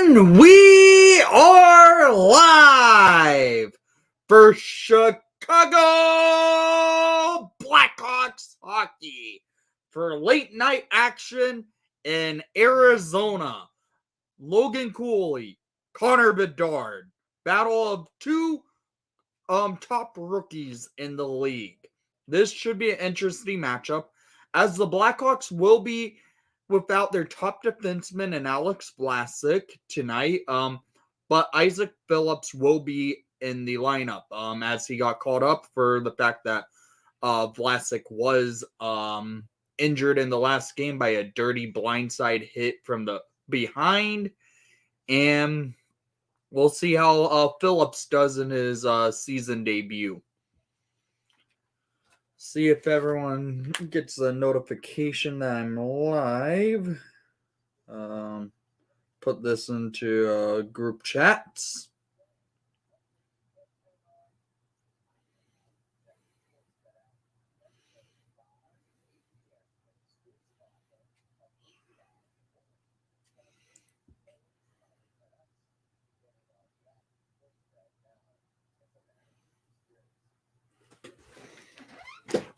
And we are live for Chicago Blackhawks hockey for late night action in Arizona. Logan Cooley, Connor Bedard, battle of two top rookies in the league. This should be an interesting matchup, as the Blackhawks will be without their top defenseman and Alex Vlasic tonight. But Isaac Phillips will be in the lineup as he got caught up for the fact that Vlasic was injured in the last game by a dirty blindside hit from the behind. And we'll see how Phillips does in his season debut. See if everyone gets a notification that I'm live. Put this into group chats.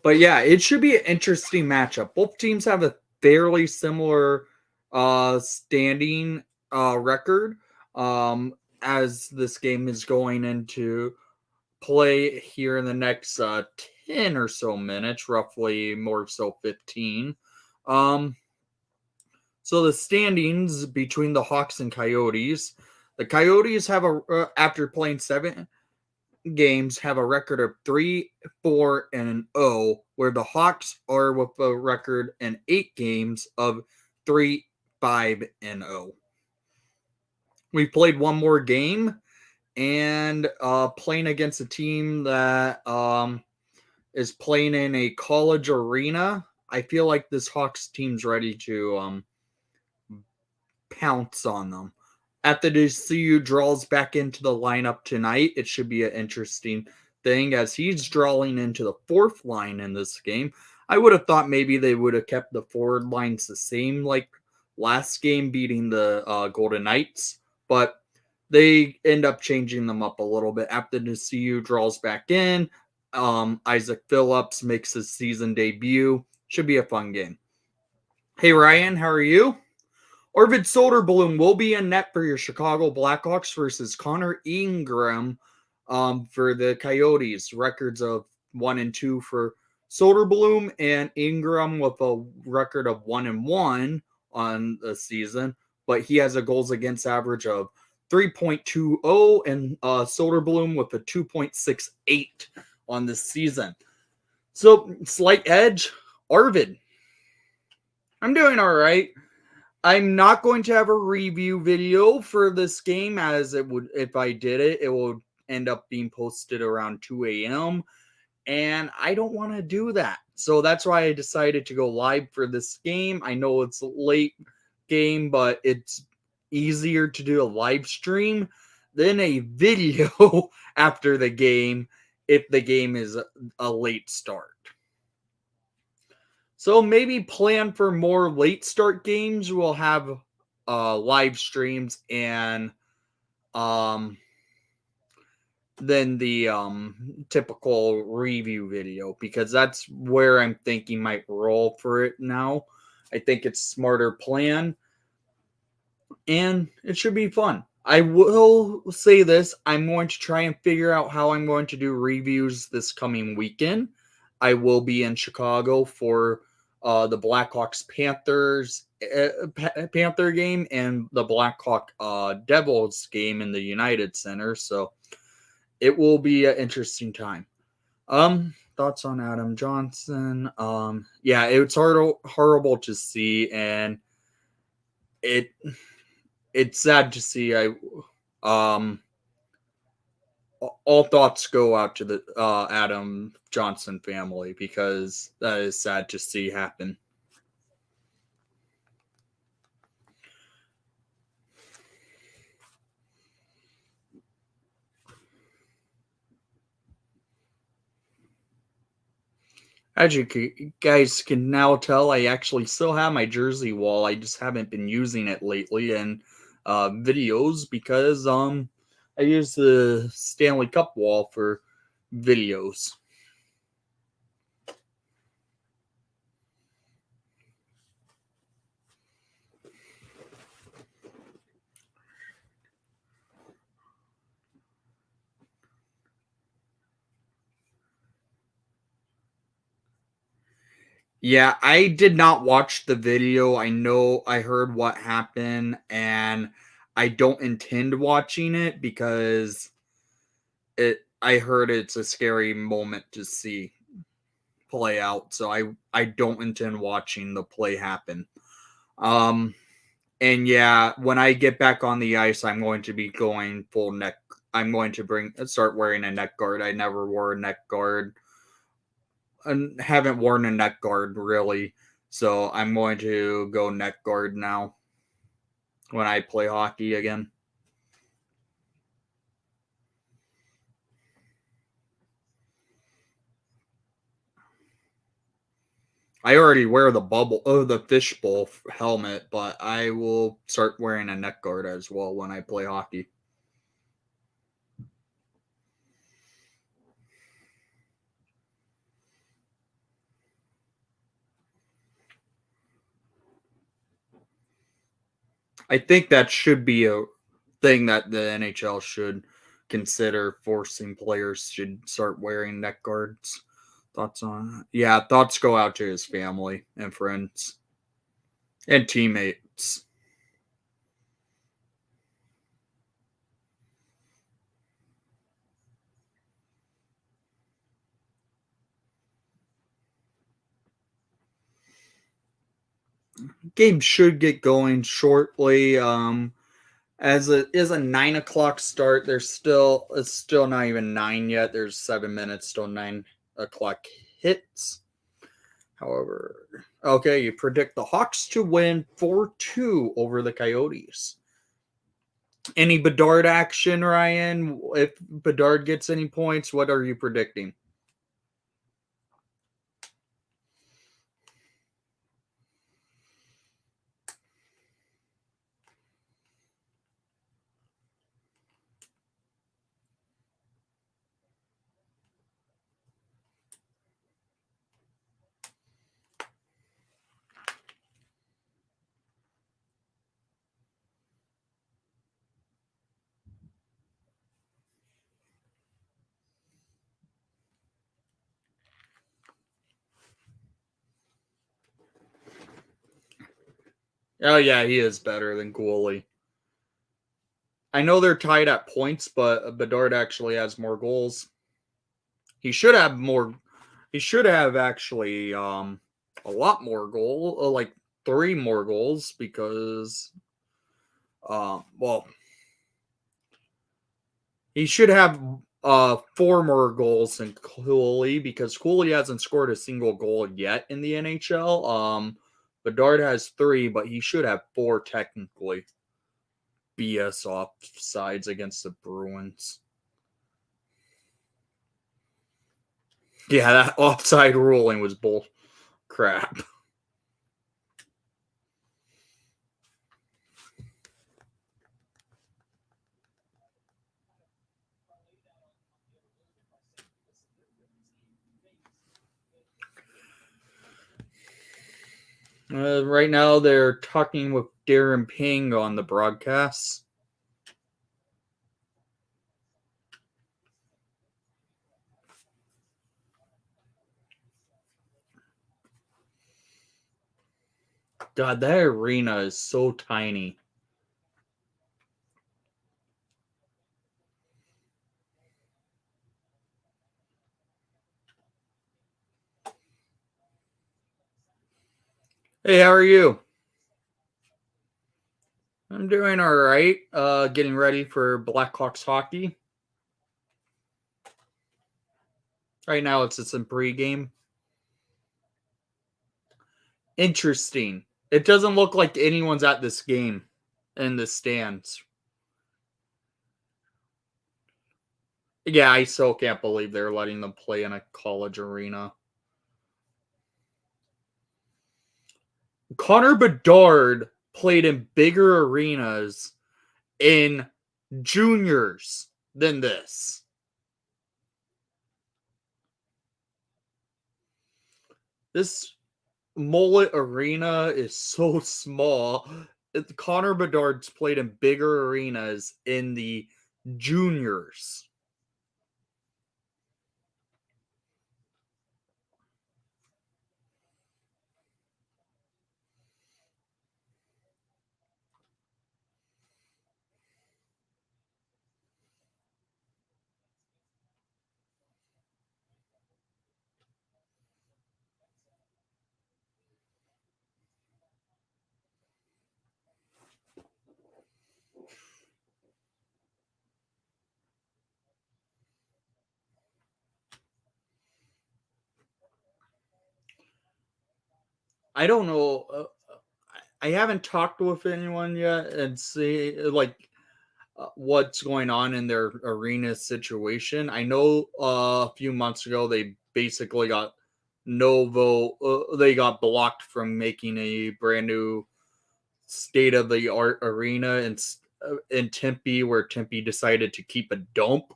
But yeah, it should be an interesting matchup. Both teams have a fairly similar standing record as this game is going into play here in the next 10 or so minutes, roughly more so 15. So the standings between the Hawks and Coyotes. The Coyotes have after playing 7 games, have a record of 3-4-0, where the Hawks are with a record in 8 games of 3-5-0. We played one more game and playing against a team that is playing in a college arena. I feel like this Hawks team's ready to pounce on them. After the CU draws back into the lineup tonight, it should be an interesting thing as he's drawing into the 4th line in this game. I would have thought maybe they would have kept the forward lines the same like last game, beating the Golden Knights, but they end up changing them up a little bit. After the CU draws back in, Isaac Phillips makes his season debut. Should be a fun game. Hey Ryan, how are you? Arvid Soderblom will be in net for your Chicago Blackhawks versus Connor Ingram for the Coyotes. Records of 1-2 for Soderblom, and Ingram with a record of 1-1 on the season, but he has a goals against average of 3.20, and Soderblom with a 2.68 on the season. So slight edge, Arvid. I'm doing all right. I'm not going to have a review video for this game, as it would, if I did it, it would end up being posted around 2 a.m. And I don't want to do that. So that's why I decided to go live for this game. I know it's a late game, but it's easier to do a live stream than a video after the game if the game is a late start. So maybe plan for more late start games. We'll have live streams and then the typical review video, because that's where I'm thinking might roll for it now. I think it's a smarter plan, and it should be fun. I will say this, I'm going to try and figure out how I'm going to do reviews this coming weekend. I will be in Chicago for the Blackhawks Panther game and the Blackhawk Devils game in the United Center. So it will be an interesting time. Thoughts on Adam Johnson? Yeah, it's horrible to see, and it's sad to see. All thoughts go out to the Adam Johnson family, because that is sad to see happen. As you guys can now tell, I actually still have my jersey wall. I just haven't been using it lately, and videos because I use the Stanley Cup wall for videos. Yeah, I did not watch the video. I know I heard what happened, and I don't intend watching it because I heard it's a scary moment to see play out. So I don't intend watching the play happen. Um and yeah, when I get back on the ice, I'm going to be going full neck. I'm going to start wearing a neck guard. I never wore a neck guard and haven't worn a neck guard really. So I'm going to go neck guard now when I play hockey again. I already wear the fishbowl helmet, but I will start wearing a neck guard as well when I play hockey. I think that should be a thing that the NHL should consider forcing players should start wearing neck guards. Thoughts on it? Yeah, thoughts go out to his family and friends and teammates. Game should get going shortly. As it is a 9 o'clock start, it's still not even 9 yet. There's 7 minutes till 9 o'clock hits. However, okay, you predict the Hawks to win 4-2 over the Coyotes. Any Bedard action, Ryan? If Bedard gets any points, what are you predicting? Oh yeah, he is better than Cooley. I know they're tied at points, but Bedard actually has more goals. He should have more. He should have actually a lot more like 3 more goals because well, he should have 4 more goals than Cooley because Cooley hasn't scored a single goal yet in the NHL. Bedard has 3, but he should have 4 technically. BS offsides against the Bruins. Yeah, that offside ruling was bull crap. Right now, they're talking with Darren Ping on the broadcast. God, that arena is so tiny. Hey, how are you? I'm doing all right. Getting ready for Blackhawks hockey. Right now, it's in pregame. Interesting. It doesn't look like anyone's at this game in the stands. Yeah, I still can't believe they're letting them play in a college arena. Connor Bedard played in bigger arenas in juniors than this. This Mullet Arena is so small. Connor Bedard's played in bigger arenas in the juniors. I don't know. I haven't talked with anyone yet and see what's going on in their arena situation. I know a few months ago they basically got they got blocked from making a brand new state of the art arena in Tempe, where Tempe decided to keep a dump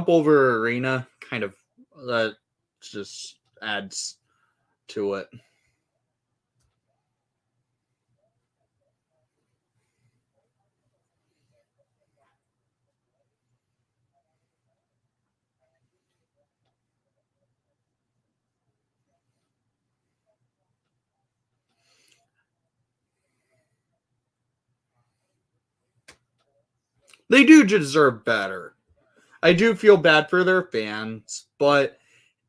over arena. Kind of that just adds to it. They do deserve better. I do feel bad for their fans, but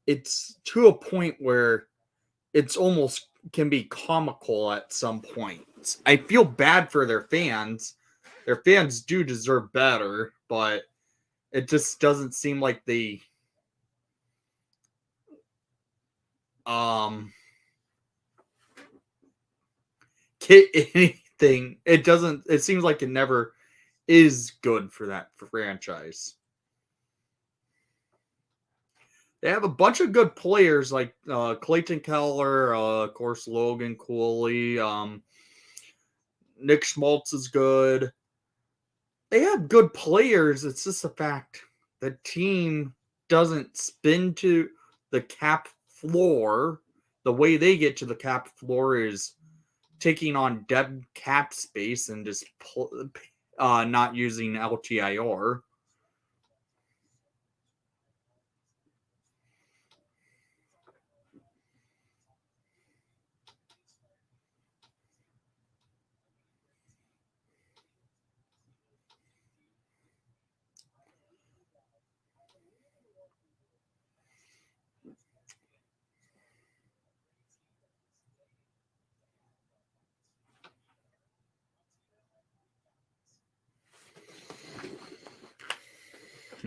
it's to a point where it's almost can be comical at some points. I feel bad for their fans. Their fans do deserve better, but it just doesn't seem like they um get anything. It seems like it never is good for that franchise. They have a bunch of good players like Clayton Keller, of course Logan Cooley, Nick Schmaltz is good. They have good players. It's just the fact the team doesn't spin to the cap floor. The way they get to the cap floor is taking on dead cap space and just not using LTIR.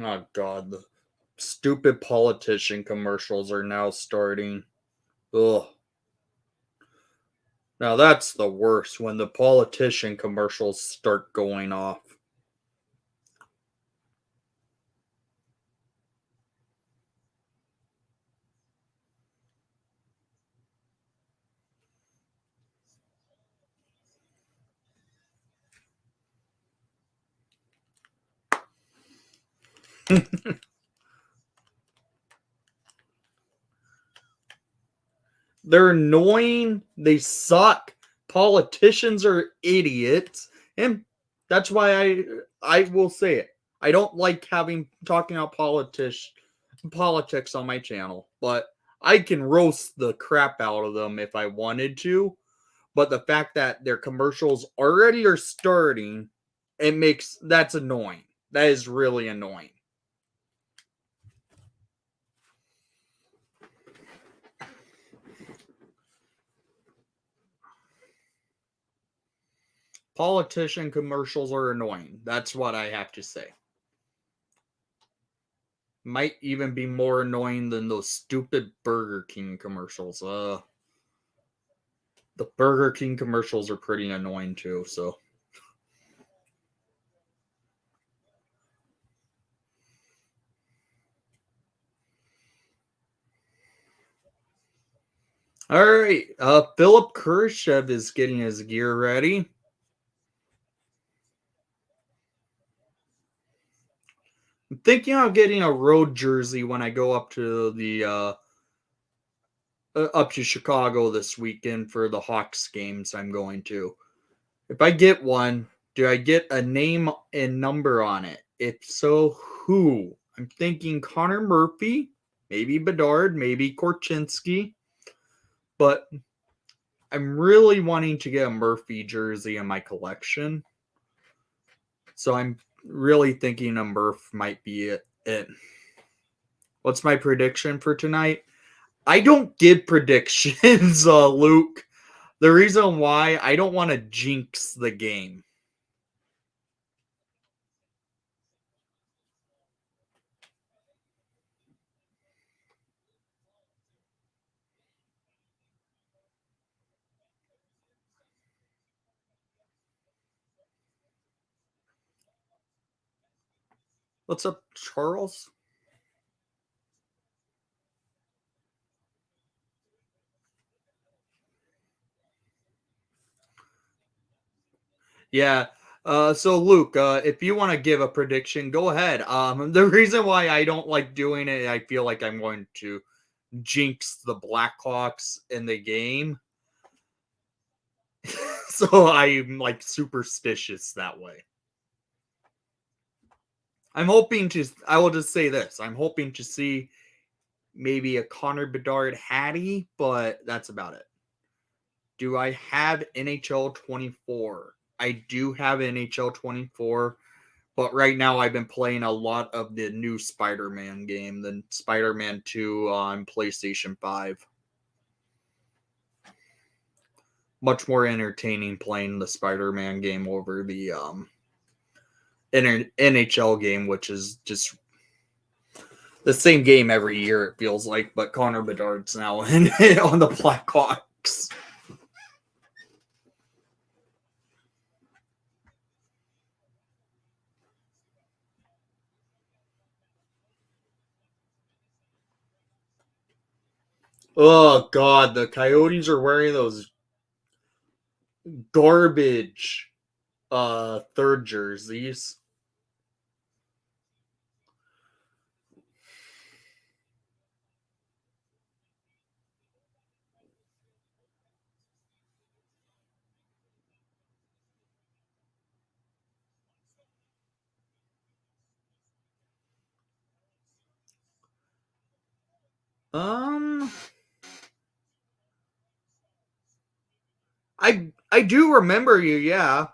Oh God, the stupid politician commercials are now starting. Ugh. Now that's the worst when the politician commercials start going off. They're annoying. They suck. Politicians are idiots, and that's why I will say it. I don't like having talking about politics on my channel, but I can roast the crap out of them if I wanted to. But the fact that their commercials already are starting, that's annoying. That is really annoying. Politician commercials are annoying. That's what I have to say. Might even be more annoying than those stupid Burger King commercials. The Burger King commercials are pretty annoying too, so All right. Philip Khrushchev is getting his gear ready. I'm thinking of getting a road jersey when I go up to the up to Chicago this weekend for the Hawks games I'm going to. If I get one, do I get a name and number on it? If so, who? I'm thinking Connor Murphy, maybe Bedard, maybe Korchinski, but I'm really wanting to get a Murphy jersey in my collection. So I'm really thinking a Murph might be it. What's my prediction for tonight? I don't give predictions, Luke. The reason why I don't want to jinx the game. What's up, Charles? Yeah. So Luke, if you want to give a prediction, go ahead. The reason why I don't like doing it, I feel like I'm going to jinx the Blackhawks in the game. So I'm like superstitious that way. I will just say this. I'm hoping to see maybe a Connor Bedard Hattie, but that's about it. Do I have NHL 24? I do have NHL 24, but right now I've been playing a lot of the new Spider-Man game, the Spider-Man 2 on PlayStation 5. Much more entertaining playing the Spider-Man game over the NHL game, which is just the same game every year, it feels like, but Connor Bedard's now on the Blackhawks. Oh God, the Coyotes are wearing those garbage third jerseys. Um I do remember you, yeah.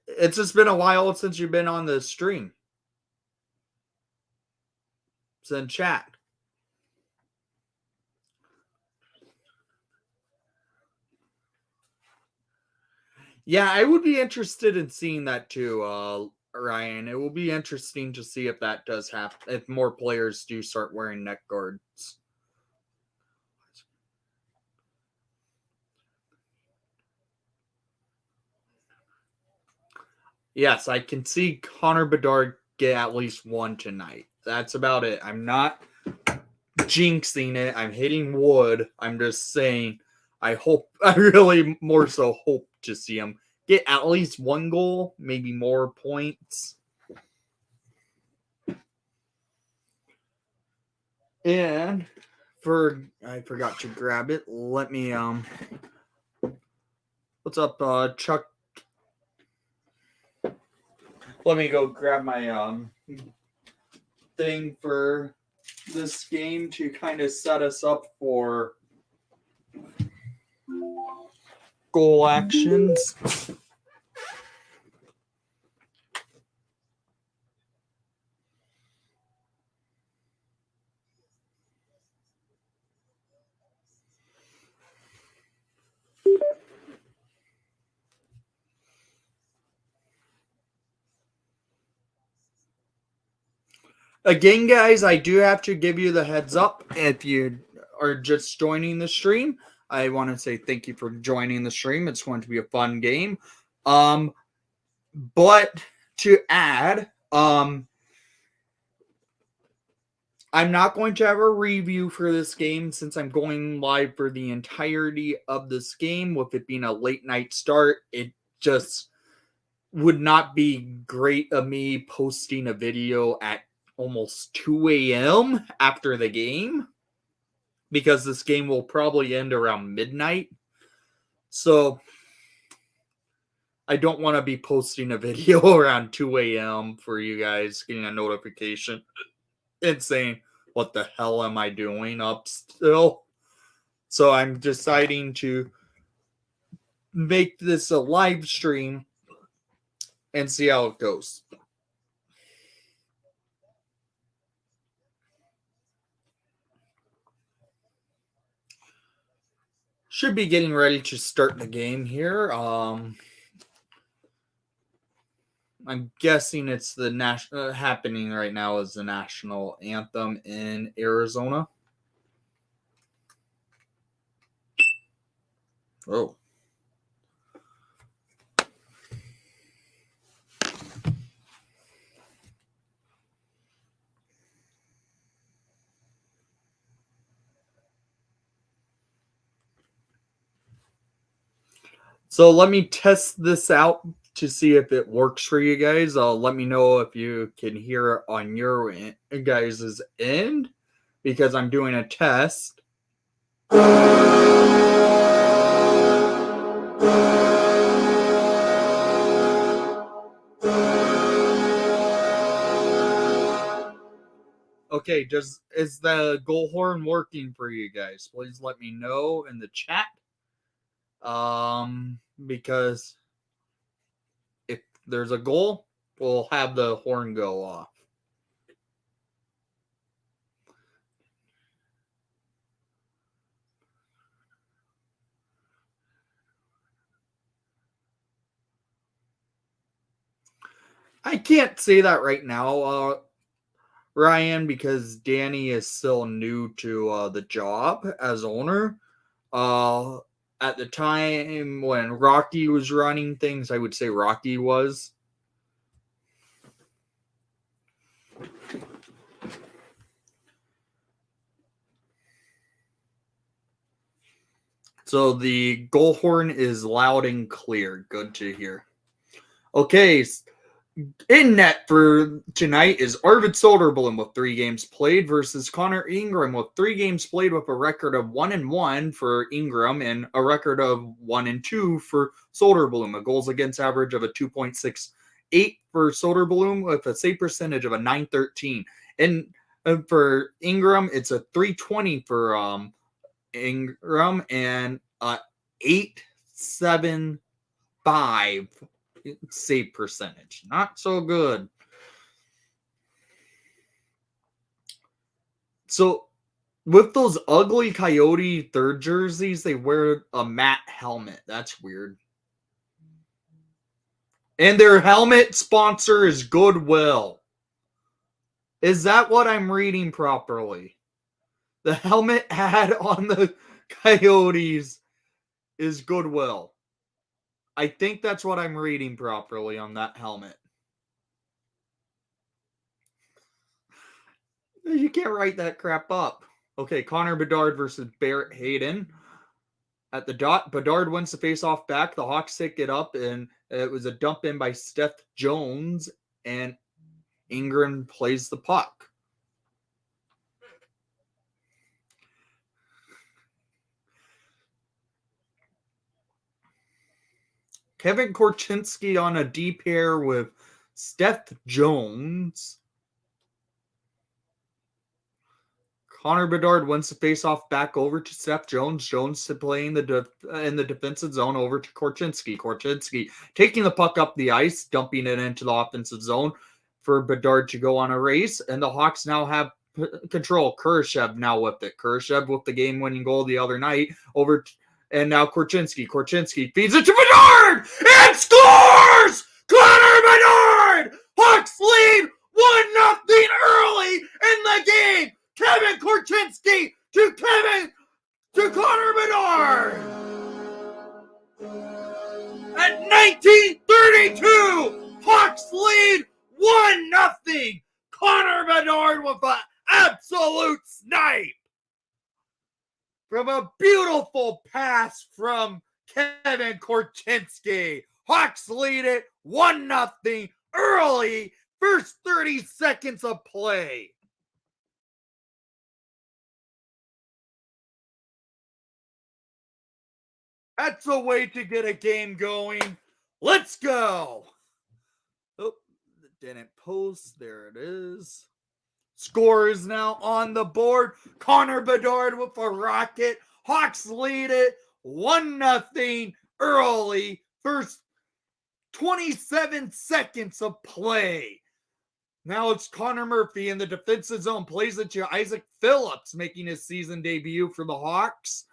It's just been a while since you've been on the stream. It's in chat. Yeah, I would be interested in seeing that too, Ryan. It will be interesting to see if that does happen, if more players do start wearing neck guards. Yes, I can see Connor Bedard get at least one tonight. That's about it. I'm not jinxing it. I'm hitting wood. I'm just saying I hope I really more so hope to see him get at least one goal, maybe more points. And I forgot to grab it. Let me what's up, Chuck? Let me go grab my thing for this game to kind of set us up for goal actions. Again, guys, I do have to give you the heads up if you are just joining the stream. I want to say thank you for joining the stream. It's going to be a fun game. But to add, I'm not going to have a review for this game since I'm going live for the entirety of this game. With it being a late night start, it just would not be great of me posting a video at almost 2 a.m. after the game, because this game will probably end around midnight. So I don't want to be posting a video around 2 a.m. for you guys getting a notification and saying, what the hell am I doing up still? So I'm deciding to make this a live stream and see how it goes. Should be getting ready to start the game here. I'm guessing it's the happening right now is the national anthem in Arizona. Oh. So let me test this out to see if it works for you guys. Let me know if you can hear it on your guys' end, because I'm doing a test. Okay, is the goal horn working for you guys? Please let me know in the chat. Because if there's a goal, we'll have the horn go off. I can't say that right now, Ryan, because Danny is still new to the job as owner. At the time when Rocky was running things, I would say Rocky was. So the goal horn is loud and clear. Good to hear. Okay, in net for tonight is Arvid Soderblom with 3 games played versus Connor Ingram with 3 games played, with a record of 1-1 for Ingram and a record of 1-2 for Soderblom. A goals against average of a 2.68 for Soderblom with a save percentage of a 913. And for Ingram, it's a 320 for Ingram and 875 save percentage. Not so good. So with those ugly Coyote third jerseys, they wear a matte helmet. That's weird. And their helmet sponsor is Goodwill. Is that what I'm reading properly? The helmet ad on the Coyotes is Goodwill. I think that's what I'm reading properly on that helmet. You can't write that crap up. Okay, Connor Bedard versus Barrett Hayden. At the dot, Bedard wins the face-off back. The Hawks pick it up, and it was a dump in by Steph Jones, and Ingram plays the puck. Kevin Korchinski on a D pair with Steph Jones. Connor Bedard wins the faceoff back over to Steph Jones. Jones playing in the defensive zone over to Korchinski. Korchinski taking the puck up the ice, dumping it into the offensive zone for Bedard to go on a race. And the Hawks now have control. Kurashev now with it. Kurashev with the game-winning goal the other night over. And now Korchinski. Korchinski feeds it to Bedard and scores! Connor Bedard! Hawks lead 1-0 early in the game. Kevin Korchinski to Connor Bedard at 1932. Hawks lead 1-0. Connor Bedard with an absolute snipe from a beautiful pass from Kevin Korchinski. Hawks lead it 1-0 early, first 30 seconds of play. That's a way to get a game going. Let's go. Oh, it didn't post. There it is. Score is now on the board. Connor Bedard with a rocket. Hawks lead it 1-0 early. First 27 seconds of play. Now it's Connor Murphy in the defensive zone. Plays it to Isaac Phillips, making his season debut for the Hawks.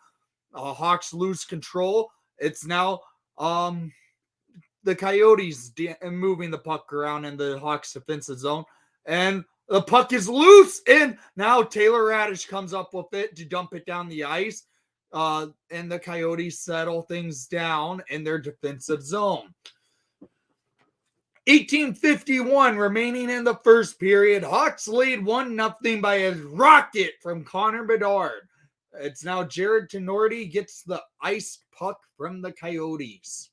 Hawks lose control. It's now the Coyotes moving the puck around in the Hawks defensive zone. And the puck is loose. And now Taylor Radish comes up with it to dump it down the ice. And the Coyotes settle things down in their defensive zone. 18:51 remaining in the first period. Hawks lead 1-0 by a rocket from Connor Bedard. It's now Jared Tenorti gets the iced puck from the Coyotes.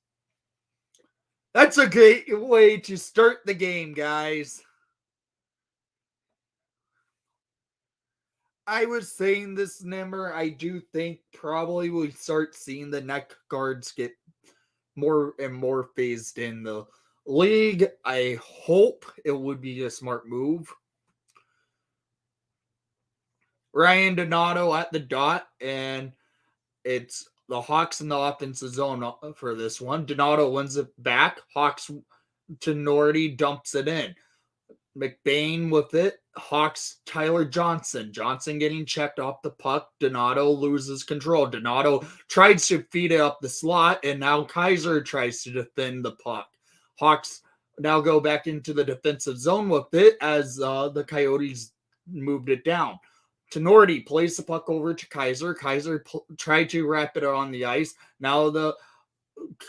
That's a great way to start the game, guys. I was saying this, Nimmer. I do think probably we start seeing the neck guards get more and more phased in the league. I hope it would be a smart move. Ryan Donato at the dot, and it's the Hawks in the offensive zone for this one. Donato wins it back. Hawks to Nordy dumps it in. McBain with it. Hawks Tyler Johnson. Johnson getting checked off the puck. Donato loses control. Donato tries to feed it up the slot, and now Kaiser tries to defend the puck. Hawks now go back into the defensive zone with it as the Coyotes moved it down. Tenorti plays the puck over to Kaiser. Kaiser tried to wrap it on the ice. Now the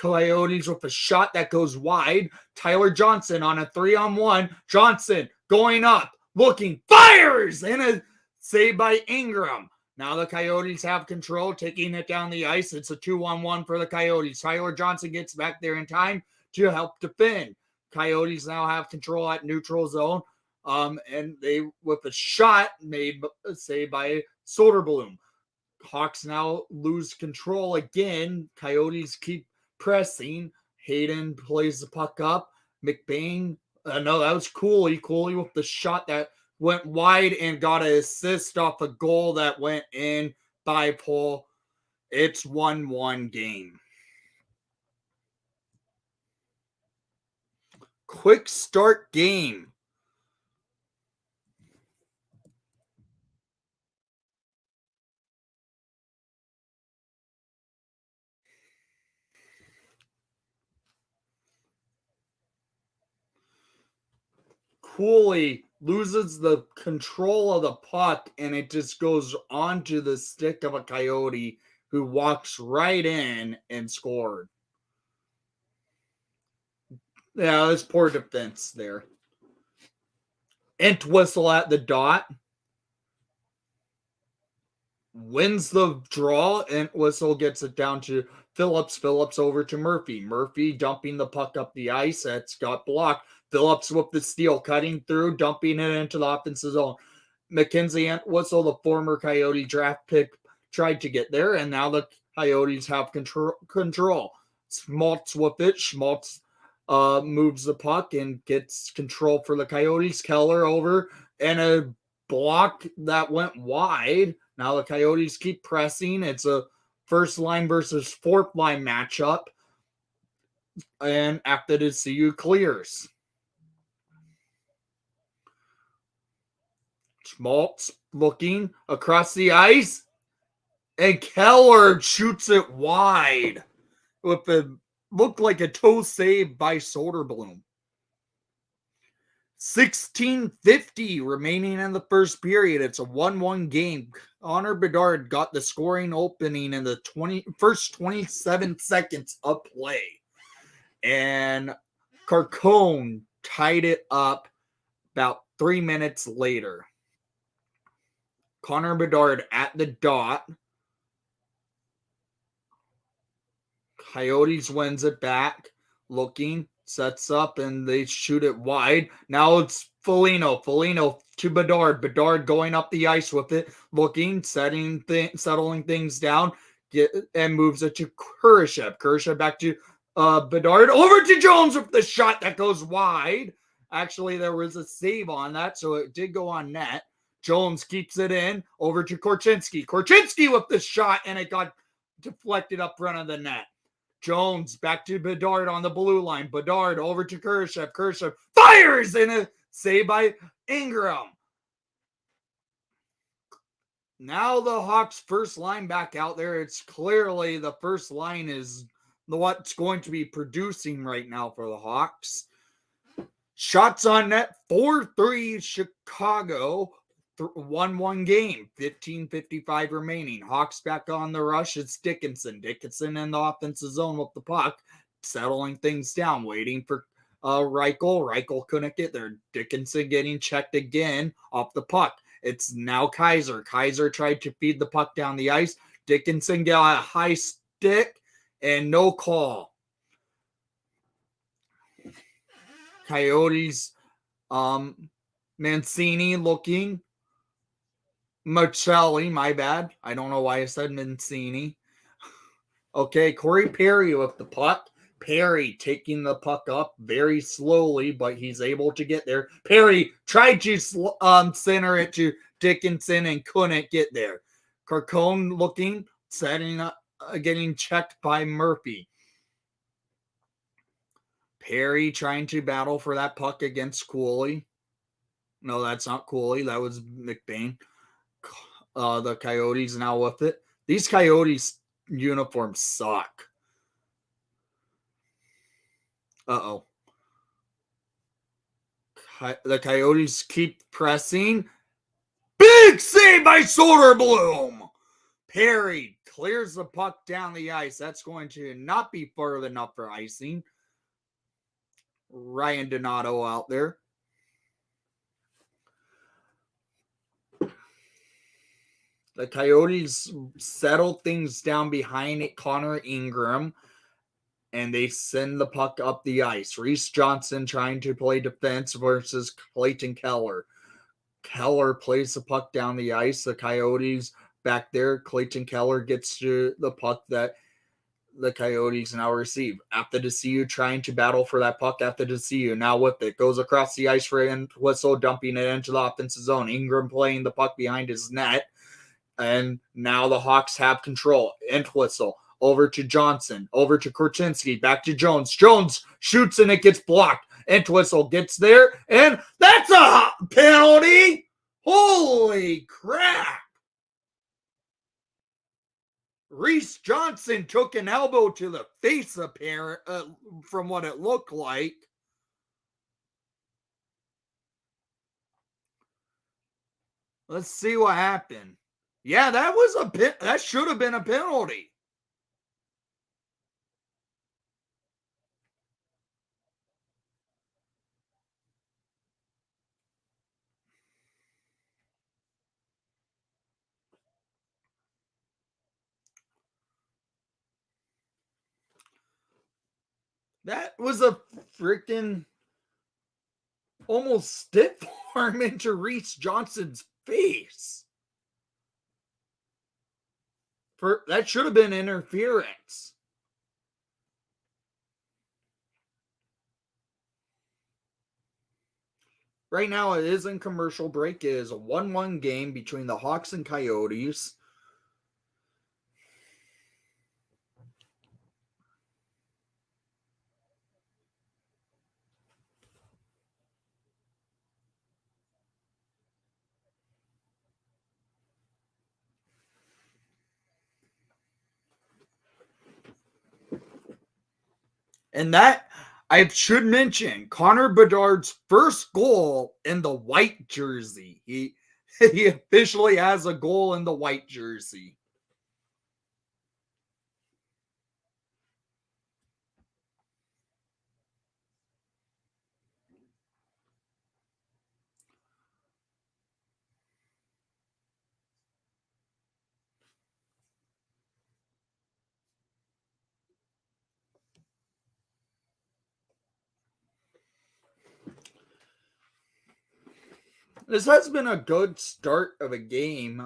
Coyotes with a shot that goes wide. Tyler Johnson on a 3-on-1. Johnson going up, looking, fires, and a save by Ingram. Now the Coyotes have control, taking it down the ice. It's a 2-on-1 for the Coyotes. Tyler Johnson gets back there in time to help defend. Coyotes now have control at neutral zone. And they, with a shot made, say, by Soderblom. Hawks now lose control again. Coyotes keep pressing. Hayden plays the puck up. McBain, no, that was Cooley. Cooley with the shot that went wide and got an assist off a goal that went in by Paul. It's 1-1 game. Quick start game. Cooley loses the control of the puck and it just goes onto the stick of a Coyote who walks right in and scored. Yeah, that's poor defense there. Entwistle at the dot. Wins the draw. Entwistle gets it down to Phillips. Phillips over to Murphy. Murphy dumping the puck up the ice. That's got blocked. Phillips with the steal, cutting through, dumping it into the offensive zone. Mackenzie Entwistle, the former Coyote draft pick, tried to get there, and now the Coyotes have control. Schmaltz with it. Schmaltz moves the puck and gets control for the Coyotes. Keller over, and a block that went wide. Now the Coyotes keep pressing. It's a first line versus fourth line matchup. And after the CU clears. Schmaltz looking across the ice. And Keller shoots it wide. With a looked like a toe save by Soderblom. 16:50 remaining in the first period. It's a 1-1 game. Connor Bedard got the scoring opening in the first 27 seconds of play. And Carcone tied it up about 3 minutes later. Connor Bedard at the dot. Coyotes wins it back. Looking, sets up, and they shoot it wide. Now it's Foligno. Foligno to Bedard. Bedard going up the ice with it. Looking, settling things down. And moves it to Kurashev. Kurashev back to Bedard. Over to Jones with the shot that goes wide. Actually, there was a save on that, so it did go on net. Jones keeps it in. Over to Korchinski. Korchinski with the shot, and it got deflected up front of the net. Jones back to Bedard on the blue line. Bedard over to Kurashev. Kurashev fires in a save by Ingram. Now the Hawks' first line back out there. It's clearly the first line is what's going to be producing right now for the Hawks. Shots on net, 4-3 Chicago. 1-1 game, 15:55 remaining. Hawks back on the rush. It's Dickinson. Dickinson in the offensive zone with the puck, settling things down, waiting for Reichel. Reichel couldn't get there. Dickinson getting checked again off the puck. It's now Kaiser. Kaiser tried to feed the puck down the ice. Dickinson got a high stick and no call. Coyotes, Mancini looking. Marcelli, my bad. I don't know why I said Mancini. Okay, Corey Perry with the puck. Perry taking the puck up very slowly, but he's able to get there. Perry tried to center it to Dickinson and couldn't get there. Carcone looking, setting up, getting checked by Murphy. Perry trying to battle for that puck against Cooley. No, that's not Cooley. That was McBain. The Coyotes now with it. These Coyotes uniforms suck. Uh-oh. The Coyotes keep pressing. Big save by Soderblom. Perry clears the puck down the ice. That's going to not be far enough for icing. Ryan Donato out there. The Coyotes settle things down behind Connor Ingram, and they send the puck up the ice. Reese Johnson trying to play defense versus Clayton Keller. Keller plays the puck down the ice. The Coyotes back there. Clayton Keller gets to the puck that the Coyotes now receive. After DeCu trying to battle for that puck after DeCu. Now with it. Goes across the ice for Entwistle, dumping it into the offensive zone. Ingram playing the puck behind his net. And now the Hawks have control. Entwistle over to Johnson, over to Korchinski, back to Jones. Jones shoots and it gets blocked. Entwistle gets there, and that's a penalty. Holy crap. Reese Johnson took an elbow to the face from what it looked like. Let's see what happened. Yeah, that should have been a penalty. That was a freaking almost stiff arm into Reese Johnson's face. That should have been interference. Right now, it is in commercial break. It is a 1-1 game between the Hawks and Coyotes. And that, I should mention, Connor Bedard's first goal in the white jersey. He officially has a goal in the white jersey. This has been a good start of a game.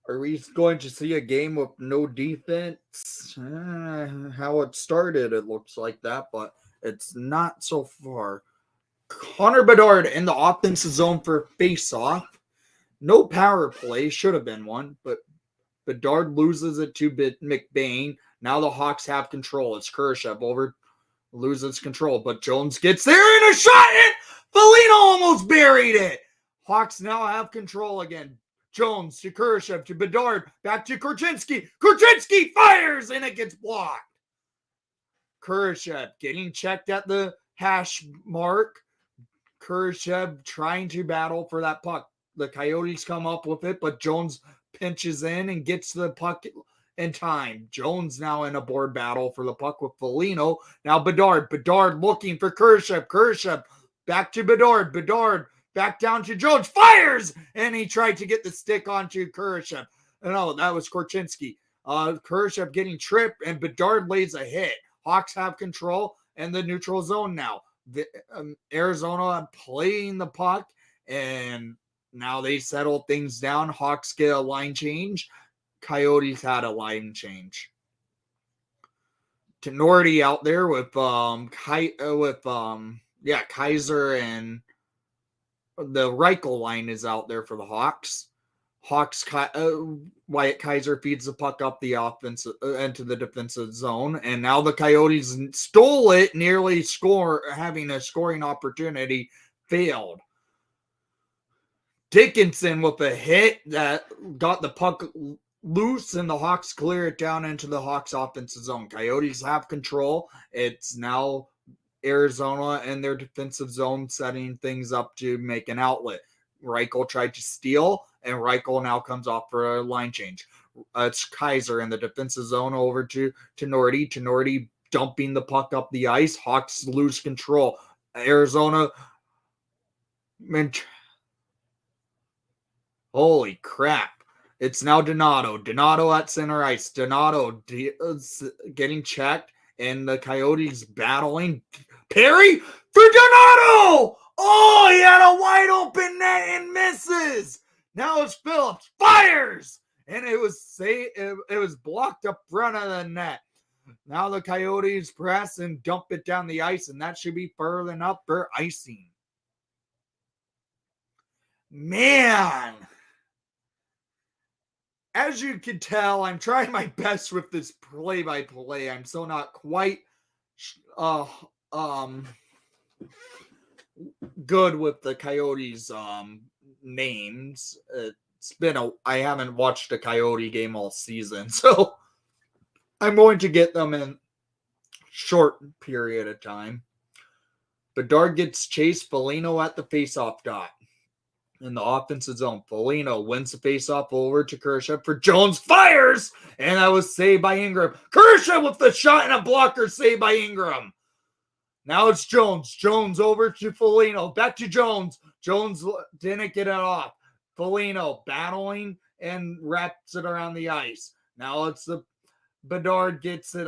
Are we going to see a game with no defense? How it started, it looks like that, but it's not so far. Connor Bedard in the offensive zone for face-off. No power play, should have been one, but Bedard loses it to McBain. Now the Hawks have control. It's Kurashev over, loses control, but Jones gets there and a shot, and Foligno almost buried it. Hawks now have control again. Jones to Kurashev to Bedard, back to Korchinski. Korchinski fires and it gets blocked. Kurashev getting checked at the hash mark. Kurashev trying to battle for that puck. The Coyotes come up with it, but Jones pinches in and gets the puck in time. Jones now in a board battle for the puck with Foligno. Now Bedard looking for Kurashev. Kurashev back to Bedard. Bedard back down to Jones. Fires! And he tried to get the stick onto Kurashev. No, that was Korchinski. Kurashev getting tripped, and Bedard lays a hit. Hawks have control in the neutral zone now. Arizona playing the puck, and now they settle things down. Hawks get a line change. Coyotes had a line change. Tenorti out there with Kaiser, and the Reichel line is out there for the Hawks. Wyatt Kaiser feeds the puck up the offense into the defensive zone, and now the Coyotes stole it, nearly having a scoring opportunity, failed. Dickinson with a hit that got the puck loose, and the Hawks clear it down into the Hawks offensive zone. Coyotes have control. It's now Arizona in their defensive zone setting things up to make an outlet. Reichel tried to steal, and Reichel now comes off for a line change. It's Kaiser in the defensive zone over to Tenorti. Tenorti dumping the puck up the ice. Hawks lose control. Arizona... Holy crap. It's now Donato. Donato at center ice. Donato getting checked, and the Coyotes battling. Perry for Donato! Oh, he had a wide open net and misses. Now it's Phillips. Fires! And it was blocked up front of the net. Now the Coyotes press and dump it down the ice, and that should be further enough for icing. Man! As you can tell, I'm trying my best with this play-by-play. I'm still not quite good with the Coyotes names. I haven't watched a Coyote game all season, so I'm going to get them in short period of time. Bedard gets chased. Foligno at the faceoff dot. In the offensive zone, Foligno wins the faceoff over to Kurashev for Jones. Fires! And that was saved by Ingram. Kurashev with the shot and a blocker saved by Ingram. Now it's Jones. Jones over to Foligno. Back to Jones. Jones didn't get it off. Foligno battling and wraps it around the ice. Now it's the Bedard gets it,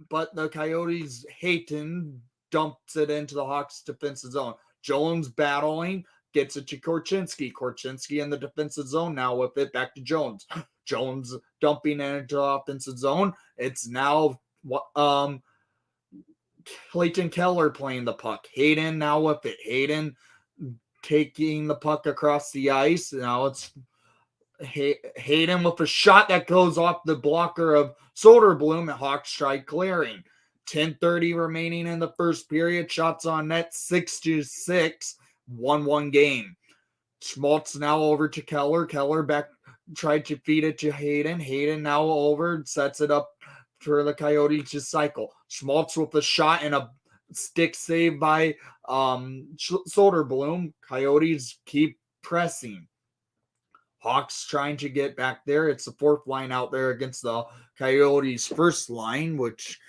but the Coyotes Hayton dumps it into the Hawks defensive zone. Jones battling. Gets it to Korchinski. Korchinski in the defensive zone now with it back to Jones. Jones dumping it into the offensive zone. It's now Clayton Keller playing the puck. Hayden now with it. Hayden taking the puck across the ice. Now it's Hayden with a shot that goes off the blocker of Soderblom, and Hawks try clearing. 10:30 remaining in the first period. Shots on net 6-6. 1-1 game. Schmaltz now over to Keller. Keller back, tried to feed it to Hayden. Hayden now over, sets it up for the Coyotes to cycle. Schmaltz with a shot and a stick save by Soderblom. Coyotes keep pressing. Hawks trying to get back there. It's the fourth line out there against the Coyotes' first line, which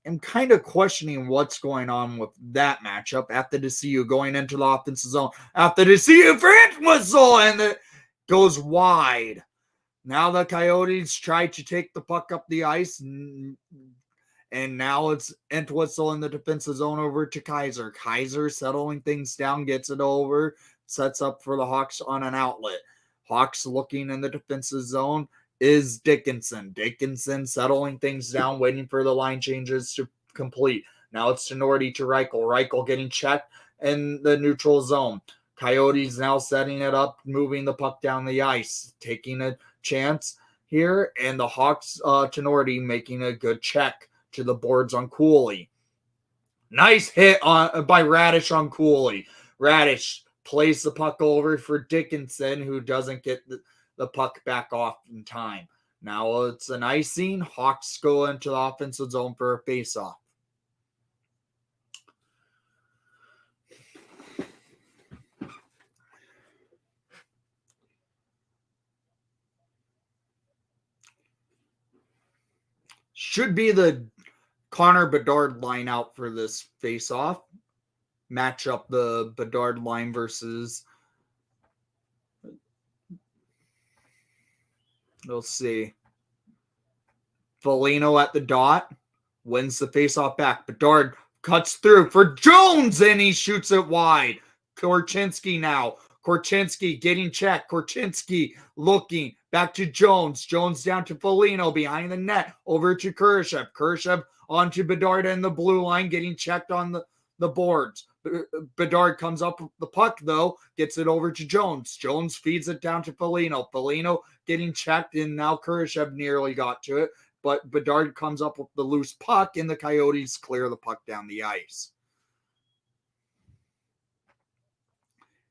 I'm kind of questioning what's going on with that matchup. After the CU going into the offensive zone. After the CU French whistle, and it goes wide. Now the Coyotes try to take the puck up the ice, and And now it's Entwistle in the defensive zone over to Kaiser. Kaiser settling things down, gets it over, sets up for the Hawks on an outlet. Hawks looking in the defensive zone is Dickinson. Dickinson settling things down, waiting for the line changes to complete. Now it's Tenorti to Reichel. Reichel getting checked in the neutral zone. Coyotes now setting it up, moving the puck down the ice, taking a chance here, and the Hawks, Tenorti making a good check to the boards on Cooley. Nice hit by Radish on Cooley. Radish plays the puck over for Dickinson, who doesn't get the puck back off in time. Now it's an icing. Hawks go into the offensive zone for a face-off. Should be the Connor Bedard line out for this face-off. Match up the Bedard line versus, we'll see, Foligno at the dot, wins the face-off back. Bedard cuts through for Jones, and he shoots it wide. Korchinski now. Korchinski getting checked. Korchinski looking back to Jones. Jones down to Foligno behind the net. Over to Kurashev. Kurashev onto Bedard and the blue line, getting checked on the boards. Bedard comes up with the puck, though, gets it over to Jones. Jones feeds it down to Foligno. Foligno getting checked, and now Kurashev nearly got to it. But Bedard comes up with the loose puck, and the Coyotes clear the puck down the ice.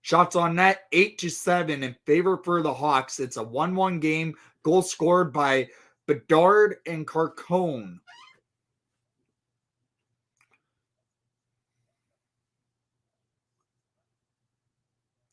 Shots on net, 8-7 in favor for the Hawks. It's a 1-1 game. Goal scored by Bedard and Carcone.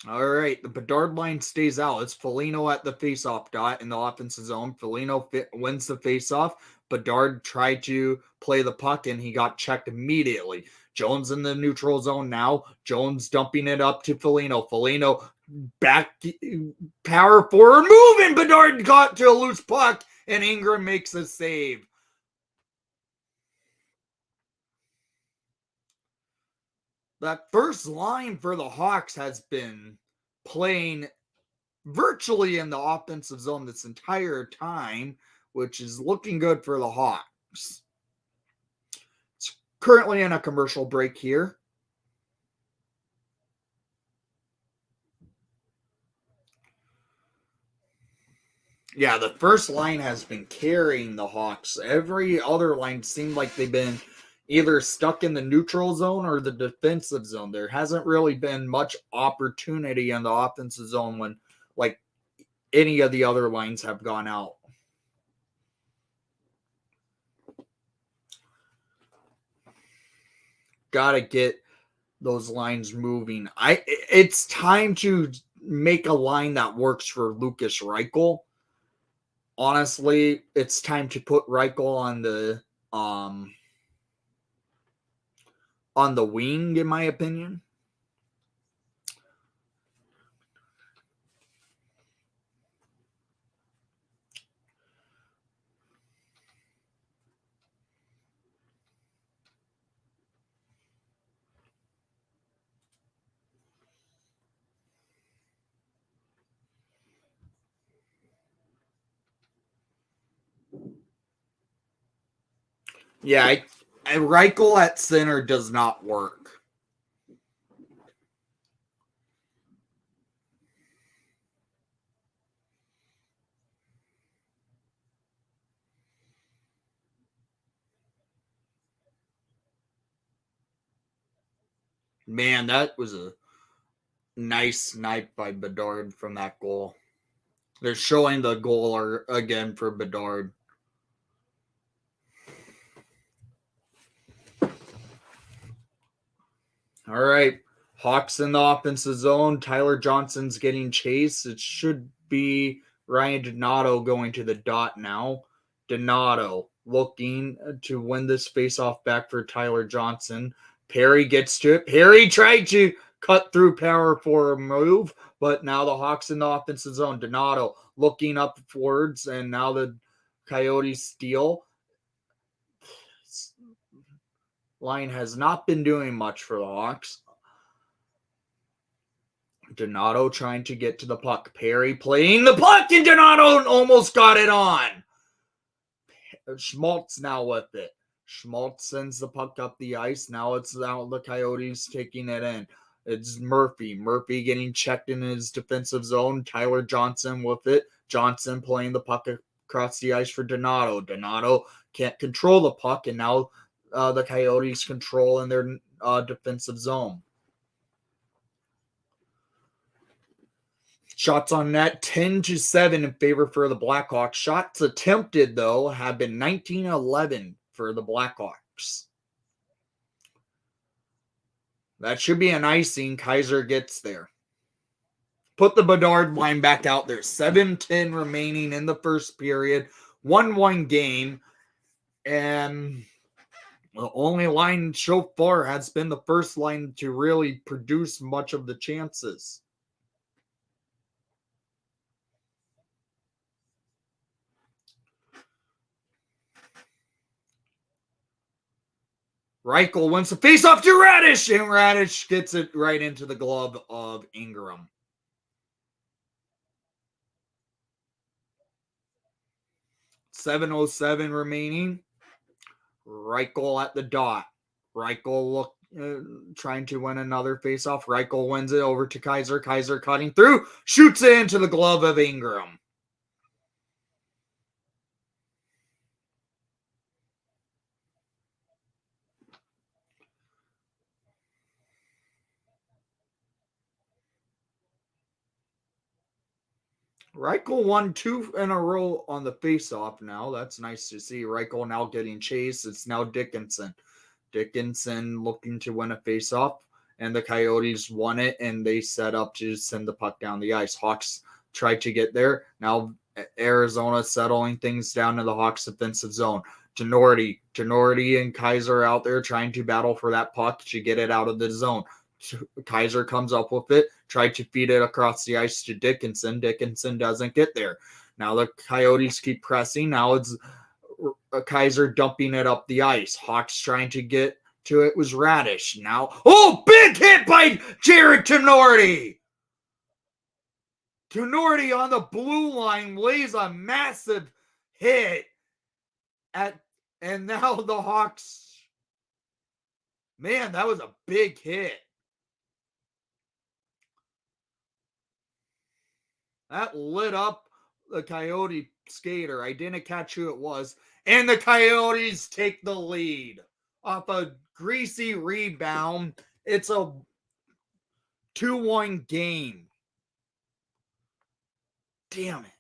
All right, the Bedard line stays out. It's Foligno at the faceoff dot in the offensive zone. Foligno wins the faceoff. Bedard tried to play the puck, and he got checked immediately. Jones in the neutral zone now. Jones dumping it up to Foligno. Foligno back, power forward, moving. Bedard got to a loose puck, and Ingram makes a save. That first line for the Hawks has been playing virtually in the offensive zone this entire time, which is looking good for the Hawks. It's currently in a commercial break here. Yeah, the first line has been carrying the Hawks. Every other line seemed like they've been either stuck in the neutral zone or the defensive zone. There hasn't really been much opportunity in the offensive zone when, like, any of the other lines have gone out. Gotta get those lines moving. It's time to make a line that works for Lucas Reichel. Honestly, it's time to put Reichel on the wing, in my opinion. Yeah, Reichel at center does not work. Man, that was a nice snipe by Bedard from that goal. They're showing the goal again for Bedard. All right. Hawks in the offensive zone. Tyler Johnson's getting chased. It should be Ryan Donato going to the dot now. Donato looking to win this faceoff back for Tyler Johnson. Perry gets to it. Perry tried to cut through power for a move, but now the Hawks in the offensive zone. Donato looking upwards, and now the Coyotes steal. line has not been doing much for the Hawks. Donato trying to get to the puck. Perry playing the puck, and Donato almost got it on. Schmaltz now with it. Schmaltz sends the puck up the ice. Now it's now the Coyotes taking it in. It's Murphy. Murphy getting checked in his defensive zone. Tyler Johnson with it. Johnson playing the puck across the ice for Donato. Donato can't control the puck, and now the Coyotes control in their defensive zone. Shots on net 10-7 in favor for the Blackhawks. Shots attempted, though, have been 19-11 for the Blackhawks. That should be an icing. Kaiser gets there. Put the Bedard line back out there. 7:10 remaining in the first period. 1-1 game. And the only line so far has been the first line to really produce much of the chances. Reichel wins the faceoff to Radish, and Radish gets it right into the glove of Ingram. 7:07 remaining. Reichel at the dot. Reichel trying to win another faceoff. Reichel wins it over to Kaiser. Kaiser cutting through, shoots it into the glove of Ingram. Reichel won 2 in a row on the faceoff now. That's nice to see. Reichel now getting chased. It's now Dickinson. Dickinson looking to win a faceoff, and the Coyotes won it, and they set up to send the puck down the ice. Hawks tried to get there. Now Arizona settling things down in the Hawks defensive zone. Tenorti and Kaiser out there trying to battle for that puck to get it out of the zone. Kaiser comes up with it, tried to feed it across the ice to Dickinson. Dickinson doesn't get there. Now the Coyotes keep pressing. Now it's Kaiser dumping it up the ice. Hawks trying to get to it was Radish. Now, big hit by Jared Tenorti. Tenorti on the blue line lays a massive hit and now the Hawks. Man, that was a big hit. That lit up the Coyote skater. I didn't catch who it was. And the Coyotes take the lead off a greasy rebound. It's a 2-1 game. Damn it.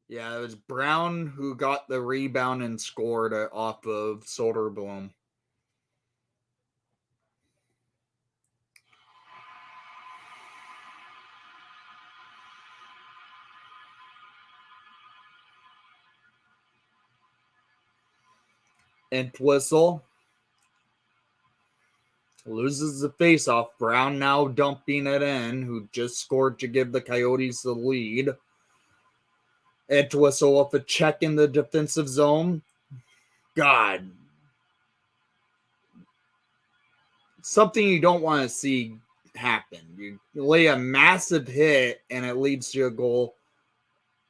Yeah, it was Brown who got the rebound and scored off of Soderblom. Entwistle loses the faceoff. Brown now dumping it in, who just scored to give the Coyotes the lead. Entwistle with a check in the defensive zone. God. Something you don't want to see happen. You lay a massive hit and it leads to a goal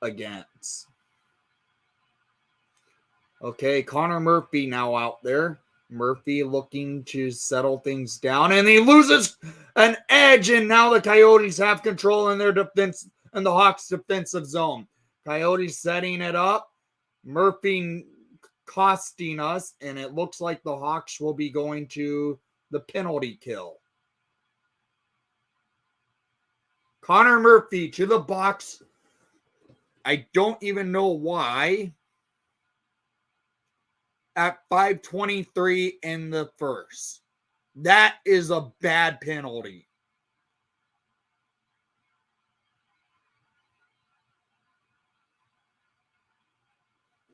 against. Okay, Connor Murphy now out there. Murphy looking to settle things down, and he loses an edge, and now the Coyotes have control in their defense in the Hawks defensive zone. Coyotes setting it up. Murphy costing us, and it looks like the Hawks will be going to the penalty kill. Connor Murphy to the box. I don't even know why. At 5:23 in the first. That is a bad penalty.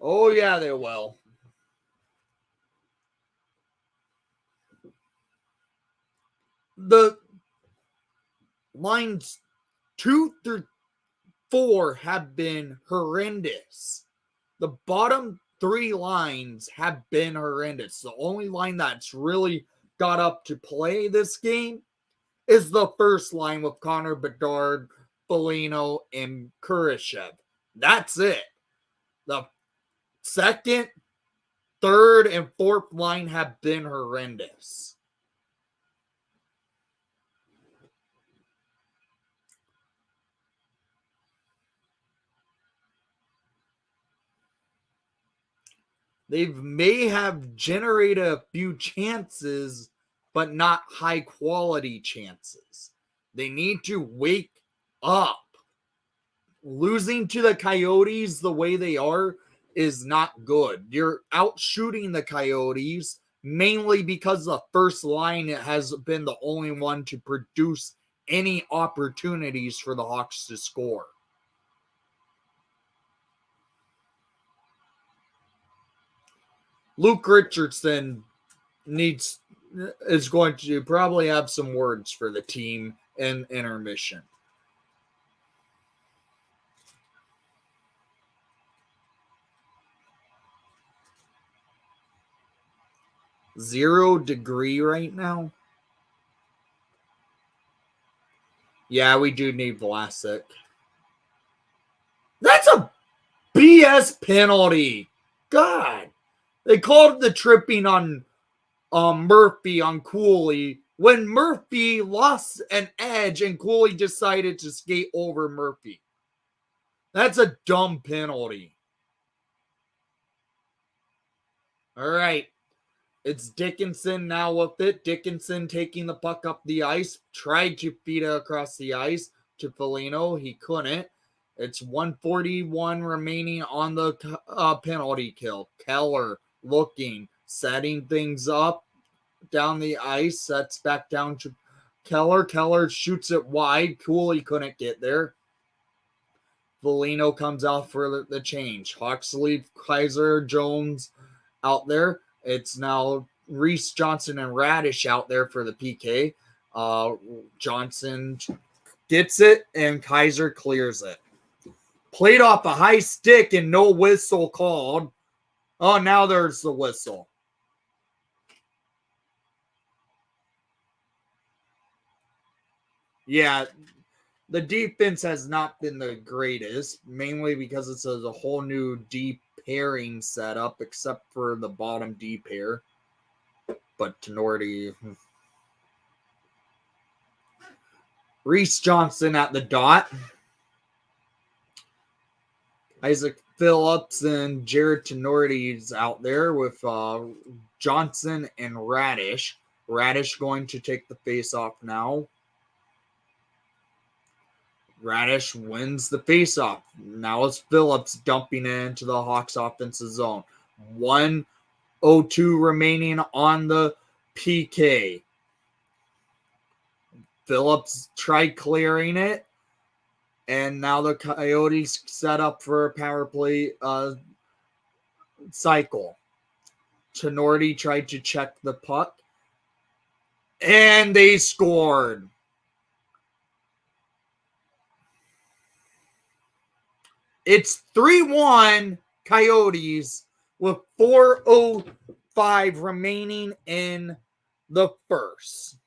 Oh, yeah, they will. The lines 2 through 4 have been horrendous. The bottom 3 lines have been horrendous. The only line that's really got up to play this game is the first line with Connor Bedard, Foligno, and Kurashev. That's it. The second, third, and fourth line have been horrendous. They may have generated a few chances, but not high quality chances. They need to wake up. Losing to the Coyotes the way they are is not good. You're out shooting the Coyotes mainly because the first line has been the only one to produce any opportunities for the Hawks to score. Luke Richardson is going to probably have some words for the team in intermission. $0 right now. Yeah, we do need Vlasic. That's a BS penalty. God. They called the tripping on Murphy on Cooley when Murphy lost an edge and Cooley decided to skate over Murphy. That's a dumb penalty. All right. It's Dickinson now with it. Dickinson taking the puck up the ice. Tried to feed it across the ice to Foligno. He couldn't. It's 141 remaining on the penalty kill. Keller looking, setting things up down the ice. Sets back down to Keller. Keller shoots it wide. Cooley couldn't get there. Foligno comes out for the change. Hawks leave Kaiser, Jones out there. It's now Reese, Johnson, and Radish out there for the PK. Johnson gets it, and Kaiser clears it. Played off a high stick and no whistle called. Oh, now there's the whistle. Yeah, the defense has not been the greatest, mainly because it's a whole new deep pairing setup, except for the bottom D pair. But Tenorti, Reese Johnson at the dot. Isaac Phillips and Jared Tenorti's out there with Johnson and Radish. Radish going to take the face-off now. Radish wins the faceoff. Now it's Phillips dumping it into the Hawks offensive zone. 1:02 remaining on the PK. Phillips tried clearing it, and now the Coyotes set up for a power play cycle. Tenorti tried to check the puck, and they scored. It's 3-1 Coyotes with 4:05 remaining in the first.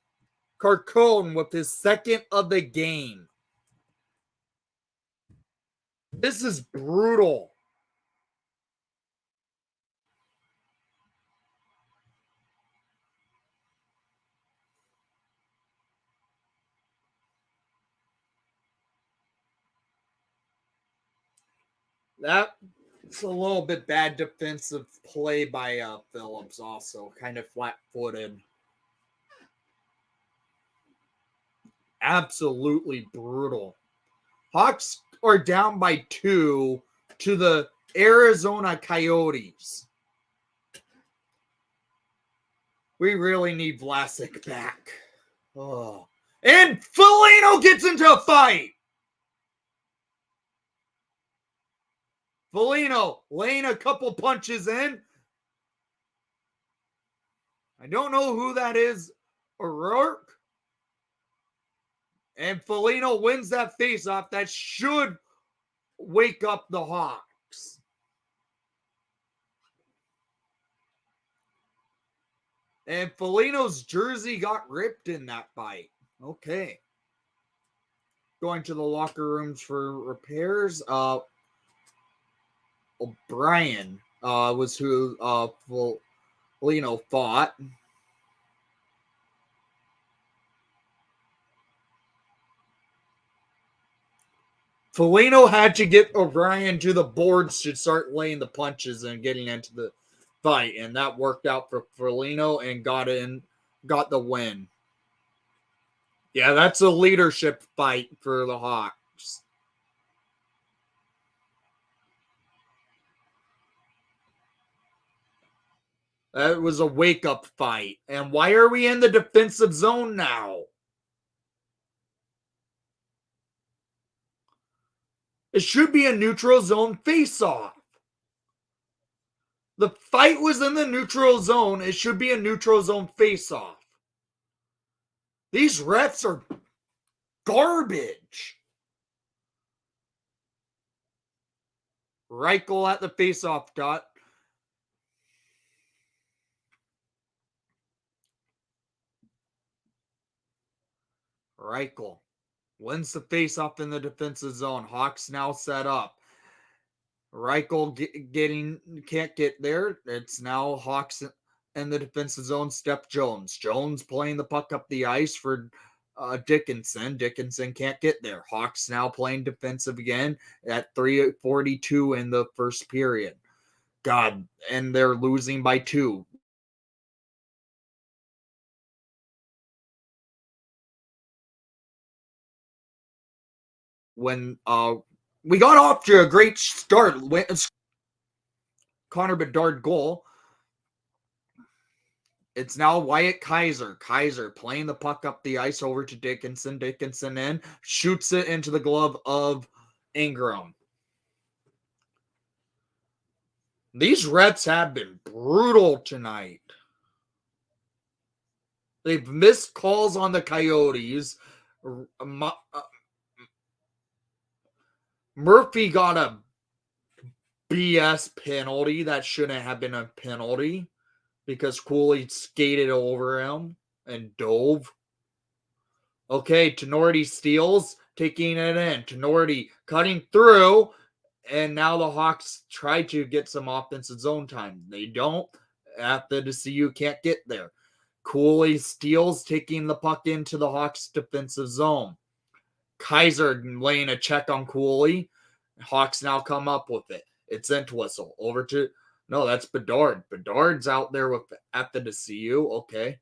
Carcone with his second of the game. This is brutal. That's a little bit bad defensive play by Phillips also. Kind of flat-footed. Absolutely brutal. Hawks are down by 2 to the Arizona Coyotes. We really need Vlasic back. Oh. And Foligno gets into a fight. Foligno laying a couple punches in. I don't know who that is. O'Rourke. And Foligno wins that faceoff. That should wake up the Hawks. And Foligno's jersey got ripped in that fight. Okay. Going to the locker rooms for repairs. O'Brien was who Foligno fought. Foligno had to get O'Brien to the boards to start laying the punches and getting into the fight, and that worked out for Foligno and got the win. Yeah, that's a leadership fight for the Hawks. That was a wake-up fight. And why are we in the defensive zone now? It should be a neutral zone face-off. The fight was in the neutral zone. It should be a neutral zone face-off. These refs are garbage. Reichel at the face-off dot. Reichel wins the face-off in the defensive zone. Hawks now set up. Reichel can't get there. It's now Hawks in the defensive zone. Steph Jones. Jones playing the puck up the ice for Dickinson. Dickinson can't get there. Hawks now playing defensive again at 3:42 in the first period. God, and they're losing by 2. When we got off to a great start. Connor Bedard goal. It's now Wyatt Kaiser. Kaiser playing the puck up the ice over to Dickinson. Dickinson in. Shoots it into the glove of Ingram. These refs have been brutal tonight. They've missed calls on the Coyotes. Murphy got a BS penalty that shouldn't have been a penalty because Cooley skated over him and dove. Okay, Tenorti steals, taking it in. Tenorti cutting through, and now the Hawks try to get some offensive zone time. They don't. After the CU can't get there. Cooley steals, taking the puck into the Hawks defensive zone. Kaiser laying a check on Cooley. Hawks now come up with it. It's Entwistle. Over to... No, that's Bedard. Bedard's out there with after the CU. Okay.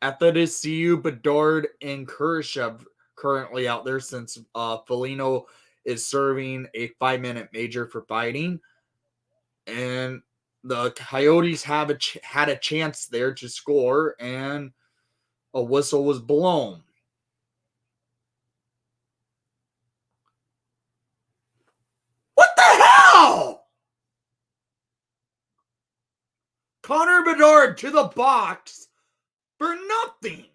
After the CU, Bedard and Kurashev currently out there since Foligno is serving a 5-minute major for fighting. And the Coyotes had a chance there to score, and a whistle was blown. What the hell? Connor Bedard to the box for nothing.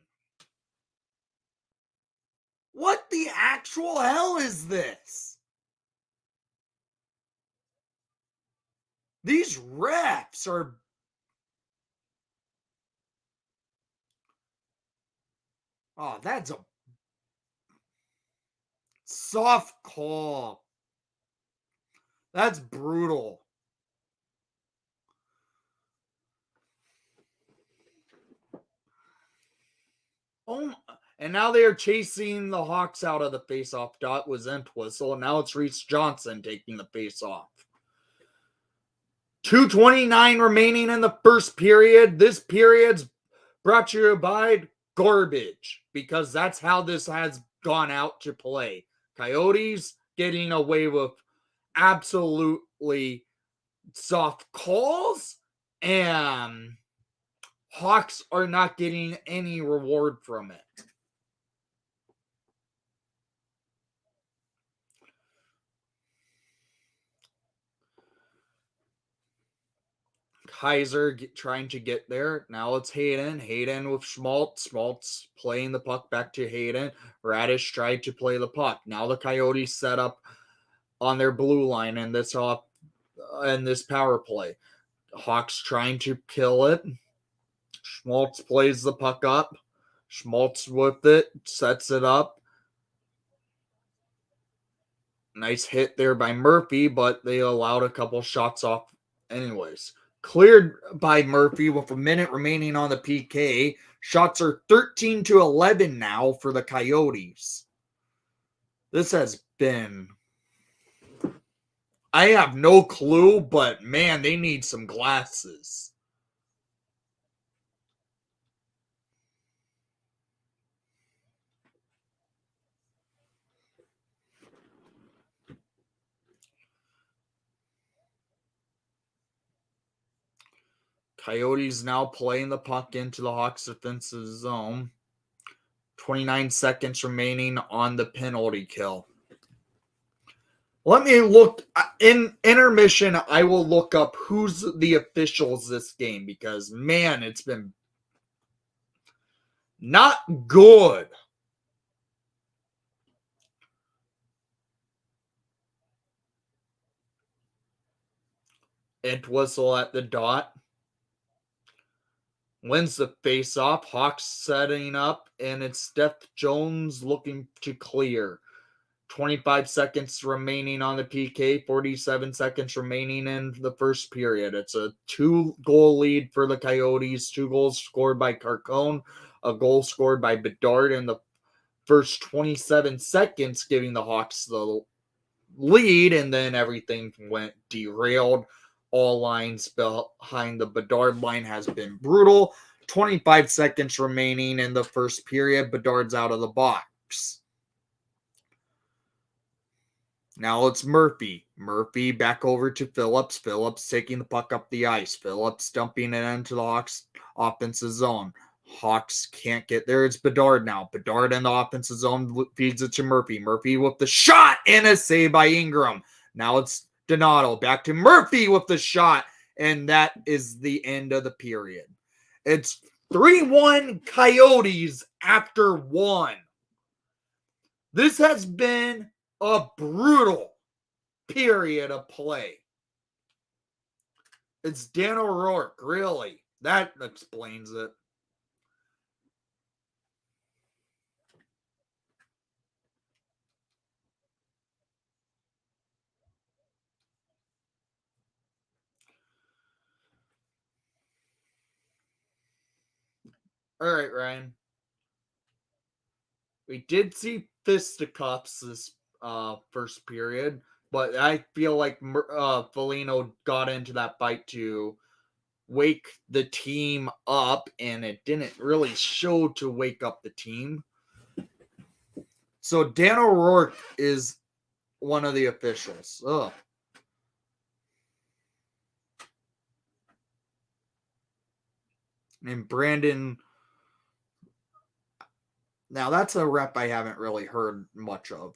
What the actual hell is this? These refs are... Oh, that's a soft call. That's brutal. Oh, and now they are chasing the Hawks out of the faceoff dot with Entwistle, and now it's Reese Johnson taking the faceoff. 2:29 remaining in the first period. This period's brought to you by garbage, because that's how this has gone out to play. Coyotes getting away with absolutely soft calls, and Hawks are not getting any reward from it. Kaiser trying to get there. Now it's Hayden. Hayden with Schmaltz. Schmaltz playing the puck back to Hayden. Radish tried to play the puck. Now the Coyotes set up on their blue line in this power play. Hawks trying to kill it. Schmaltz plays the puck up. Schmaltz with it, sets it up. Nice hit there by Murphy, but they allowed a couple shots off anyways. Cleared by Murphy with a minute remaining on the PK. Shots are 13-11 now for the Coyotes. This has been... I have no clue, but man, they need some glasses. Coyotes now playing the puck into the Hawks defensive zone. 29 seconds remaining on the penalty kill. Let me look in intermission. I will look up who's the officials this game because man, it's been not good. Entwistle at the dot. Wins the face-off. Hawks setting up, and it's Steph Jones looking to clear. 25 seconds remaining on the PK, 47 seconds remaining in the first period. It's a 2-goal lead for the Coyotes. 2 goals scored by Carcone, a goal scored by Bedard in the first 27 seconds, giving the Hawks the lead, and then everything went derailed. All lines behind the Bedard line has been brutal. 25 seconds remaining in the first period. Bedard's out of the box. Now it's Murphy. Murphy back over to Phillips. Phillips taking the puck up the ice. Phillips dumping it into the Hawks offensive zone. Hawks can't get there. It's Bedard now. Bedard in the offensive zone feeds it to Murphy. Murphy with the shot and a save by Ingram. Now it's Donato back to Murphy with the shot, and that is the end of the period. It's 3-1 Coyotes after 1. This has been a brutal period of play. It's Dan O'Rourke, really. That explains it. All right, Ryan. We did see fisticuffs this first period, but I feel like Foligno got into that fight to wake the team up, and it didn't really show to wake up the team. So Dan O'Rourke is one of the officials. Ugh. And Brandon... Now, that's a rep I haven't really heard much of.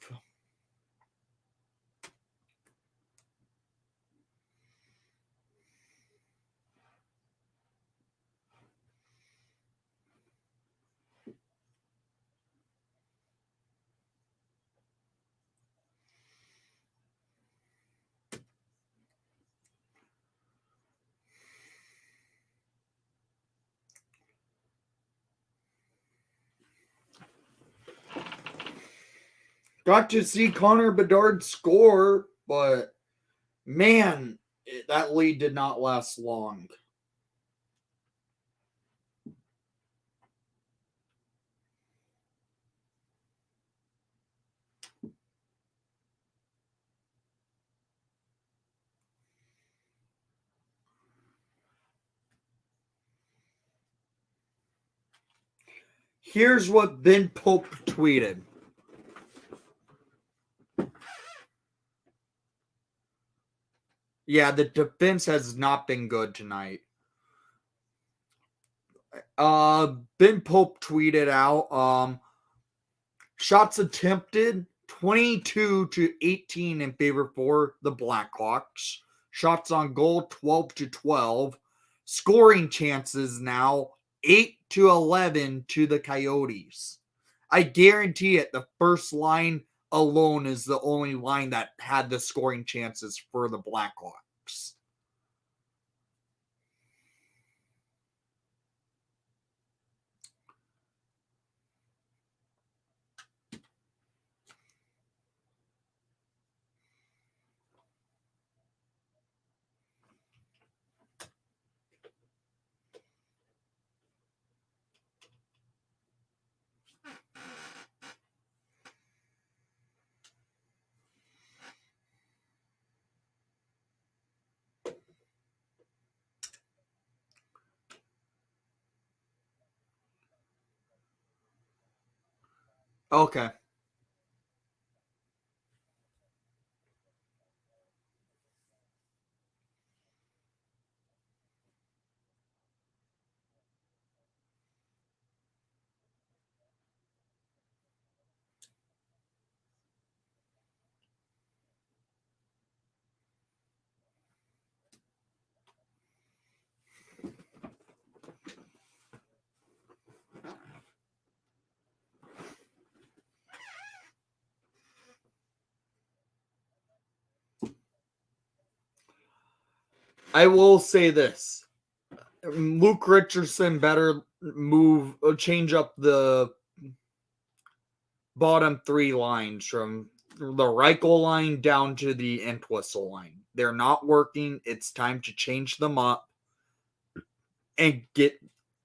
Got to see Connor Bedard score, but man, that lead did not last long. Here's what Ben Pope tweeted. Yeah, the defense has not been good tonight. Ben Pope tweeted out, shots attempted 22-18 in favor for the Blackhawks. Shots on goal 12-12. scoring chances now 8-11 to the Coyotes. I guarantee it, the first line alone is the only line that had the scoring chances for the Blackhawks. Okay. I will say this. Luke Richardson better change up the bottom three lines from the Reichel line down to the Entwistle line. They're not working. It's time to change them up and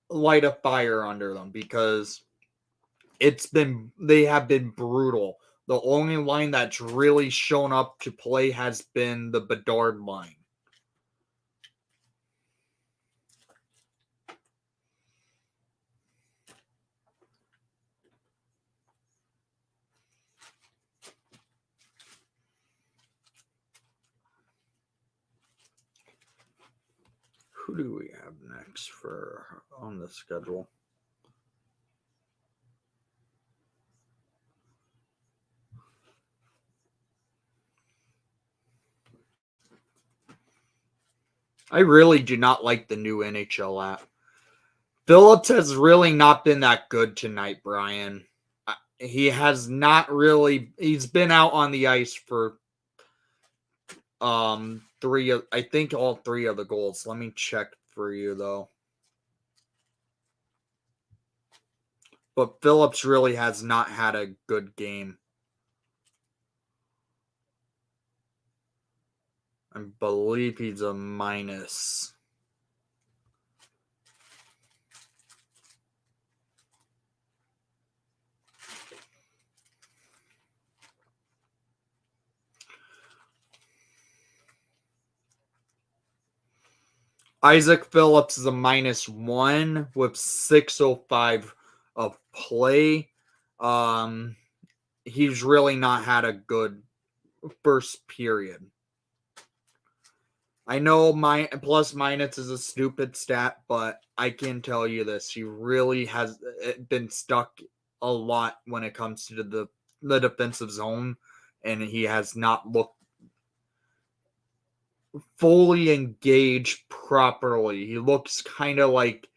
light a fire under them because they have been brutal. The only line that's really shown up to play has been the Bedard line. Who do we have next for on the schedule? I really do not like the new NHL app. Phillips has really not been that good tonight, Brian. He has not really. He's been out on the ice for I think all three of the goals. Let me check for you though. But Phillips really has not had a good game. I believe he's a minus. Isaac Phillips is a -1 with 6:05 of play. He's really not had a good first period. I know my plus minus is a stupid stat, but I can tell you this: he really has been stuck a lot when it comes to the defensive zone, and he has not looked fully engaged properly. He looks kind of like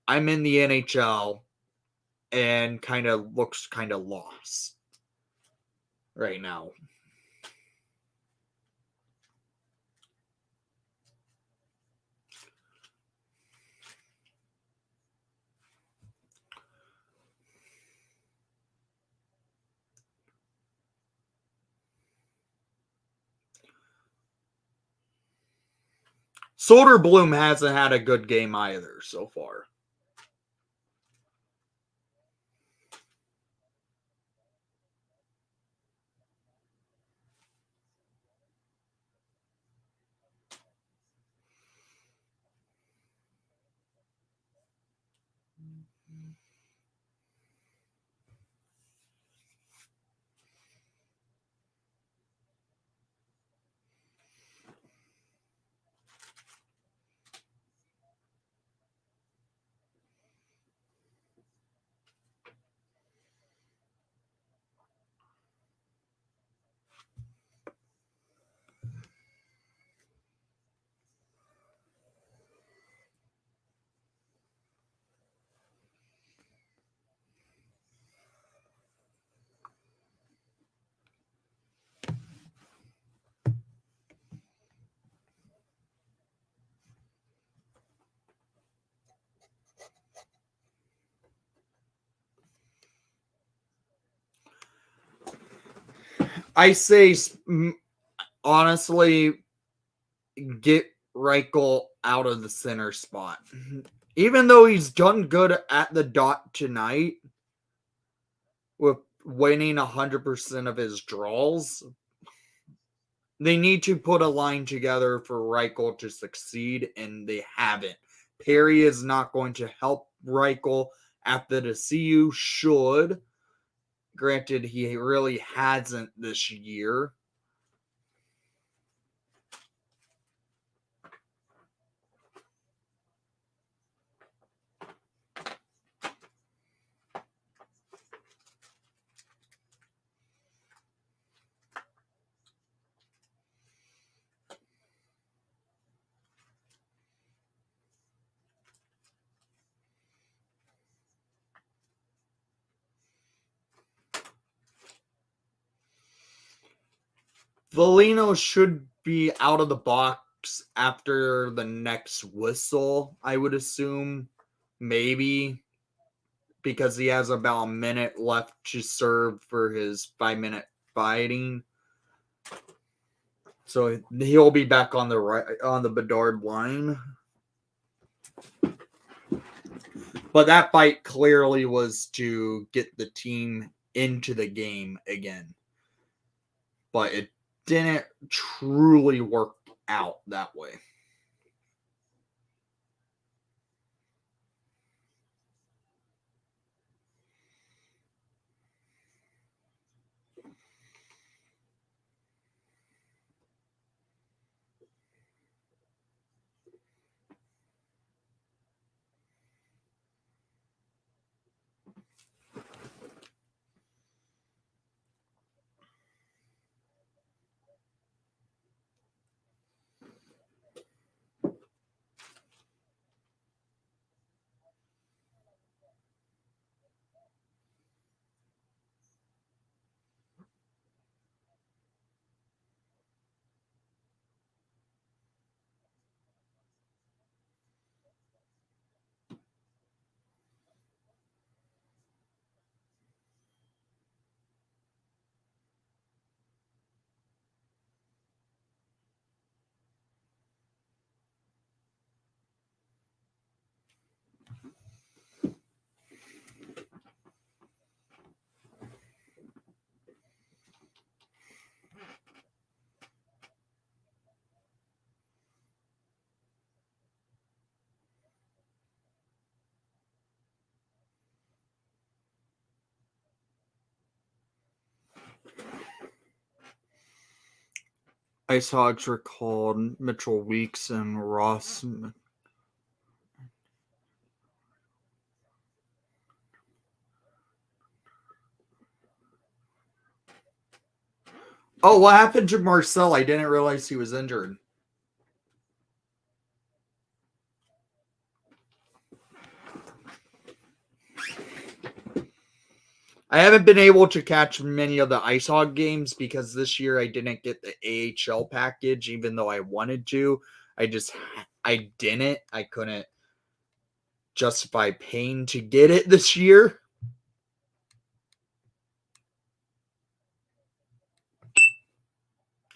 I'm in the NHL and kind of looks kind of lost right now. Soderblom hasn't had a good game either so far. I say, honestly, get Reichel out of the center spot. Even though he's done good at the dot tonight with winning 100% of his draws, they need to put a line together for Reichel to succeed, and they haven't. Perry is not going to help Reichel after the CU should. Granted, he really hasn't this year. Volino should be out of the box after the next whistle, I would assume. Maybe. Because he has about a minute left to serve for his 5-minute fighting. So he'll be back on the Bedard line. But that fight clearly was to get the team into the game again. But it didn't truly work out that way. Ice Hogs were called Mitchell Weeks and Ross. Oh, what happened to Marcel? I didn't realize he was injured. I haven't been able to catch many of the Ice Hog games because this year I didn't get the AHL package, even though I wanted to. I didn't. I couldn't justify paying to get it this year.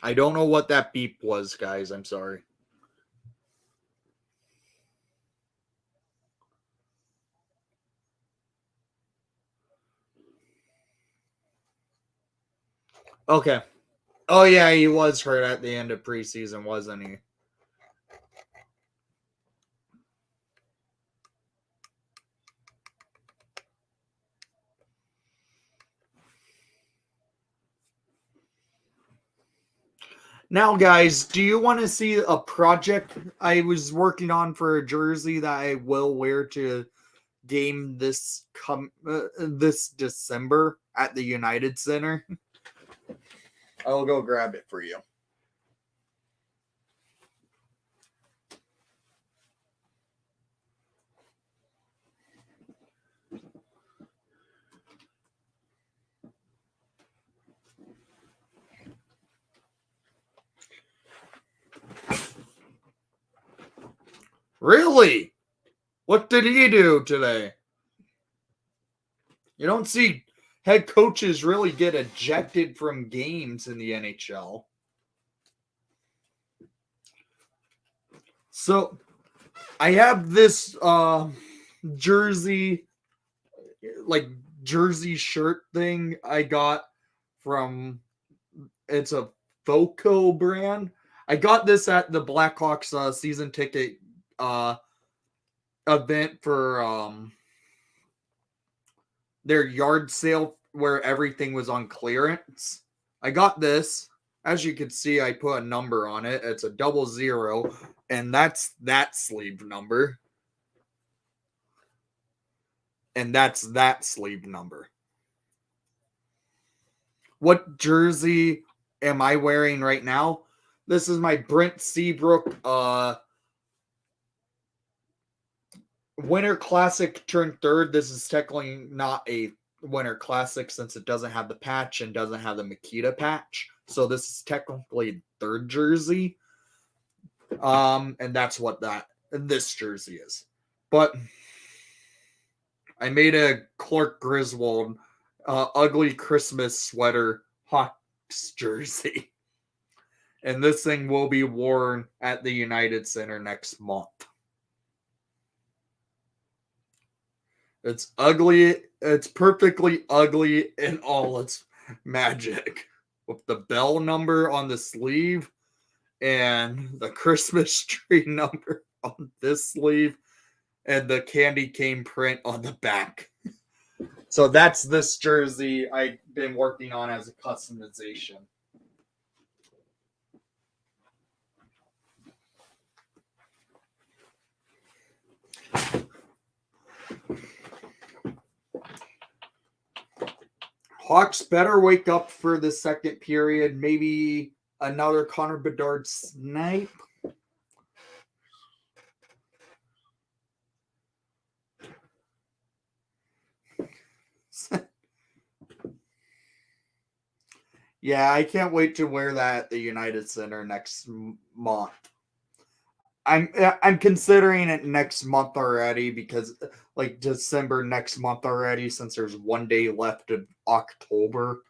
I don't know what that beep was, guys. I'm sorry. Okay. Oh, yeah, he was hurt at the end of preseason, wasn't he? Now, guys, do you want to see a project I was working on for a jersey that I will wear to game this December at the United Center? I'll go grab it for you. Really? What did he do today? You don't see head coaches really get ejected from games in the NHL. So I have this jersey, like jersey shirt thing I got from, it's a Voco brand. I got this at the Blackhawks season ticket event for their yard sale where everything was on clearance. I got this. As you can see, I put a number on it. It's a 00, and that's that sleeve number. And that's that sleeve number. What jersey am I wearing right now? This is my Brent Seabrook Winter Classic turned third. This is technically not a Winter Classic since it doesn't have the patch and doesn't have the Makita patch. So this is technically third jersey. And that's what this jersey is. But I made a Clark Griswold ugly Christmas sweater Hawks jersey. And this thing will be worn at the United Center next month. It's ugly. It's perfectly ugly in all its magic. With the bell number on the sleeve and the Christmas tree number on this sleeve and the candy cane print on the back. So that's this jersey I've been working on as a customization. Hawks better wake up for the second period. Maybe another Connor Bedard snipe. Yeah, I can't wait to wear that at the United Center next month. I'm considering it next month already because like December next month already since there's 1 day left of October.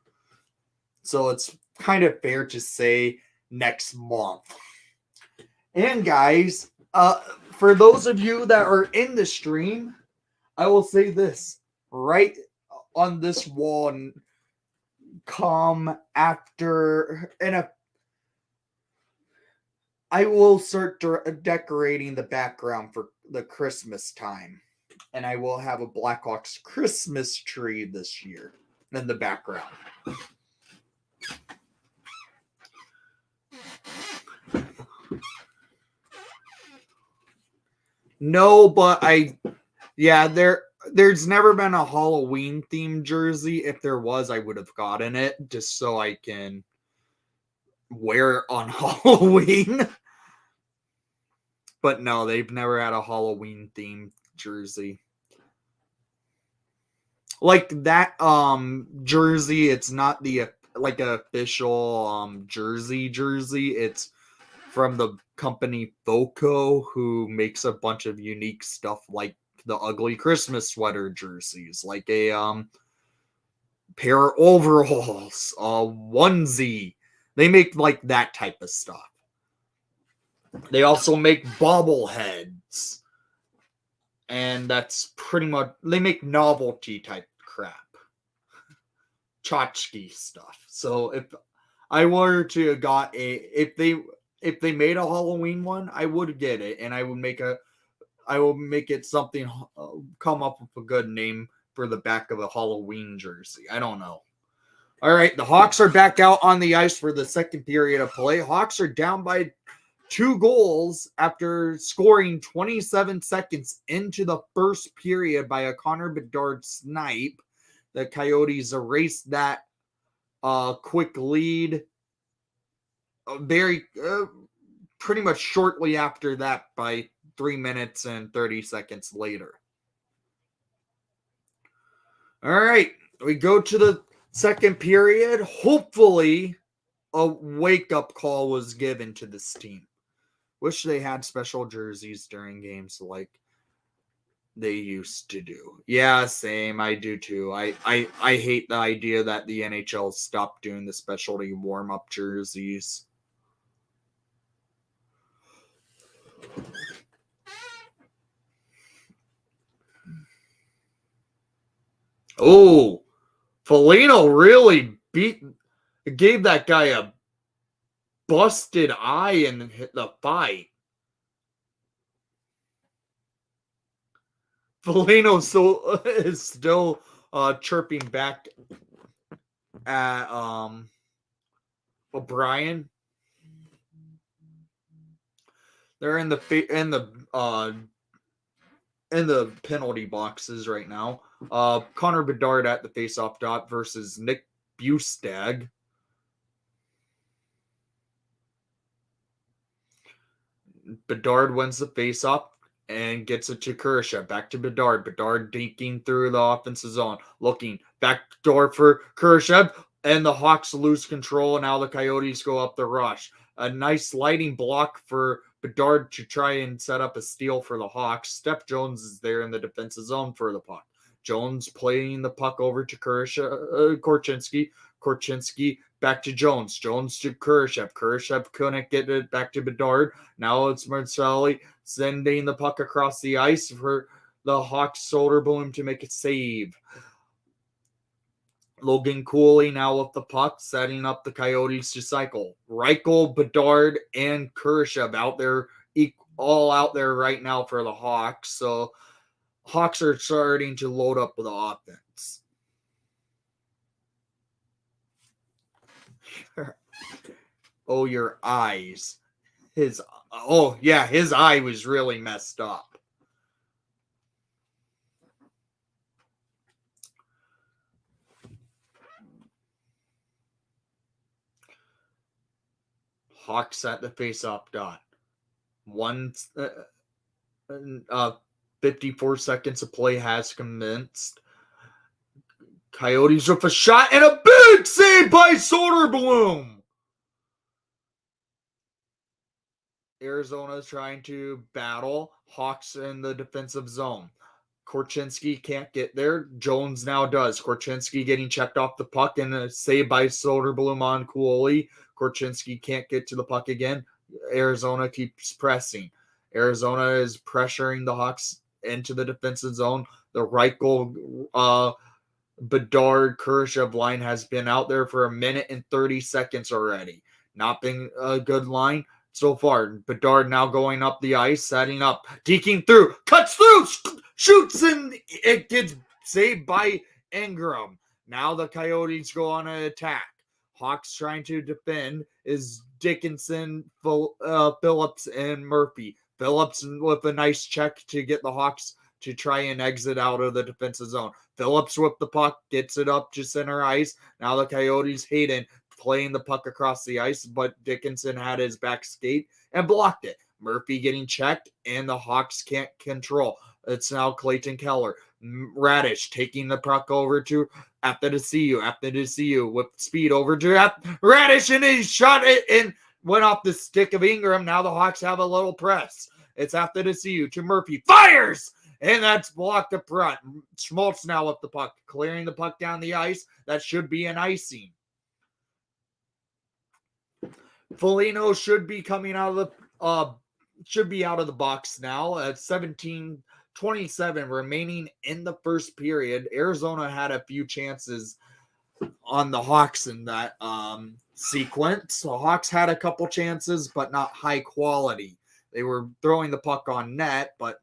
So it's kind of fair to say next month. And guys, for those of you that are in the stream, I will say this right on this wall and come after I will start decorating the background for the Christmas time. And I will have a Blackhawks Christmas tree this year in the background. No, but there's never been a Halloween themed jersey. If there was, I would have gotten it just so I can wear it on Halloween. But no, they've never had a Halloween themed jersey. Like that jersey, it's not the like an official jersey. It's from the company Voco, who makes a bunch of unique stuff like the ugly Christmas sweater jerseys, like a pair of overalls, a onesie. They make like that type of stuff. They also make bobbleheads. And that's pretty much, they make novelty type crap. Tchotchke stuff. So if I were to have got if they made a Halloween one, I would get it, and I will make it something, come up with a good name for the back of a Halloween jersey. I don't know. All right, the Hawks are back out on the ice for the second period of play. Hawks are down by 2 goals after scoring 27 seconds into the first period by a Connor Bedard snipe. The Coyotes erased that quick lead pretty much shortly after that by 3 minutes and 30 seconds later. All right, we go to the second period. Hopefully, a wake-up call was given to this team. Wish they had special jerseys during games like they used to do. Yeah, same. I do too. I hate the idea that the NHL stopped doing the specialty warm-up jerseys. Oh, Foligno really gave that guy a busted eye and hit the fight. Foligno is still chirping back at O'Brien. They're in the penalty boxes right now. Connor Bedard at the faceoff dot versus Nick Bustad. Bedard wins the faceoff and gets it to Kurashev. Back to Bedard. Bedard dinking through the offensive zone. Looking. Back door for Kurashev. And the Hawks lose control. And now the Coyotes go up the rush. A nice sliding block for Bedard to try and set up a steal for the Hawks. Steph Jones is there in the defensive zone for the puck. Jones playing the puck over to Korchinski. Korchinski back to Jones. Jones to Kurashev. Kurashev couldn't get it back to Bedard. Now it's Marcelli sending the puck across the ice for the Hawks Soderblom to make a save. Logan Cooley now with the puck, setting up the Coyotes to cycle. Reichel, Bedard, and Kurashev out there, all out there right now for the Hawks. So Hawks are starting to load up with the offense. Oh, your eyes. His eye was really messed up. Hawks at the faceoff dot. 54 seconds of play has commenced. Coyotes with a shot and a big save by Soderblom. Arizona is trying to battle Hawks in the defensive zone. Korchinski can't get there. Jones now does. Korchinski getting checked off the puck and a save by Soderblom on Cooley. Korchinski can't get to the puck again. Arizona keeps pressing. Arizona is pressuring the Hawks into the defensive zone. The Reichel, Bedard, Kurashev line has been out there for 1 minute and 30 seconds already. Not been a good line so far. Bedard now going up the ice, setting up, deking through, cuts through, shoots, and it gets saved by Ingram. Now the Coyotes go on an attack. Hawks trying to defend is Dickinson, Phillips, and Murphy. Phillips with a nice check to get the Hawks to try and exit out of the defensive zone. Phillips with the puck, gets it up to center ice. Now the Coyotes, Hayden playing the puck across the ice, but Dickinson had his back skate and blocked it. Murphy getting checked, and the Hawks can't control. It's now Clayton Keller. Radish taking the puck over to after to see you with speed over to Radish, and he shot it and went off the stick of Ingram. Now the Hawks have a little press. It's after to see you to Murphy. Fires! And that's blocked up front. Schmaltz now with the puck, clearing the puck down the ice. That should be an icing. Foligno should be coming out of the box now at 17:27 remaining in the first period. Arizona had a few chances on the Hawks in that sequence. The Hawks had a couple chances, but not high quality. They were throwing the puck on net, but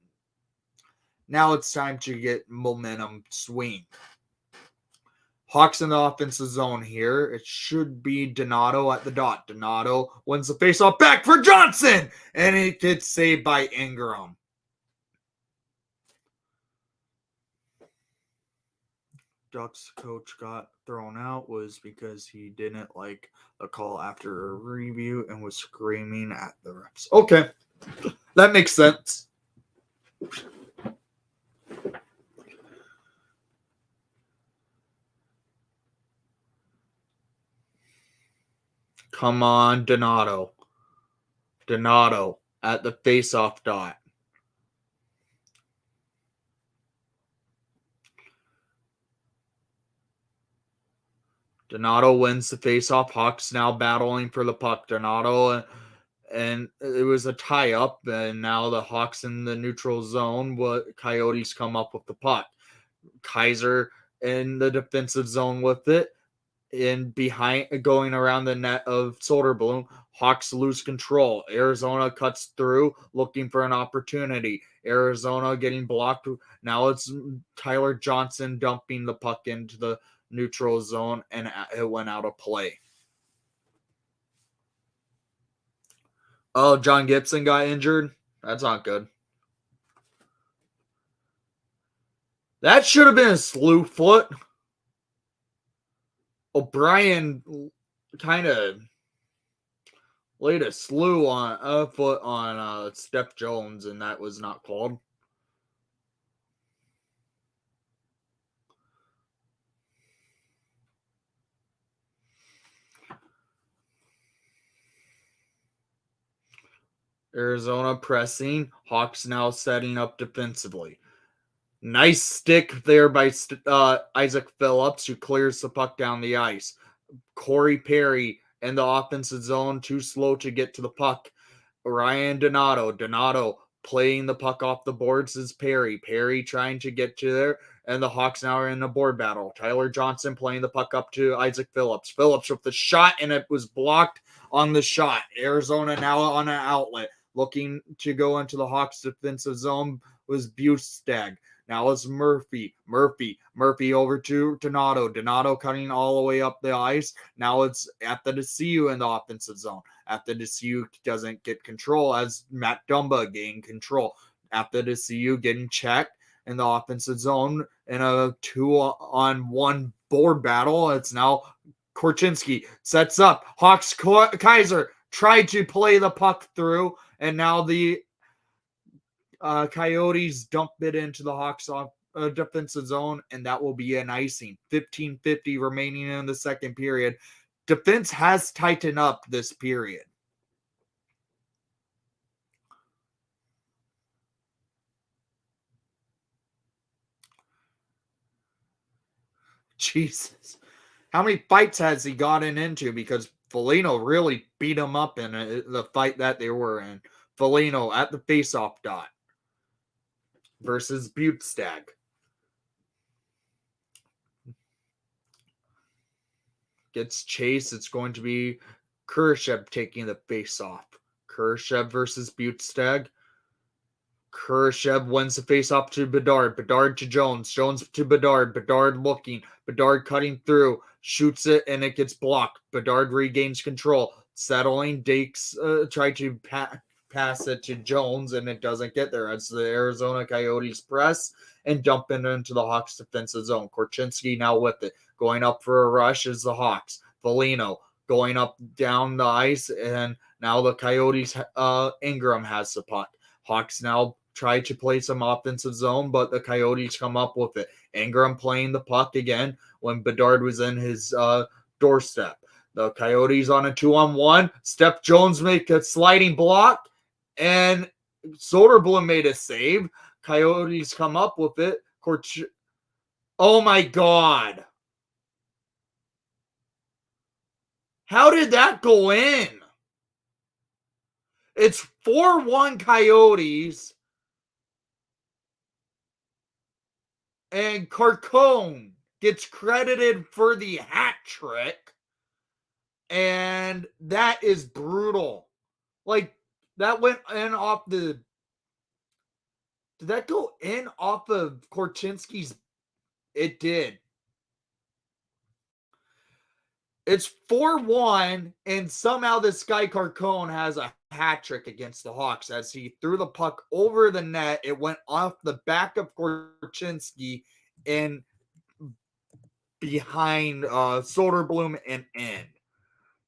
now it's time to get momentum swing. Hawks in the offensive zone here. It should be Donato at the dot. Donato wins the faceoff back for Johnson, and it gets saved by Ingram. Ducks coach got thrown out was because he didn't like the call after a review and was screaming at the refs. Okay, that makes sense. Come on, Donato. Donato at the faceoff dot. Donato wins the faceoff. Hawks now battling for the puck. Donato and it was a tie up, and now the Hawks in the neutral zone. What Coyotes come up with the puck. Kaiser in the defensive zone with it, and behind going around the net of Soderblom. Hawks lose control. Arizona cuts through looking for an opportunity. Arizona getting blocked. Now it's Tyler Johnson dumping the puck into the neutral zone, and it went out of play. Oh, John Gibson got injured? That's not good. That should have been a slew foot. O'Brien kind of laid a slew on a foot on Steph Jones, and that was not called. Arizona pressing. Hawks now setting up defensively. Nice stick there by Isaac Phillips, who clears the puck down the ice. Corey Perry in the offensive zone, too slow to get to the puck. Ryan Donato. Donato playing the puck off the boards is Perry. Perry trying to get to there, and the Hawks now are in a board battle. Tyler Johnson playing the puck up to Isaac Phillips. Phillips with the shot, and it was blocked on the shot. Arizona now on an outlet. Looking to go into the Hawks defensive zone was Bustag. Now it's Murphy. Murphy over to Donato. Donato cutting all the way up the ice. Now it's at the DeCu in the offensive zone. After the DeCu doesn't get control as Matt Dumba gain control. After the DeCu getting checked in the offensive zone in a 2-on-1 board battle. It's now Korchinski sets up. Hawks Kaiser tried to play the puck through, and now the Coyotes dump it into the Hawks off defensive zone, and that will be an icing. 15:50 remaining in the second period. Defense has tightened up this period. Jesus. How many fights has he gotten into? Because Foligno really beat him up in the fight that they were in. Foligno at the faceoff dot versus Butstag. Gets chased. It's going to be Kurashev taking the faceoff. Kurashev versus Butstag. Kurashev wins the faceoff to Bedard. Bedard to Jones. Jones to Bedard. Bedard looking. Bedard cutting through. Shoots it, and it gets blocked. Bedard regains control. Settling. Dakes tried to pass it to Jones, and it doesn't get there. It's the Arizona Coyotes press and dump it into the Hawks defensive zone. Korchinski now with it. Going up for a rush is the Hawks. Foligno going up down the ice, and now the Coyotes, Ingram has the puck. Hawks now try to play some offensive zone, but the Coyotes come up with it. Ingram playing the puck again when Bedard was in his doorstep. The Coyotes on a 2-on-1. Steph Jones make a sliding block, and Soderblom made a save. Coyotes come up with it. Oh my God. How did that go in? It's 4-1 Coyotes. And Carcone gets credited for the hat trick. And that is brutal. Like, that went in off the. Did that go in off of Korchinski's? It did. It's 4-1, and somehow this guy Carcone has a hat trick against the Hawks as he threw the puck over the net. It went off the back of Korchinski and behind Soderblom and in.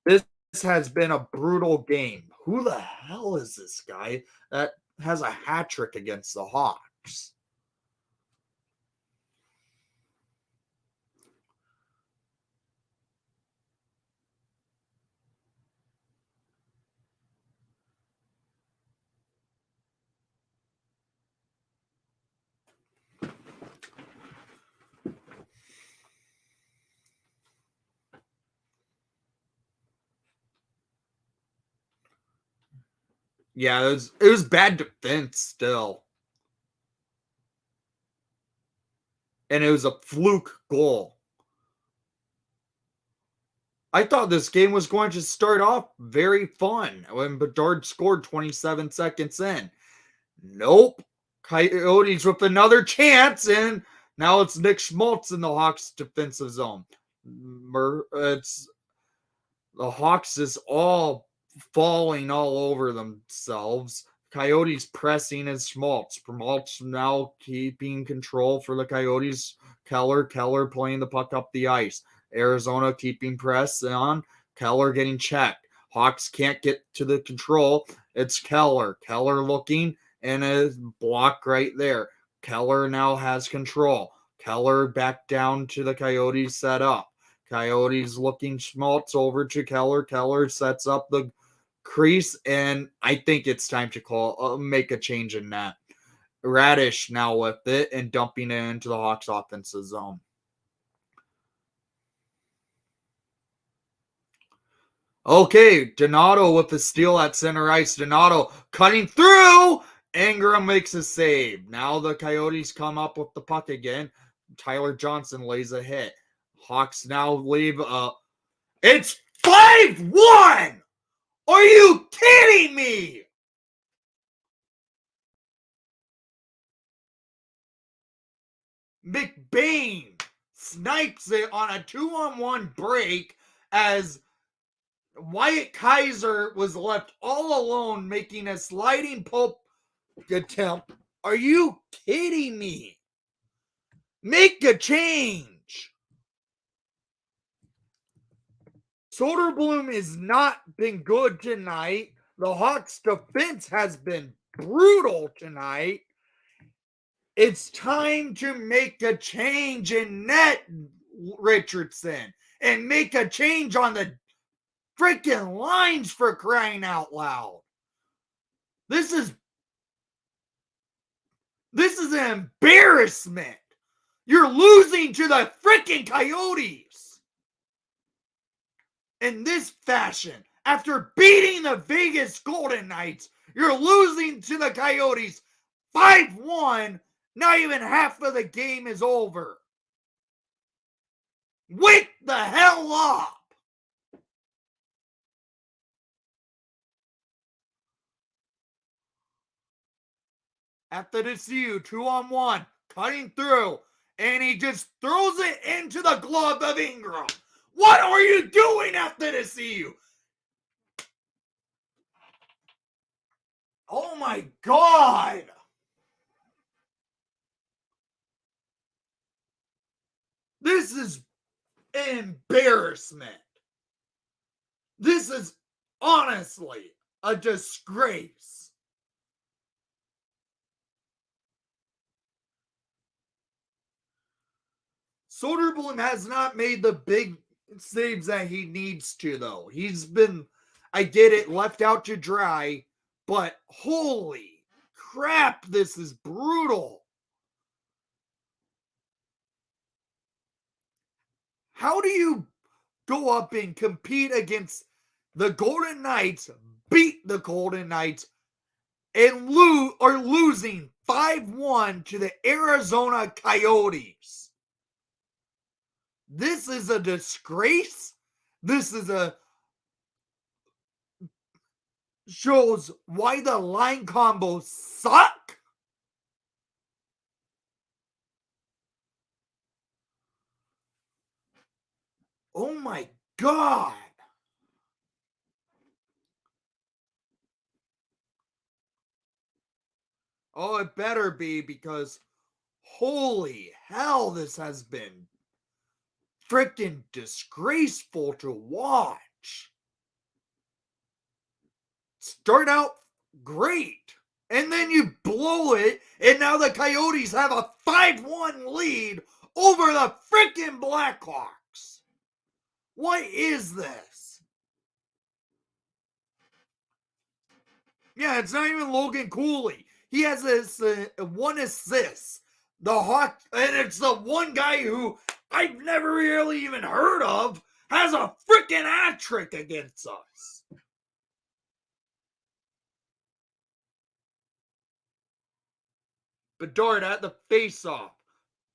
This has been a brutal game. Who the hell is this guy that has a hat trick against the Hawks? Yeah, it was bad defense still. And it was a fluke goal. I thought this game was going to start off very fun when Bedard scored 27 seconds in. Nope. Coyotes with another chance, and now it's Nick Schmaltz in the Hawks' defensive zone. It's the Hawks is all falling all over themselves. Coyotes pressing as Schmaltz. Schmaltz now keeping control for the Coyotes. Keller playing the puck up the ice. Arizona keeping press on. Keller getting checked. Hawks can't get to the control. It's Keller. Keller looking and a block right there. Keller now has control. Keller back down to the Coyotes set up. Coyotes looking Schmaltz over to Keller. Keller sets up the crease, and I think it's time to make a change in that. Radish now with it and dumping it into the Hawks offensive zone. Okay, Donato with the steal at center ice. Donato cutting through. Ingram makes a save. Now the Coyotes come up with the puck again. Tyler Johnson lays a hit. Hawks now leave. It's 5-1! Are you kidding me? McBain snipes it on a 2-on-1 break as Wyatt Kaiser was left all alone making a sliding pull attempt. Are you kidding me? Make a change. Soderblom has not been good tonight. The Hawks' defense has been brutal tonight. It's time to make a change in net, Richardson, and make a change on the freaking lines for crying out loud. This is an embarrassment. You're losing to the freaking Coyotes in this fashion. After beating the Vegas Golden Knights, you're losing to the Coyotes 5-1. Not even half of the game is over. Wake the hell up. After the CU, 2-on-1, cutting through, and he just throws it into the glove of Ingram. What are you doing after the CU? Oh my God. This is embarrassment. This is honestly a disgrace. Soderblom has not made the big saves that he needs to, though. He's been, I get it, left out to dry, but holy crap, this is brutal. How do you go up and compete against the Golden Knights, beat the Golden Knights, and losing 5-1 to the Arizona Coyotes? This is a disgrace. This is shows why the line combos suck. Oh my God. Oh, it better be, because holy hell, this has been freaking disgraceful to watch. Start out great, and then you blow it, and now the Coyotes have a 5-1 lead over the freaking Blackhawks. What is this? Yeah, it's not even Logan Cooley. He has this one assist. The Hawk, and it's the one guy who I've never really even heard of, has a freaking hat trick against us. Bedard at the faceoff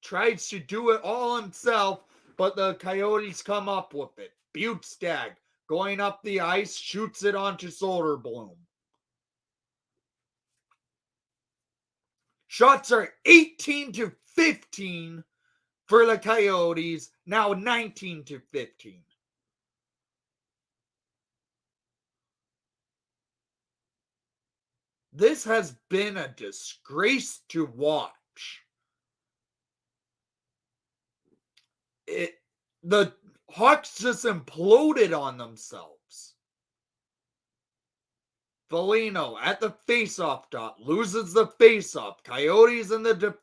tries to do it all himself, but the Coyotes come up with it. Butstag going up the ice, shoots it onto Soderblom. Shots are 18-15 for the Coyotes, now 19-15. This has been a disgrace to watch. The Hawks just imploded on themselves. Foligno at the faceoff dot loses the faceoff. Coyotes in the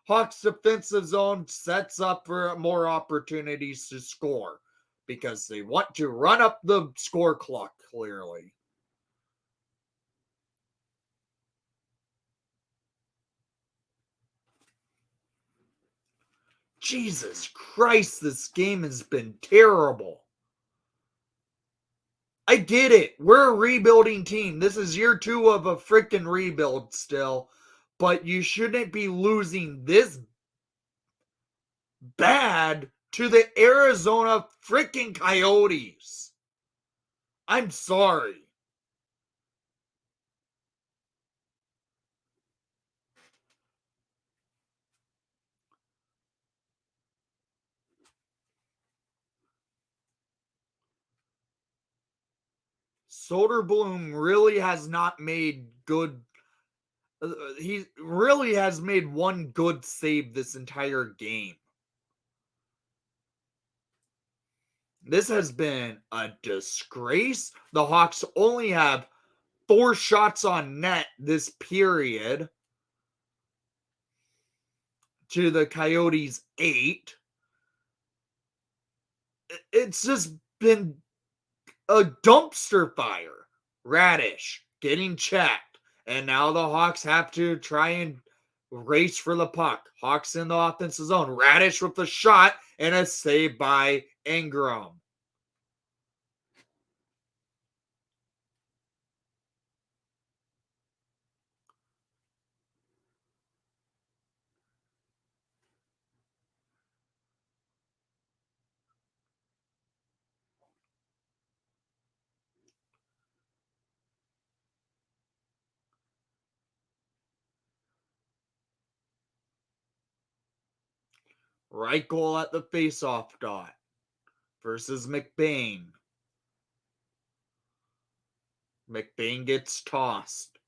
Hawks defensive zone sets up for more opportunities to score because they want to run up the score clock clearly. Jesus Christ, this game has been terrible. I get it. We're a rebuilding team. This is year 2 of a freaking rebuild still. But you shouldn't be losing this bad to the Arizona freaking Coyotes. I'm sorry. Soderblom really has not made good. He really has made one good save this entire game. This has been a disgrace. The Hawks only have 4 shots on net this period to the Coyotes 8. It's just been a dumpster fire. Radish getting checked. And now the Hawks have to try and race for the puck. Hawks in the offensive zone. Radish with the shot and a save by Ingram. Reichel at the faceoff dot versus McBain. McBain gets tossed.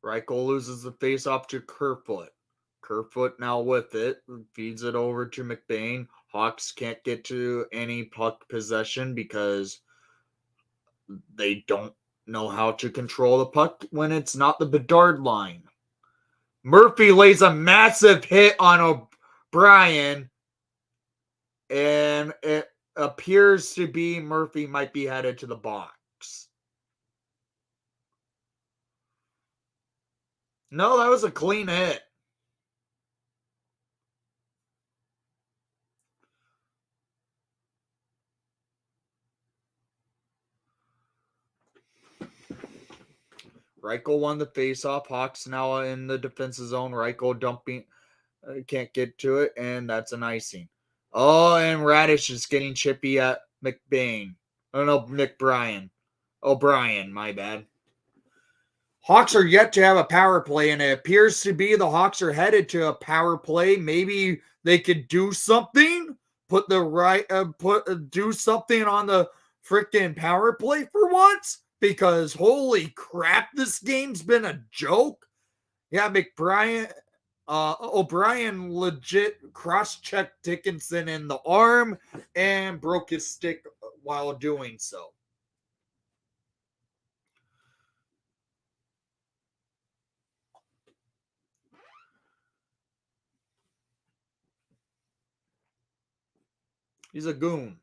Reichel loses the faceoff to Kerfoot. Kerfoot now with it, feeds it over to McBain. Hawks can't get to any puck possession because they don't know how to control the puck when it's not the Bedard line. Murphy lays a massive hit on O'Brien, and it appears to be Murphy might be headed to the box. No, that was a clean hit. Reichel won the faceoff. Hawks now in the defensive zone. Reichel dumping, can't get to it, and that's an icing. Oh, and Radish is getting chippy at McBain. Oh no, McBrien. O'Brien, my bad. Hawks are yet to have a power play, and it appears to be the Hawks are headed to a power play. Maybe they could do something. Do something on the freaking power play for once. Because holy crap, this game's been a joke. Yeah, O'Brien legit cross-checked Dickinson in the arm and broke his stick while doing so. He's a goon.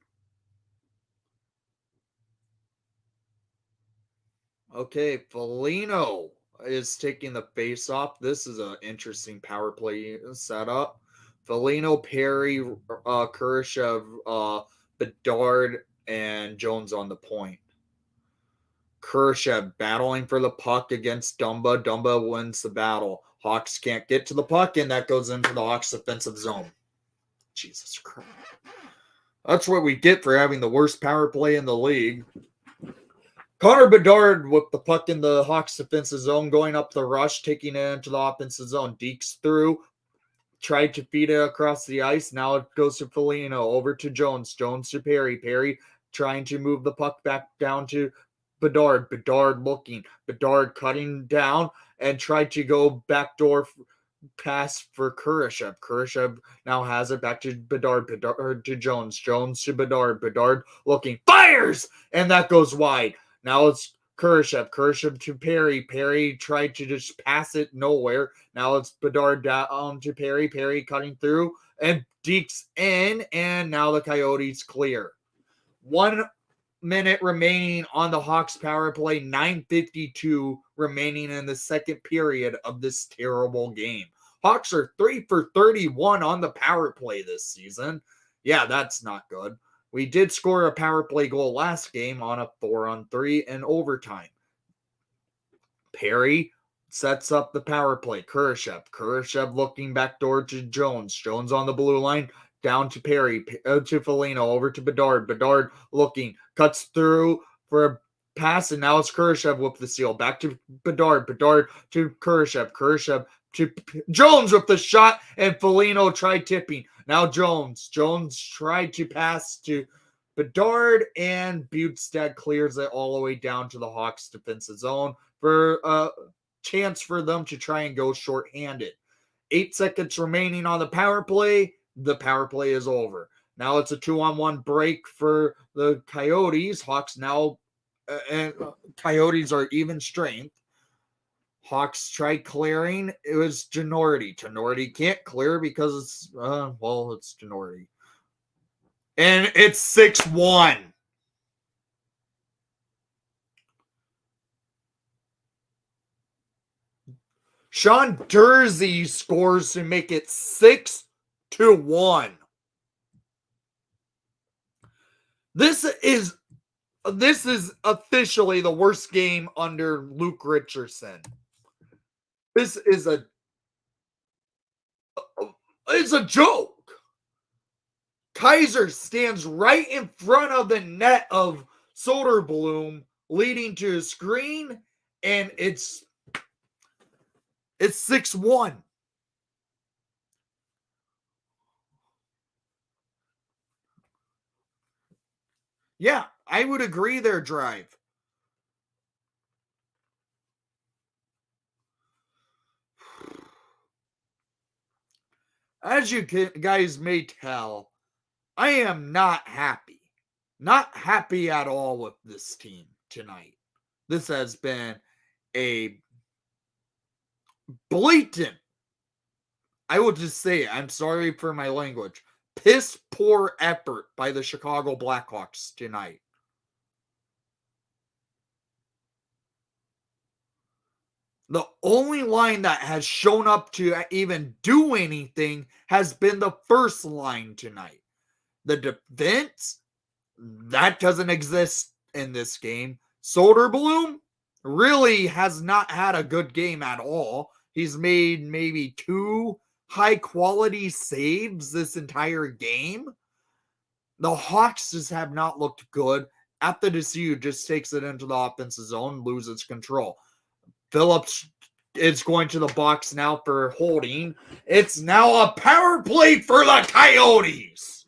Okay, Foligno is taking the face off. This is an interesting power play setup. Foligno, Perry, Kurashev, Bedard, and Jones on the point. Kurashev battling for the puck against Dumba. Dumba wins the battle. Hawks can't get to the puck, and that goes into the Hawks' offensive zone. Jesus Christ. That's what we get for having the worst power play in the league. Connor Bedard with the puck in the Hawks' defensive zone, going up the rush, taking it into the offensive zone. Deeks through, tried to feed it across the ice. Now it goes to Foligno, over to Jones. Jones to Perry. Perry trying to move the puck back down to Bedard. Bedard looking. Bedard cutting down and tried to go backdoor pass for Kurashev. Kurashev now has it back to Bedard. Bedard to Jones. Jones to Bedard. Bedard looking. Fires! And that goes wide. Now it's Kurashev. Kurashev to Perry. Perry tried to just pass it nowhere. Now it's Bedard down to Perry. Perry cutting through. And Deeks in. And now the Coyotes clear. 1 minute remaining on the Hawks power play. 9:52 remaining in the second period of this terrible game. Hawks are 3 for 31 on the power play this season. Yeah, that's not good. We did score a power play goal last game on a 4-on-3 in overtime. Perry sets up the power play. Kurashev. Kurashev looking backdoor to Jones. Jones on the blue line. Down to Perry. To Foligno. Over to Bedard. Bedard looking. Cuts through for a pass. And now it's Kurashev with the seal. Back to Bedard. Bedard to Kurashev. Kurashev to Jones with the shot. And Foligno tried tipping. Now Jones. Jones tried to pass to Bedard, and Butstad clears it all the way down to the Hawks defensive zone for a chance for them to try and go shorthanded. 8 seconds remaining on the power play. The power play is over. Now it's a 2-on-1 break for the Coyotes. Hawks now, and Coyotes are even strength. Hawks tried clearing. It was Ginordi. Ginordi can't clear because it's, it's Ginordi. And it's 6-1. Sean Durzi scores to make it 6-1. This is officially the worst game under Luke Richardson. This is it's a joke. Kaiser stands right in front of the net of Soderblom, leading to a screen, and it's 6-1. Yeah, I would agree there, Drive. As you guys may tell, I am not happy. Not happy at all with this team tonight. This has been a blatant, I will just say, I'm sorry for my language, piss poor effort by the Chicago Blackhawks tonight. The only line that has shown up to even do anything has been the first line tonight. The defense, that doesn't exist in this game. Soderblom really has not had a good game at all. He's made maybe 2 high-quality saves this entire game. The Hawks just have not looked good. After the DCU just takes it into the offensive zone, loses control. Phillips is going to the box now for holding. It's now a power play for the Coyotes.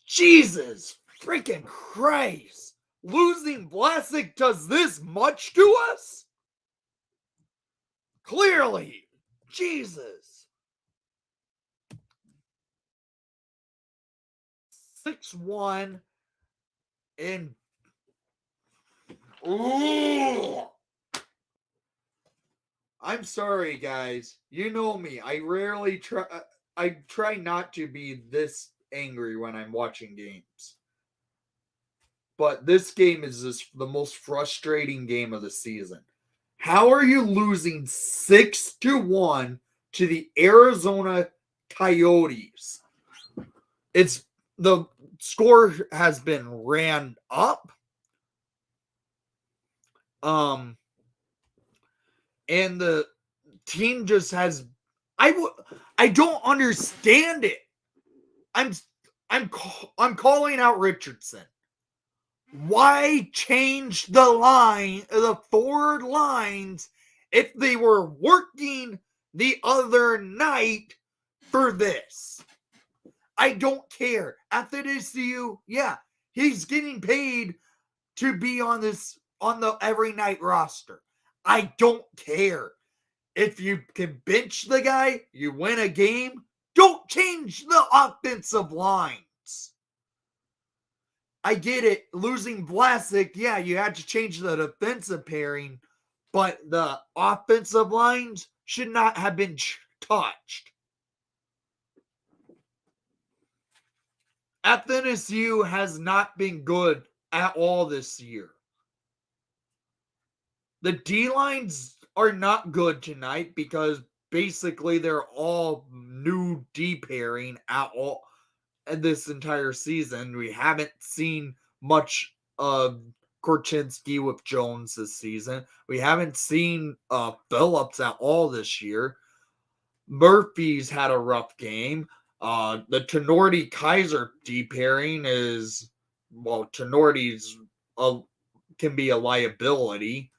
Jesus freaking Christ. Losing Vlasic does this much to us? Clearly. Jesus. 6-1 in. Ooh. I'm sorry, guys. You know me. I rarely try. I try not to be this angry when I'm watching games. But this game is just the most frustrating game of the season. How are you losing 6-1 to the Arizona Coyotes? It's the score has been ran up. And the team just has I don't understand it. I'm I'm calling out Richardson. Why change the forward lines if they were working the other night for this? I don't care. Athanasiu, yeah, he's getting paid to be on the every night roster. I don't care. If you can bench the guy, you win a game. Don't change the offensive lines. I get it. Losing Vlasic, yeah, you had to change the defensive pairing, but the offensive lines should not have been touched. Athanasiu has not been good at all this year. The D lines are not good tonight because basically they're all new D pairing at all this entire season. We haven't seen much of Korchinski with Jones this season. We haven't seen Phillips at all this year. Murphy's had a rough game. The Tenorti Kaiser D pairing is Tenorti's can be a liability.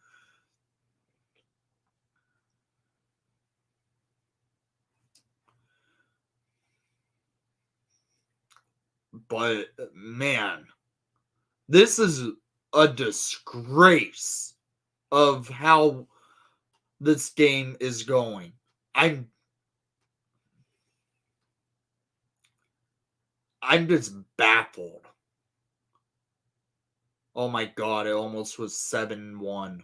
But man, this is a disgrace of how this game is going. I'm just baffled. Oh my god, it almost was 7-1.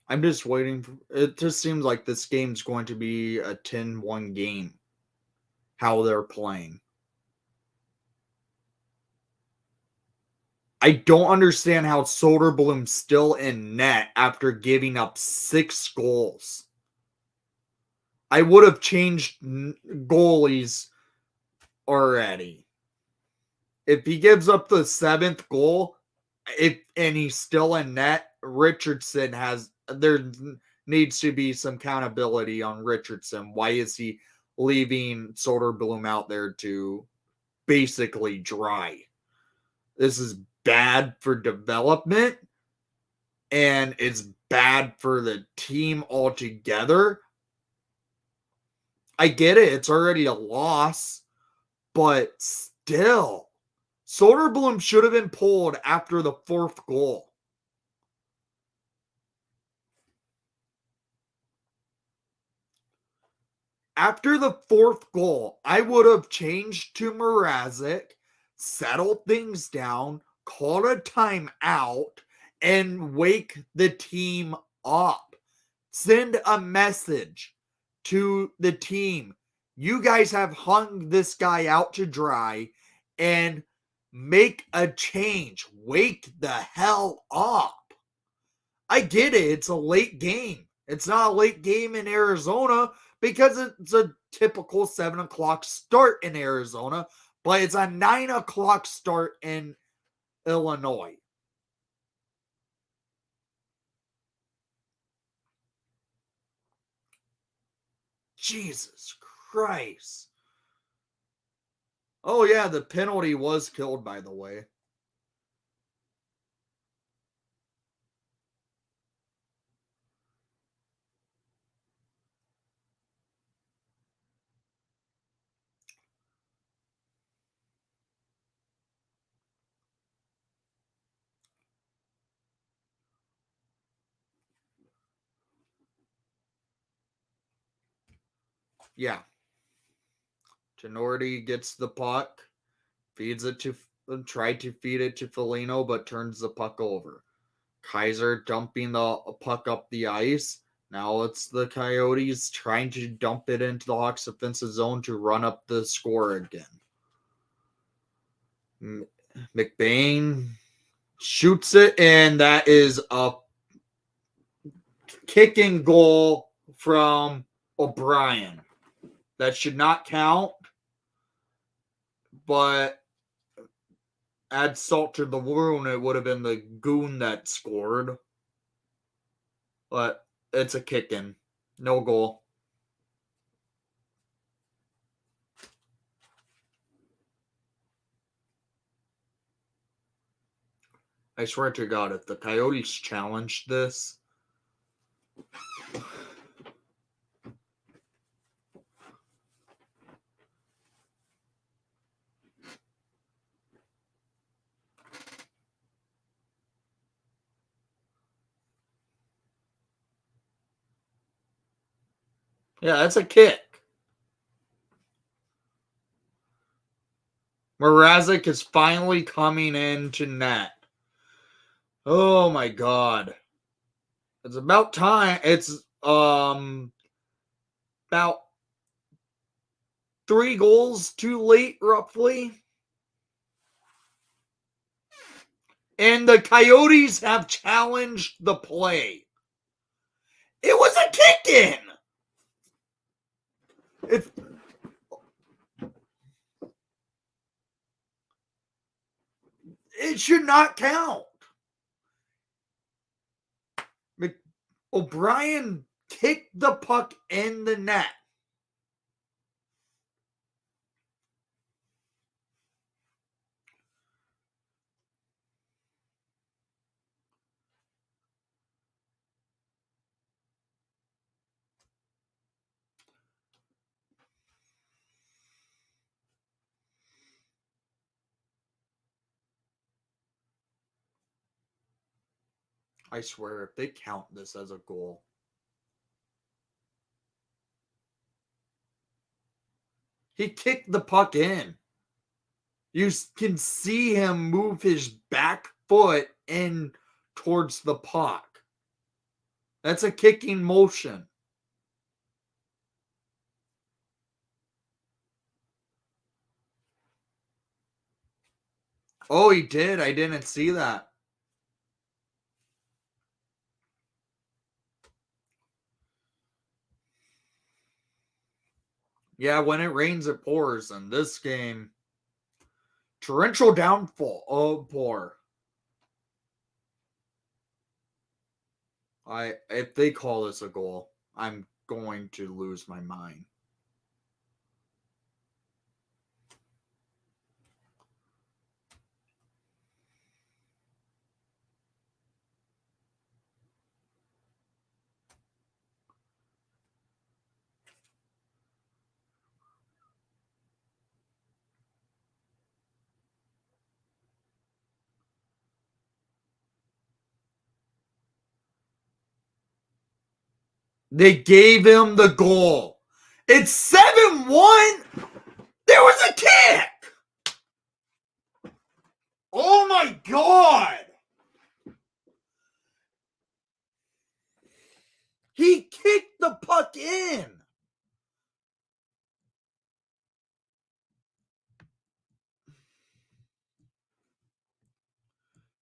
I'm just waiting for it. Just seems like this game's going to be a 10-1 game. How they're playing. I don't understand how Soderblom's still in net after giving up 6 goals. I would have changed goalies already. If he gives up the 7th goal, and he's still in net, Richardson there needs to be some accountability on Richardson. Why is he leaving Soderblom out there to basically dry? This is bad for development, and it's bad for the team altogether. I get it, it's already a loss, but still, Soderblom should have been pulled after the 4th goal. After the 4th goal, I would have changed to Mrazek, settled things down, called a timeout, and wake the team up. Send a message to the team. You guys have hung this guy out to dry, and make a change. Wake the hell up. I get it. It's a late game. It's not a late game in Arizona because it's a typical 7 o'clock start in Arizona, but it's a 9 o'clock start in Illinois. Jesus Christ. Oh, yeah, the penalty was killed, by the way. Yeah. Tenorti gets the puck, feeds it to, tried to feed it to Foligno, but turns the puck over. Kaiser dumping the puck up the ice. Now it's the Coyotes trying to dump it into the Hawks' offensive zone to run up the score again. McBain shoots it, and that is a kicking goal from O'Brien. That should not count, but add salt to the wound, it would have been the goon that scored. But it's a kick-in. No goal. I swear to God, if the Coyotes challenged this, yeah, that's a kick. Mrazek is finally coming into net. Oh my God. It's about time. It's about 3 goals too late, roughly. And the Coyotes have challenged the play. It was a kick-in. It should not count. O'Brien kicked the puck in the net. I swear, if they count this as a goal. He kicked the puck in. You can see him move his back foot in towards the puck. That's a kicking motion. Oh, he did? I didn't see that. Yeah, when it rains, it pours. In this game, torrential downfall. Oh, poor. If they call this a goal, I'm going to lose my mind. They gave him the goal. It's 7-1. There was a kick. Oh my God. He kicked the puck in.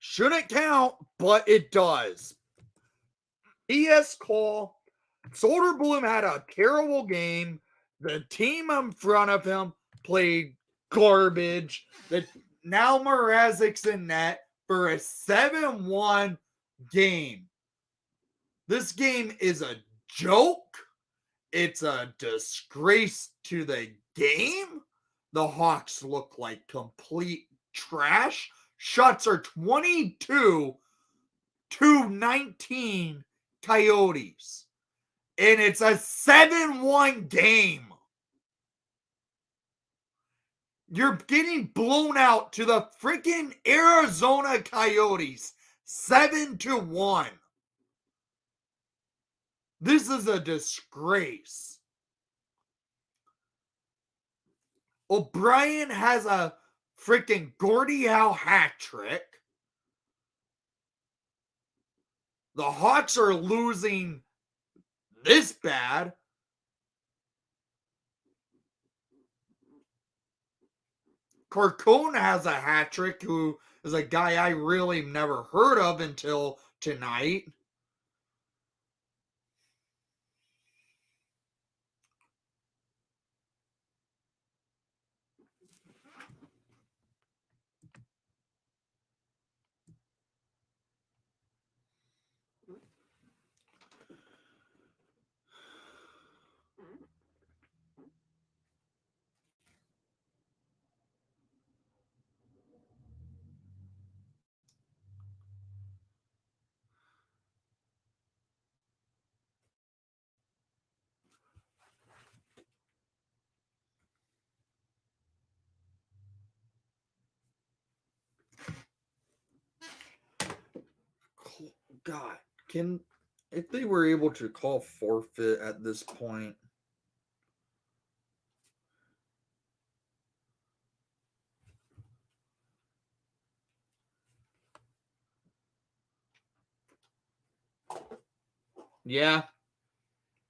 Shouldn't count, but it does. P.S. Cole, Soderblom had a terrible game. The team in front of him played garbage. Now Mrazek's in net for a 7-1 game. This game is a joke. It's a disgrace to the game. The Hawks look like complete trash. Shots are 22-19 Coyotes. And it's a 7-1 game. You're getting blown out to the freaking Arizona Coyotes 7-1. This is a disgrace. O'Brien has a freaking Gordie Howe hat trick. The Hawks are losing this bad. Carcone has a hat trick, who is a guy I really never heard of until tonight. God, if they were able to call forfeit at this point. Yeah,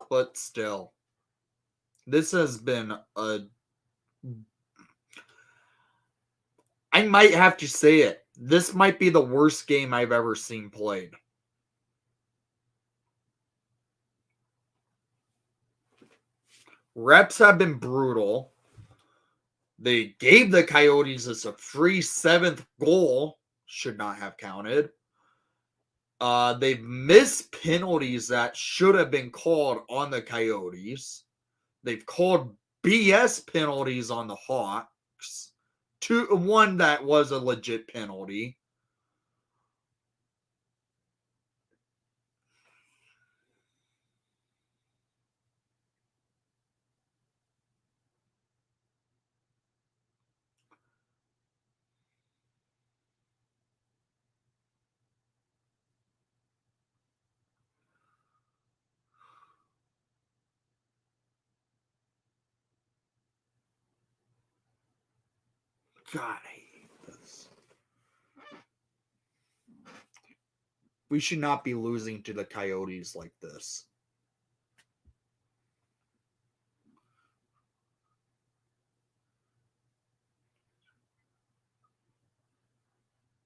but still. This has been I might have to say it. This might be the worst game I've ever seen played. Reps have been brutal. They gave the Coyotes a free 7th goal. Should not have counted. They've missed penalties that should have been called on the Coyotes. They've called BS penalties on the Hawks. One that was a legit penalty. God, I hate this. We should not be losing to the Coyotes like this.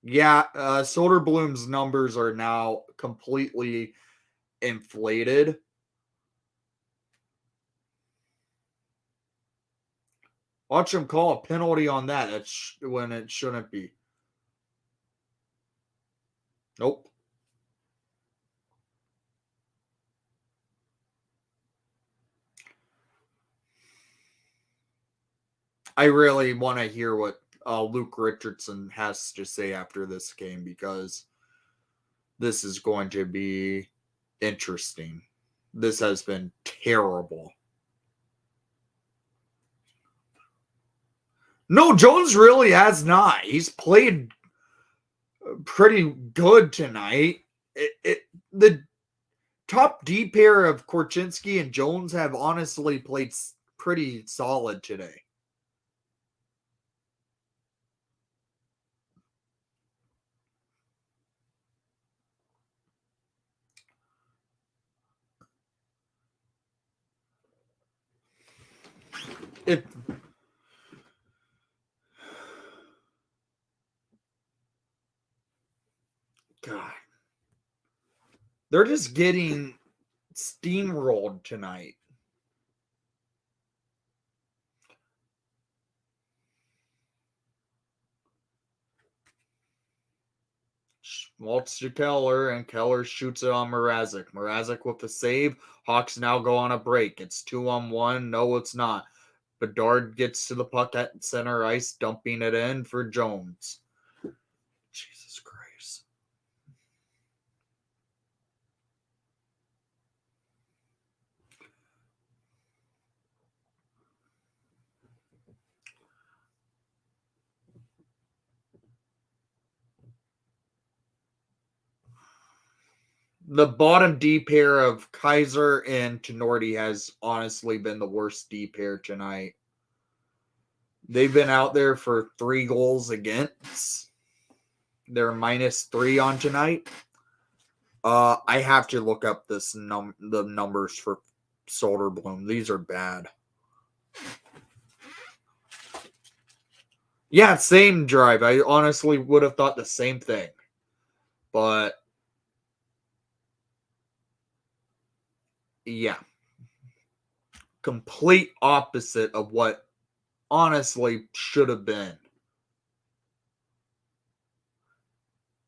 Yeah, Soderblom's numbers are now completely inflated. Watch him call a penalty on that. That's when it shouldn't be. Nope. I really want to hear what Luke Richardson has to say after this game, because this is going to be interesting. This has been terrible. No, Jones really has not. He's played pretty good tonight. The top D pair of Korchinski and Jones have honestly played pretty solid today. If God, they're just getting steamrolled tonight. Waltz to Keller, and Keller shoots it on Mrazek. Mrazek with the save. Hawks now go on a break. It's 2-on-1. No, it's not. Bedard gets to the puck at center ice, dumping it in for Jones. Jesus Christ. The bottom D pair of Kaiser and Tenorti has honestly been the worst D pair tonight. They've been out there for 3 goals against. They're -3 on tonight. I have to look up the numbers for Soderblom. These are bad. Yeah, same drive. I honestly would have thought the same thing. But yeah, complete opposite of what honestly should have been.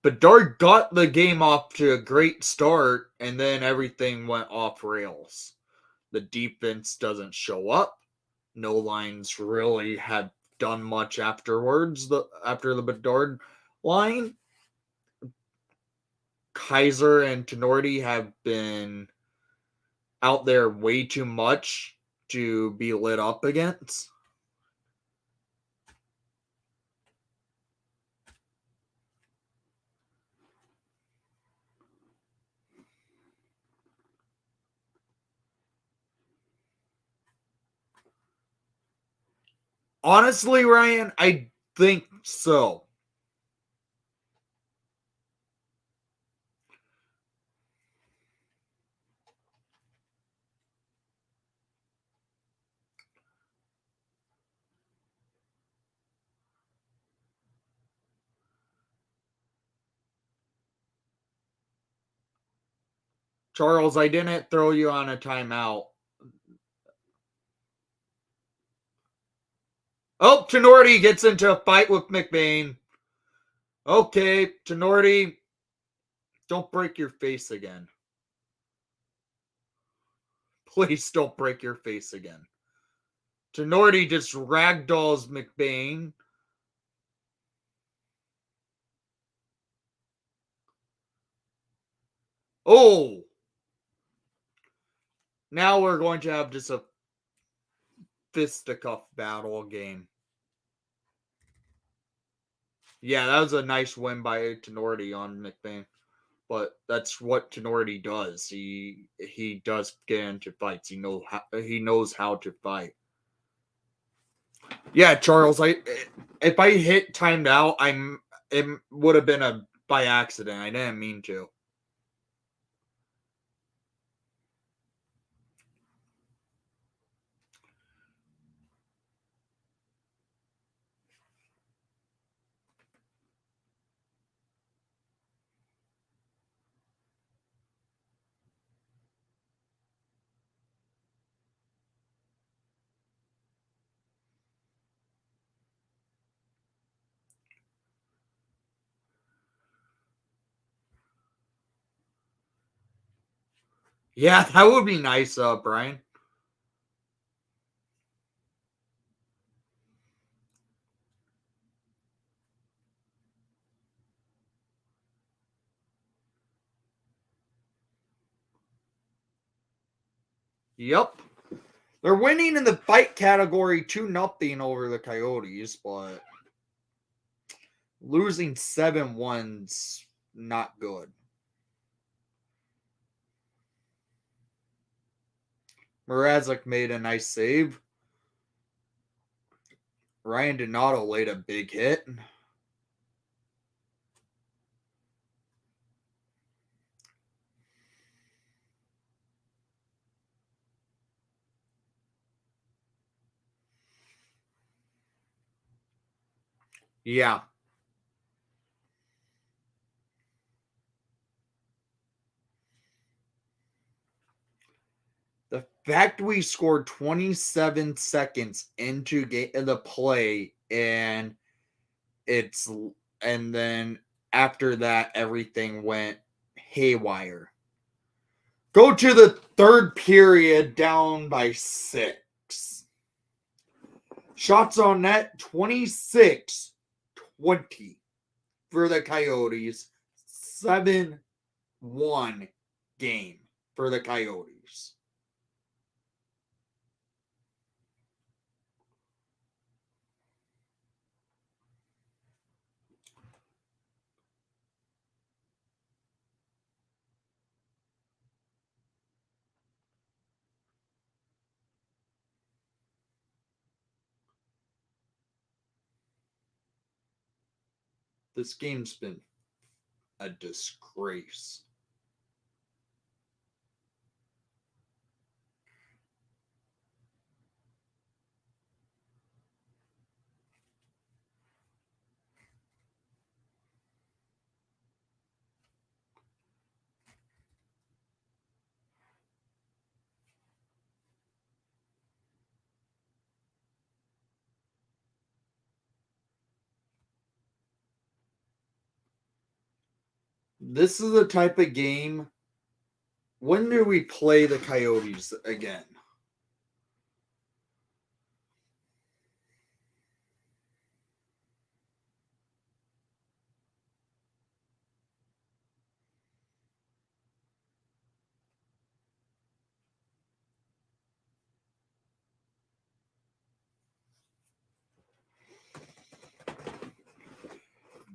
Bedard got the game off to a great start, and then everything went off rails. The defense doesn't show up. No lines really had done much afterwards. After the Bedard line, Kaiser and Tenorti have been out there way too much to be lit up against. Honestly, Ryan, I think so. Charles, I didn't throw you on a timeout. Oh, Tenorti gets into a fight with McBain. Okay, Tenorti, don't break your face again. Please don't break your face again. Tenorti just ragdolls McBain. Oh, now we're going to have just a fisticuff battle game. Yeah, that was a nice win by Tenorti on McBain. But that's what Tenorti does. He does get into fights. He knows how to fight. Yeah, Charles. If I hit timed out, it would have been a by accident. I didn't mean to. Yeah, that would be nice, Brian. Yep. They're winning in the fight category 2-0 over the Coyotes, but losing 7-1's not good. Mrazek made a nice save. Ryan Donato laid a big hit. Yeah. The fact we scored 27 seconds into the play it's and then after that everything went haywire. Go to the third period down by 6. Shots on net 26-20 for the Coyotes. 7-1 game for the Coyotes. This game's been a disgrace. This is the type of game. When do we play the Coyotes again?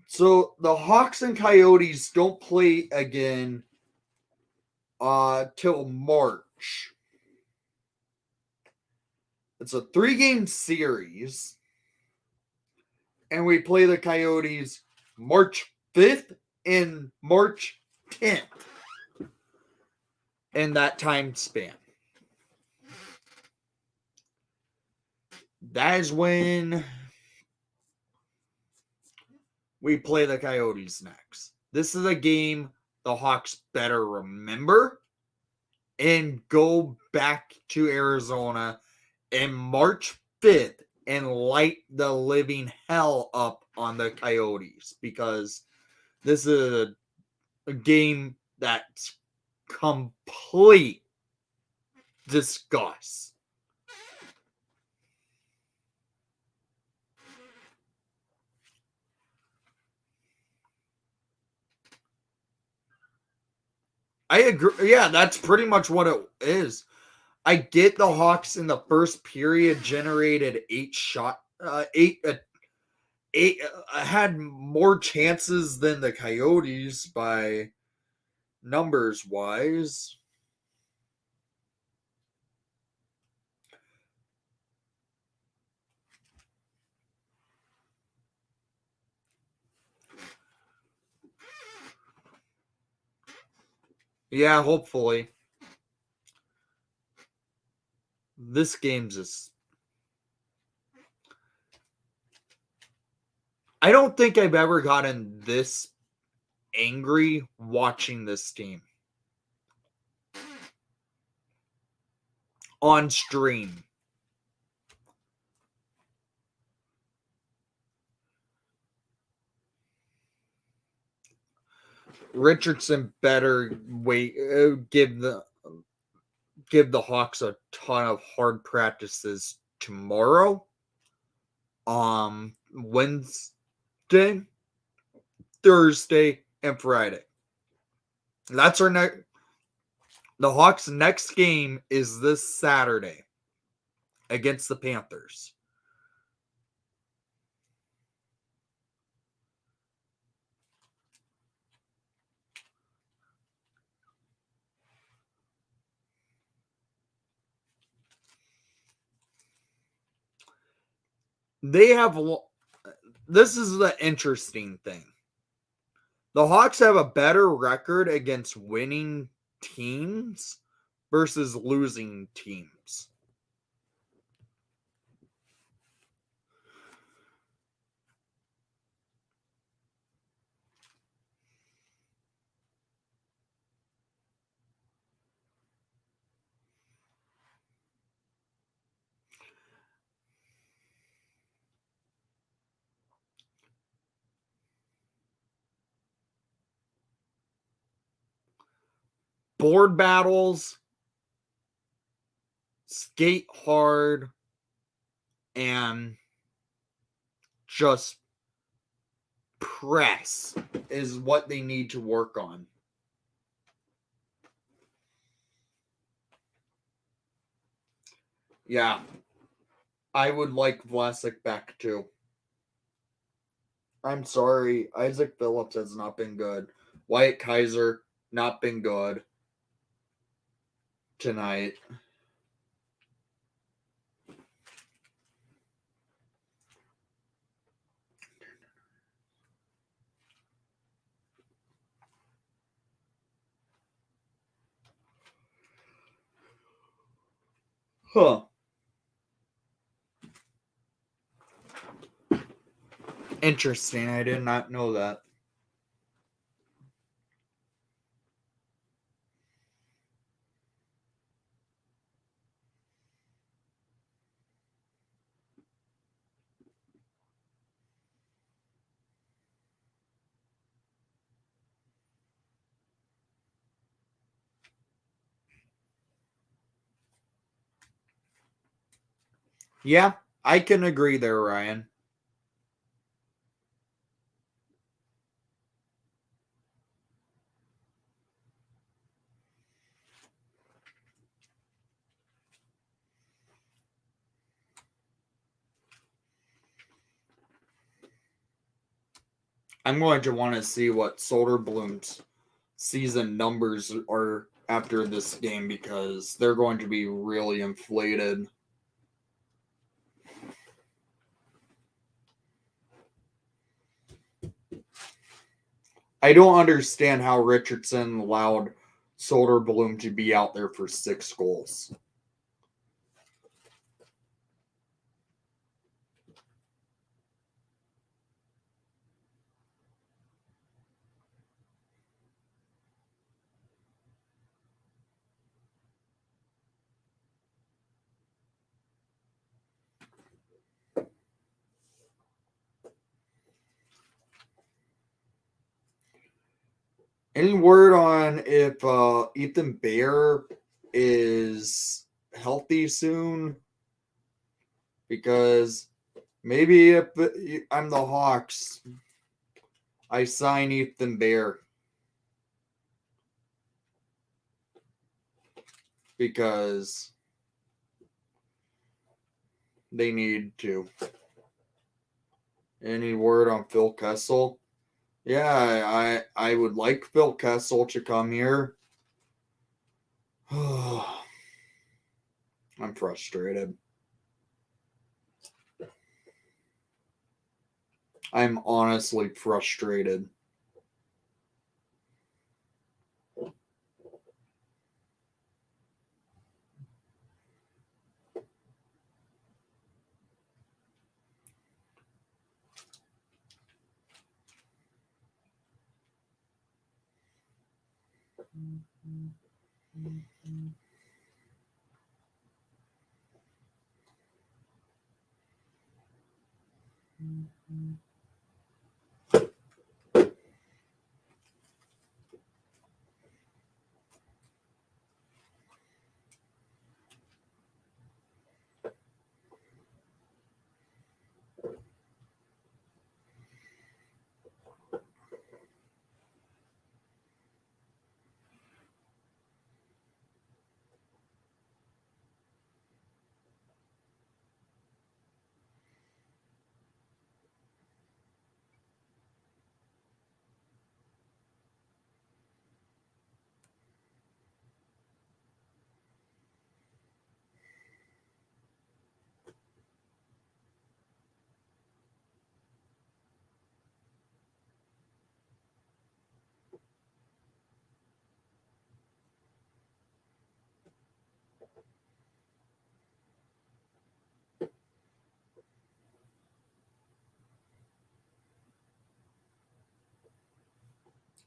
So the Hawks and Coyotes don't play again till March. It's a 3-game series. And we play the Coyotes March 5th and March 10th in that time span. That is when we play the Coyotes next. This is a game the Hawks better remember and go back to Arizona in March 5th and light the living hell up on the Coyotes, because this is a game that's complete disgust. I agree. Yeah, that's pretty much what it is. I get the Hawks in the first period generated eight had more chances than the Coyotes by numbers wise. Yeah, hopefully. This game's just. I don't think I've ever gotten this angry watching this team on stream. Richardson better wait give the Hawks a ton of hard practices tomorrow. Wednesday, Thursday, and Friday. That's our next. The Hawks' next game is this Saturday against the Panthers. They have. This is the interesting thing. The Hawks have a better record against winning teams versus losing teams. Board battles, skate hard, and just press is what they need to work on. Yeah. I would like Vlasic back too. I'm sorry. Isaac Phillips has not been good. Wyatt Kaiser, not been good tonight. Huh. Interesting. I did not know that. Yeah, I can agree there, Ryan. I'm going to want to see what Soderblom's season numbers are after this game because they're going to be really inflated. I don't understand how Richardson allowed Soderblom to be out there for 6 goals. Any word on if Ethan Bear is healthy soon? Because maybe if I'm the Hawks, I sign Ethan Bear because they need to. Any word on Phil Kessel? Yeah, I would like Phil Kessel to come here. I'm frustrated. I'm honestly frustrated.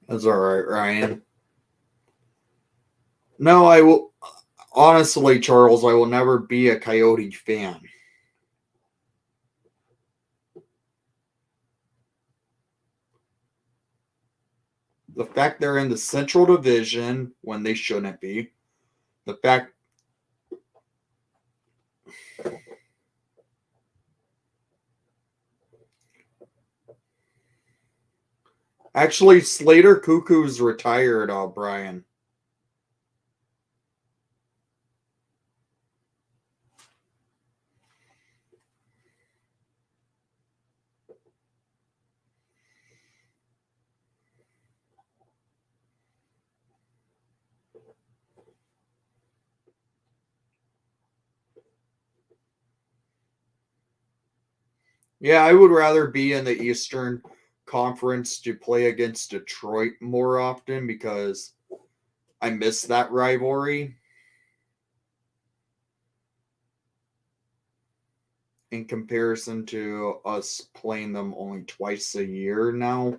That's all right, Ryan. No, I will. Honestly, Charles, I will never be a Coyote fan. The fact they're in the Central Division when they shouldn't be. The fact. Actually, Slater Cuckoo's retired, Brian. Yeah, I would rather be in the Eastern Conference to play against Detroit more often because I miss that rivalry. in comparison to us playing them only twice a year now.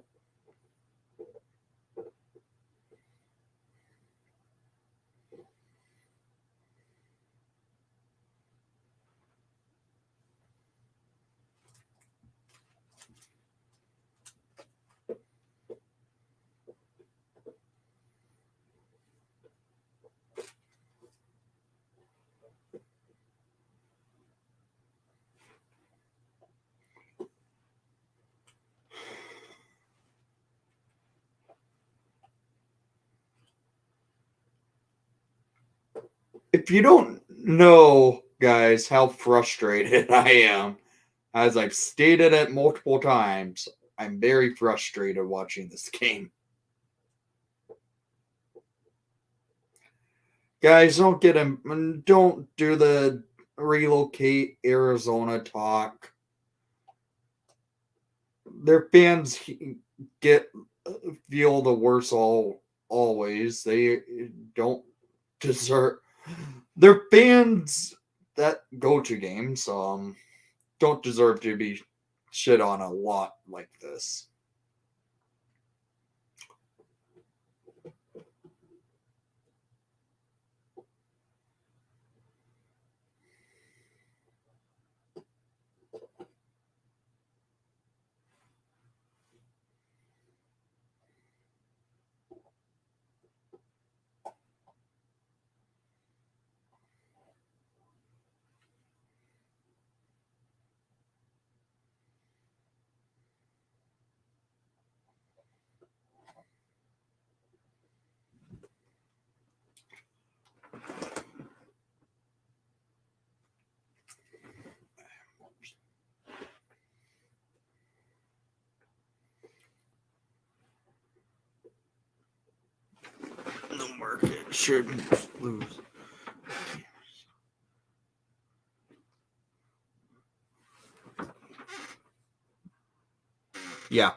If you don't know, guys, how frustrated I am, as I've stated it multiple times, I'm very frustrated watching this game. Guys, don't get him. Don't do the relocate Arizona talk. Their fans get feel the worst always. They don't deserve their fans that go to games don't deserve to be shit on a lot like this. The market shouldn't lose. Yeah.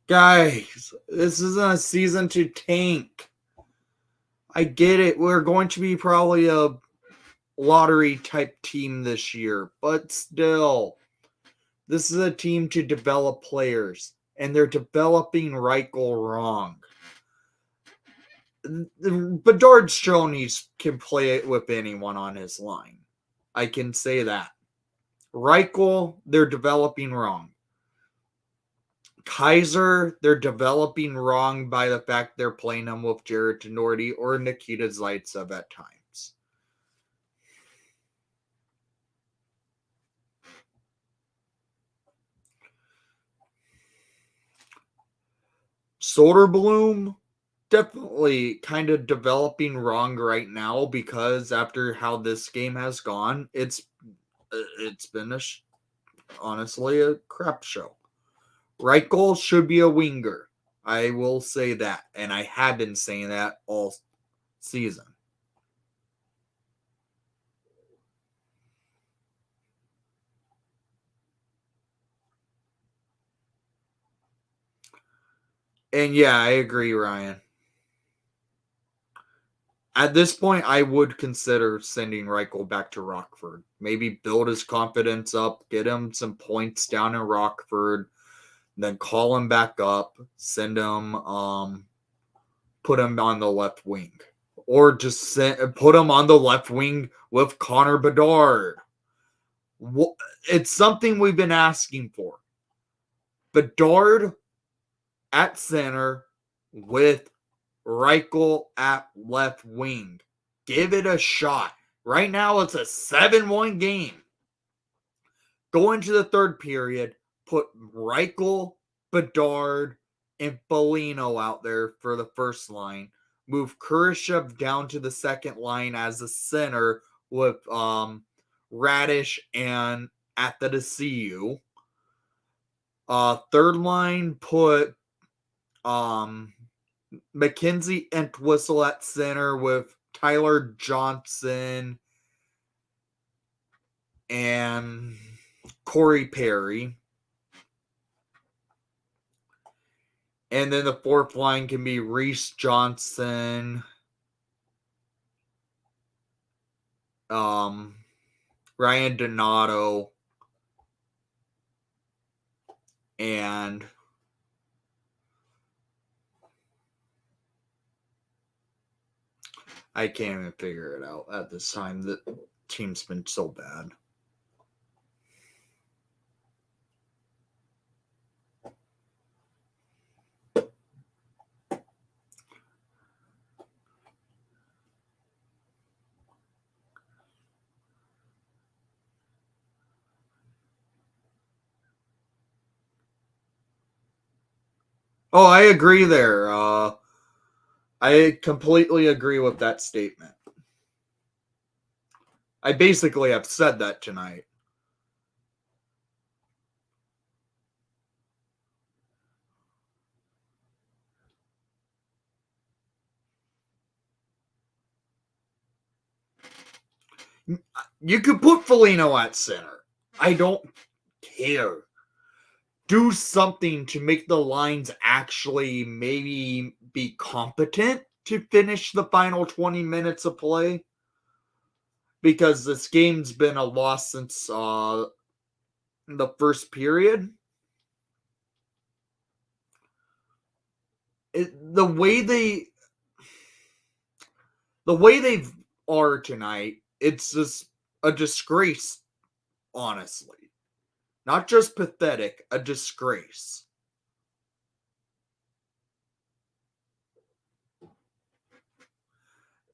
Guys, this isn't a season to tank. I get it. We're going to be probably a lottery type team this year, but still, this is a team to develop players, and they're developing Reichel wrong. Bedard's shown he can play it with anyone on his line. I can say that. Reichel, they're developing wrong. Kaiser, they're developing wrong by the fact they're playing him with Jared Tenorti or Nikita Zaitsev at times. Soderblom, definitely kind of developing wrong right now because after how this game has gone, it's been honestly a crap show. Reichel should be a winger. I will say that, and I have been saying that all season. And yeah, I agree, Ryan. At this point, I would consider sending Reichel back to Rockford. Maybe build his confidence up, get him some points down in Rockford, then call him back up, send him, put him on the left wing, or just put him on the left wing with Connor Bedard. It's something we've been asking for. Bedard at center with Reichel at left wing. Give it a shot. Right now, it's a 7-1 game. Go into the third period, put Reichel, Bedard, and Foligno out there for the first line. Move Kurashev down to the second line as a center with Radish and Athanasiou. Third line, put McKenzie and Entwistle at center with Tyler Johnson and Corey Perry. And then the fourth line can be Reese Johnson, Ryan Donato, and I can't even figure it out at this time. The team's been so bad. Oh, I agree there. I completely agree with that statement. I basically have said that tonight. You could put Foligno at center. I don't care. Do something to make the lines actually maybe be competent to finish the final 20 minutes of play. Because this game's been a loss since the first period. The way they are tonight, it's just a disgrace, honestly. Not just pathetic, a disgrace.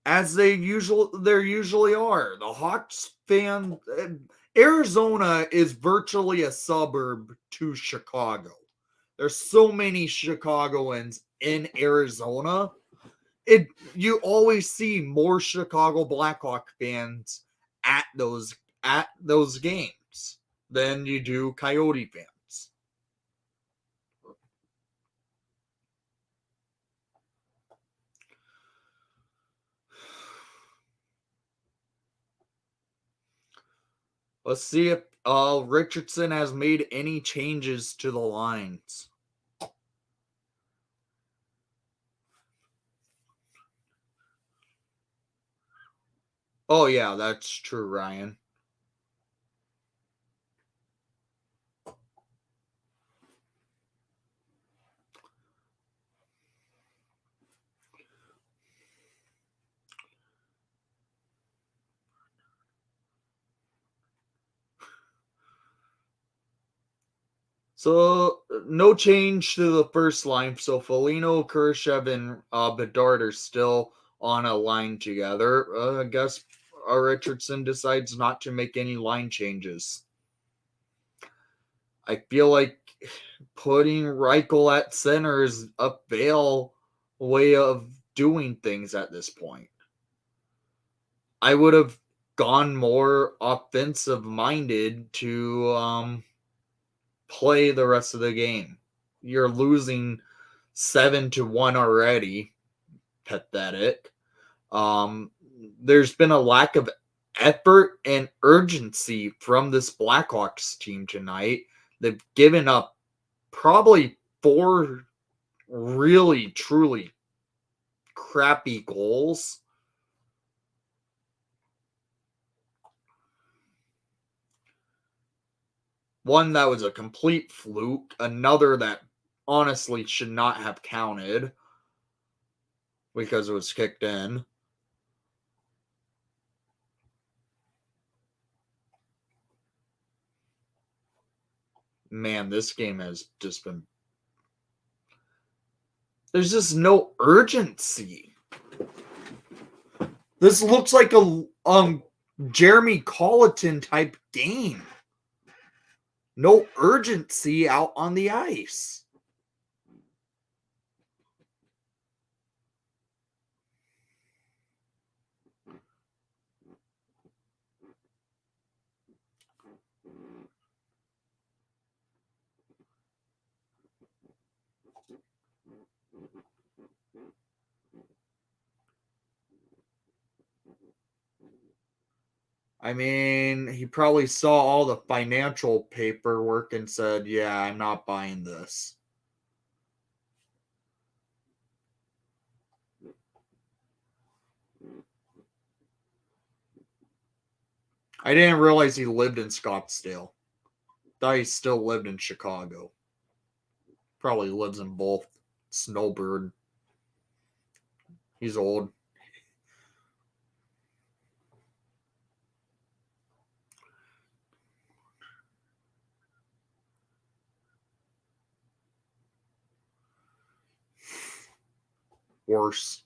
As they usually are. The Hawks fan, Arizona is virtually a suburb to Chicago. There's so many Chicagoans in Arizona. You always see more Chicago Blackhawk fans at those games than you do Coyote fans. Let's see if Richardson has made any changes to the lines. Oh yeah, that's true, Ryan. So no change to the first line. So Foligno, Khrushchev, and Bedard are still on a line together. I guess Richardson decides not to make any line changes. I feel like putting Reichel at center is a fail way of doing things at this point. I would have gone more offensive minded to play the rest of the game. You're losing 7-1 already. Pathetic. There's been a lack of effort and urgency from this Blackhawks team tonight. They've given up probably 4 really, truly crappy goals. One that was a complete fluke, another that honestly should not have counted because it was kicked in. Man, this game has just been. There's just no urgency. This looks like a Jeremy Colleton type game. No urgency out on the ice. I mean, he probably saw all the financial paperwork and said, yeah, I'm not buying this. I didn't realize he lived in Scottsdale. Thought he still lived in Chicago. Probably lives in both. Snowbird. He's old. Worse.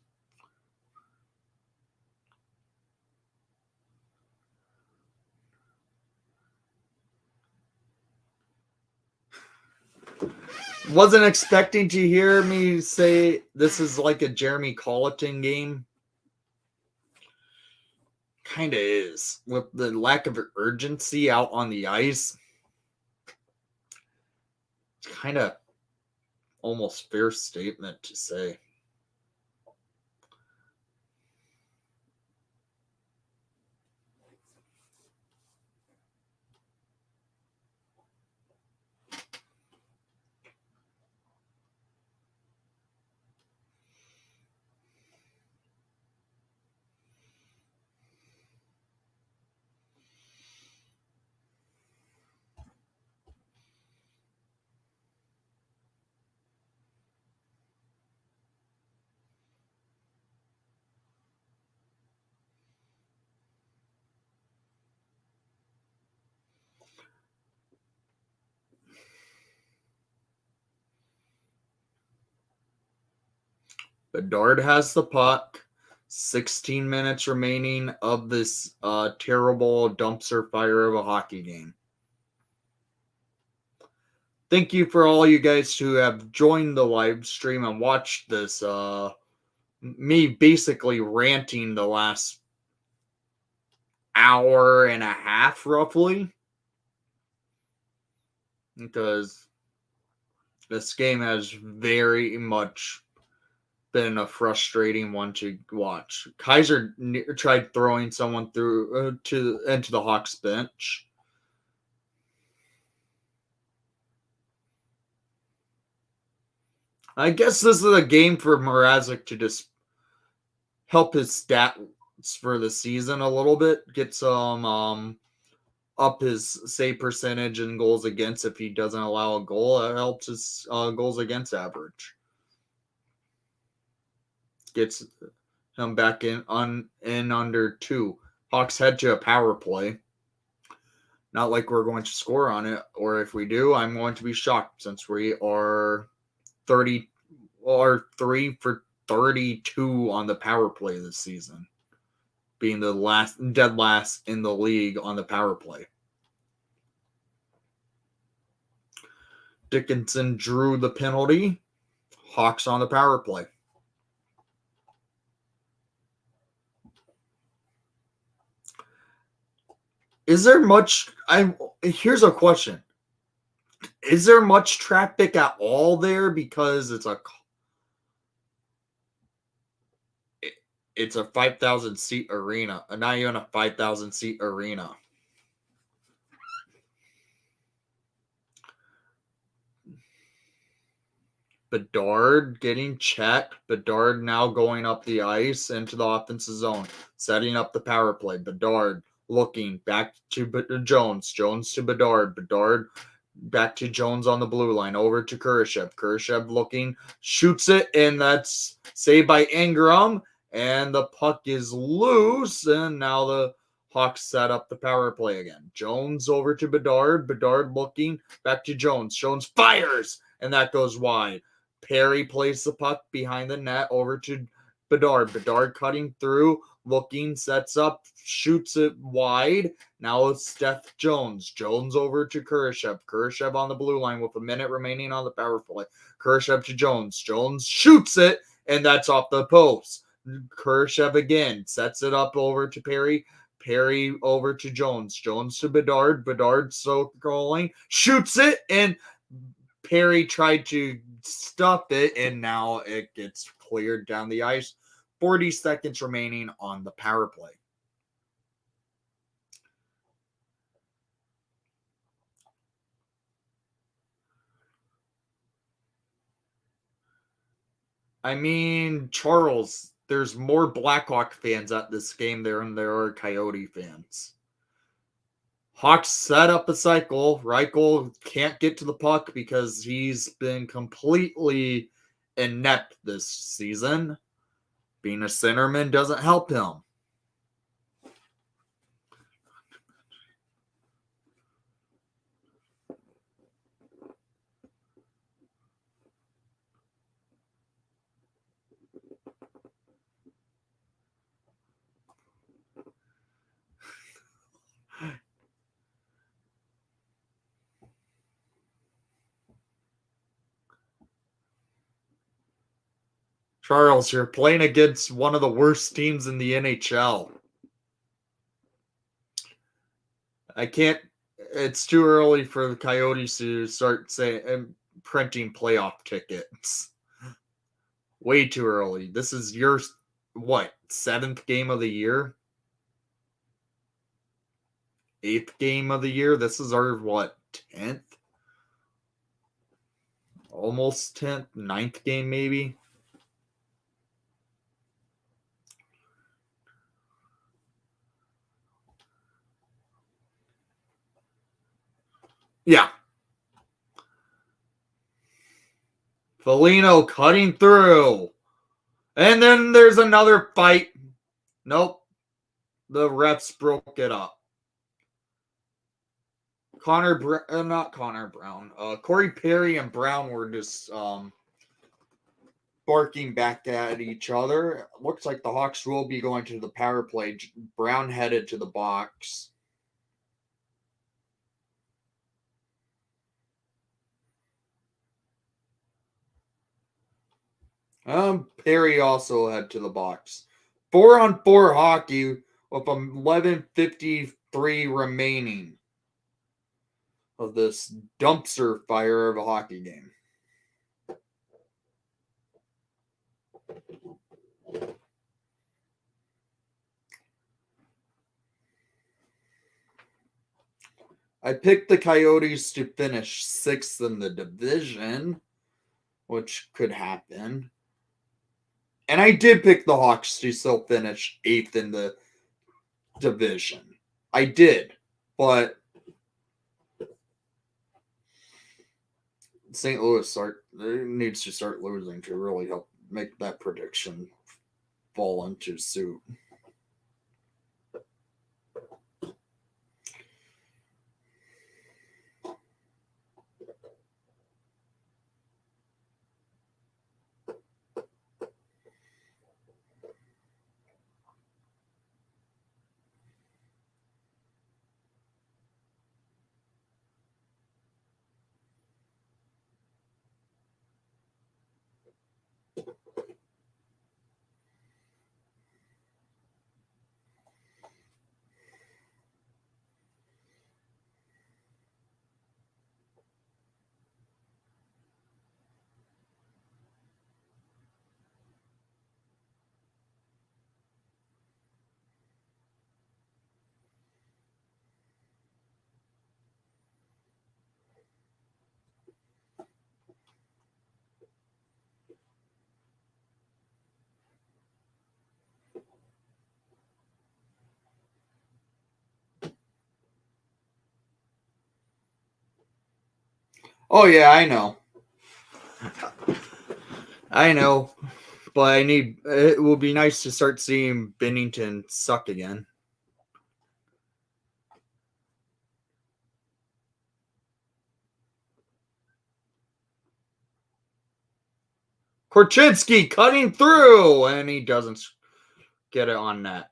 Wasn't expecting to hear me say this is like a Jeremy Colleton game. Kind of is. With the lack of urgency out on the ice. It's kind of almost fair statement to say. Bedard has the puck. 16 minutes remaining of this terrible dumpster fire of a hockey game. Thank you for all you guys who have joined the live stream and watched this. Me basically ranting the last hour and a half, roughly. Because this game has very much been a frustrating one to watch. Kaiser tried throwing someone through into the Hawks bench. I guess this is a game for Mrazek to just help his stats for the season a little bit, get some up his save percentage and goals against if he doesn't allow a goal. It helps his goals against average. Gets him back in under 2. Hawks head to a power play. Not like we're going to score on it, or if we do, I'm going to be shocked since we are 3 for 32 on the power play this season, being the dead last in the league on the power play. Dickinson drew the penalty. Hawks on the power play. Is there much? Here's a question. Is there much traffic at all there? Because it's a 5,000 seat arena, not even a 5,000 seat arena. Bedard getting checked. Bedard now going up the ice into the offensive zone, setting up the power play. Bedard looking back to Jones. Jones to Bedard. Bedard back to Jones on the blue line. Over to Kurashev. Kurashev looking, shoots it, and that's saved by Ingram. And the puck is loose, and now the Hawks set up the power play again. Jones over to Bedard. Bedard looking back to Jones. Jones fires, and that goes wide. Perry plays the puck behind the net over to Bedard. Bedard cutting through, looking, sets up, shoots it wide. Now it's Steph Jones. Jones over to Kurashev. Kurashev on the blue line with a minute remaining on the power play. Kurashev to Jones. Jones shoots it, and that's off the post. Kurashev again sets it up over to Perry. Perry over to Jones. Jones to Bedard. Bedard so calling, shoots it, and Perry tried to stop it, and now it gets cleared down the ice. 40 seconds remaining on the power play. I mean, Charles, there's more Blackhawk fans at this game there than there are Coyote fans. Hawks set up a cycle. Reichel can't get to the puck because he's been completely inept this season. Being a centerman doesn't help him. Charles, you're playing against one of the worst teams in the NHL. I can't. It's too early for the Coyotes to start saying printing playoff tickets. Way too early. This is your what, 7th game of the year? 8th game of the year? This is our what, 10th? Almost 10th, 9th game maybe. Yeah. Foligno cutting through. And then there's another fight. Nope. The refs broke it up. Not Connor Brown. Corey Perry and Brown were just barking back at each other. Looks like the Hawks will be going to the power play. Brown headed to the box. Perry also head to the box. 4-on-4 hockey with 11:53 remaining of this dumpster fire of a hockey game. I picked the Coyotes to finish 6th in the division, which could happen. And I did pick the Hawks to still finish 8th in the division. I did, but St. Louis needs to start losing to really help make that prediction fall into suit. Oh yeah, I know. I know. But it will be nice to start seeing Bennington suck again. Korchinski cutting through, and he doesn't get it on net.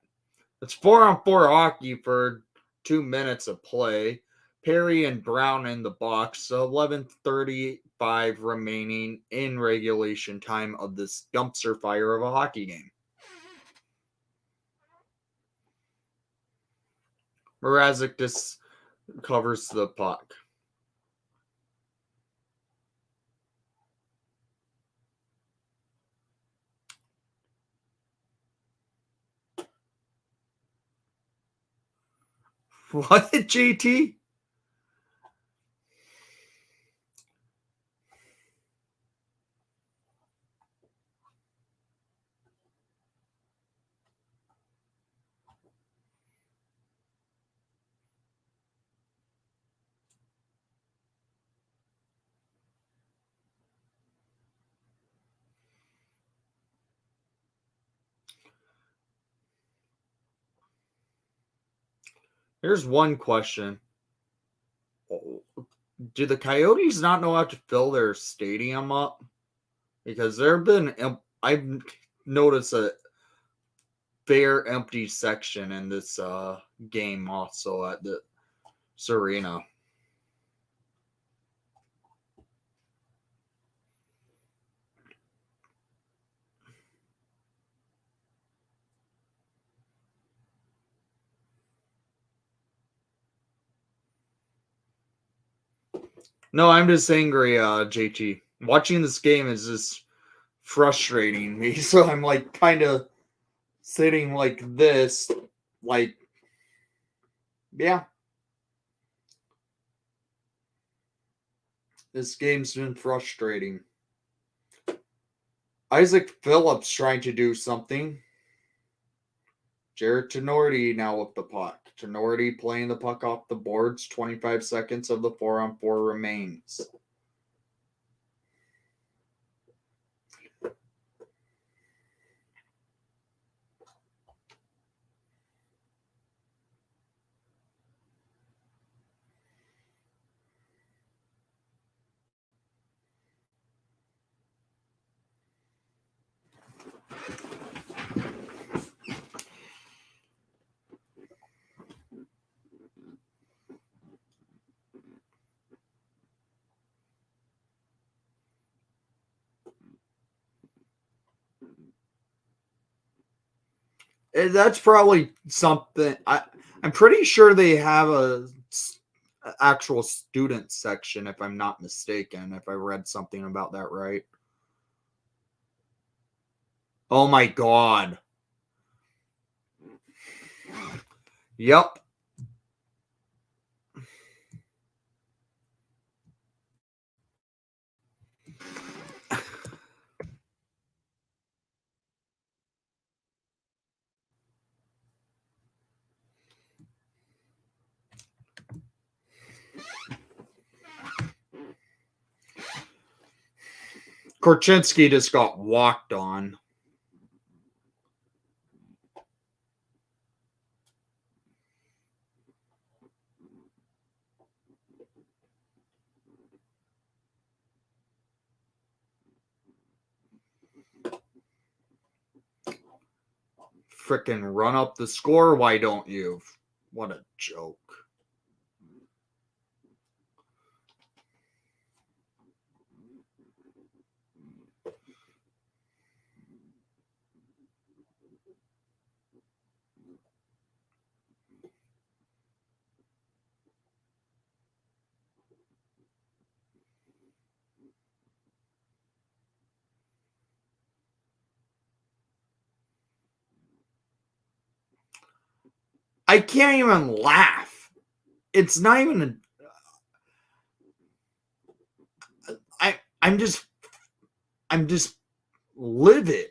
It's 4-on-4 hockey for 2 minutes of play. Perry and Brown in the box. 11:35 remaining in regulation time of this dumpster fire of a hockey game. Mrazek just covers the puck. What, JT? Here's one question. Do the Coyotes not know how to fill their stadium up? Because there have been, I've noticed a fair empty section in this game also at the arena. No, I'm just angry, JT. Watching this game is just frustrating me. So I'm like kind of sitting like this, like, yeah, this game's been frustrating. Isaac Phillips trying to do something. Jared Tenorti now with the puck. Tenorti playing the puck off the boards. 25 seconds of the 4-on-4 remains. That's probably something. I'm pretty sure they have a actual student section, if I'm not mistaken. If I read something about that right. Oh my god. Yep. Korchinski just got walked on. Frickin' run up the score, why don't you? What a joke. I can't even laugh. It's not even I'm just livid.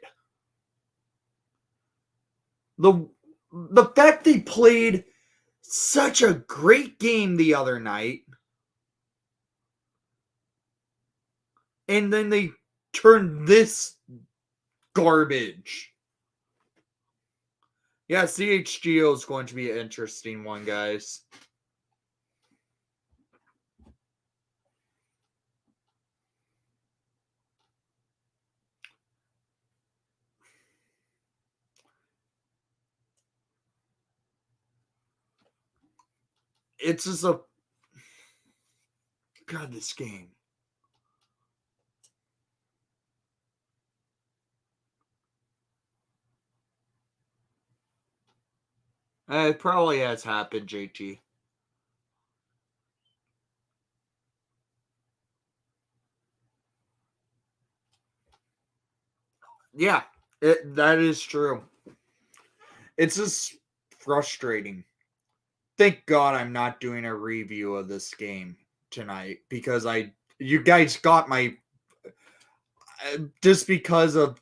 The fact they played such a great game the other night and then they turned this garbage. Yeah, CHGO is going to be an interesting one, guys. It's just a God, this game. It probably has happened, JT. Yeah, that is true. It's just frustrating. Thank God I'm not doing a review of this game tonight because you guys got my just because of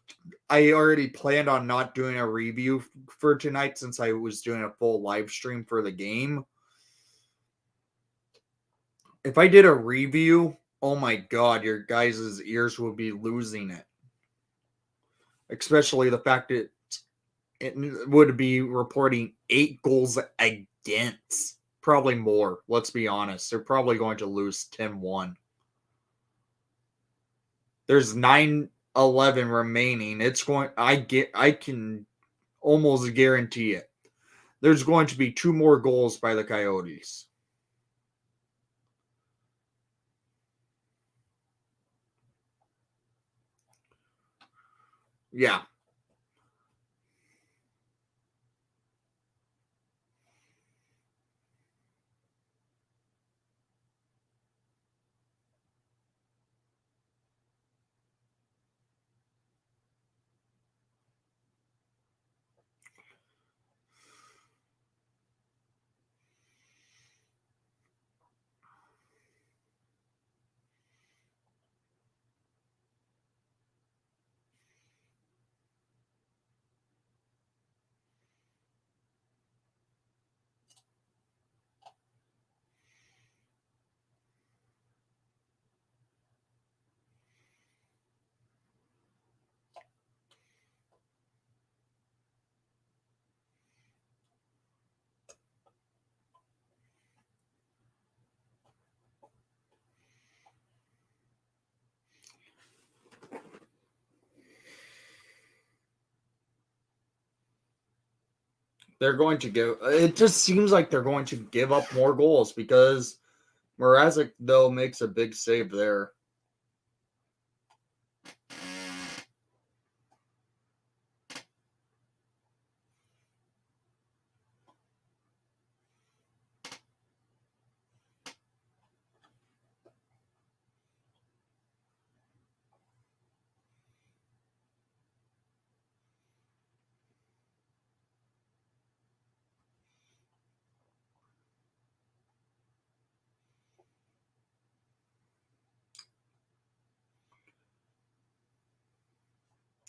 I already planned on not doing a review for tonight since I was doing a full live stream for the game. If I did a review, oh my god, your guys' ears would be losing it. Especially the fact that it would be reporting 8 goals against. Probably more. Let's be honest. They're probably going to lose 10-1. There's 9-11 remaining. I can almost guarantee it. There's going to be 2 more goals by the Coyotes. Yeah. It just seems like they're going to give up more goals because Mrazek, though, makes a big save there.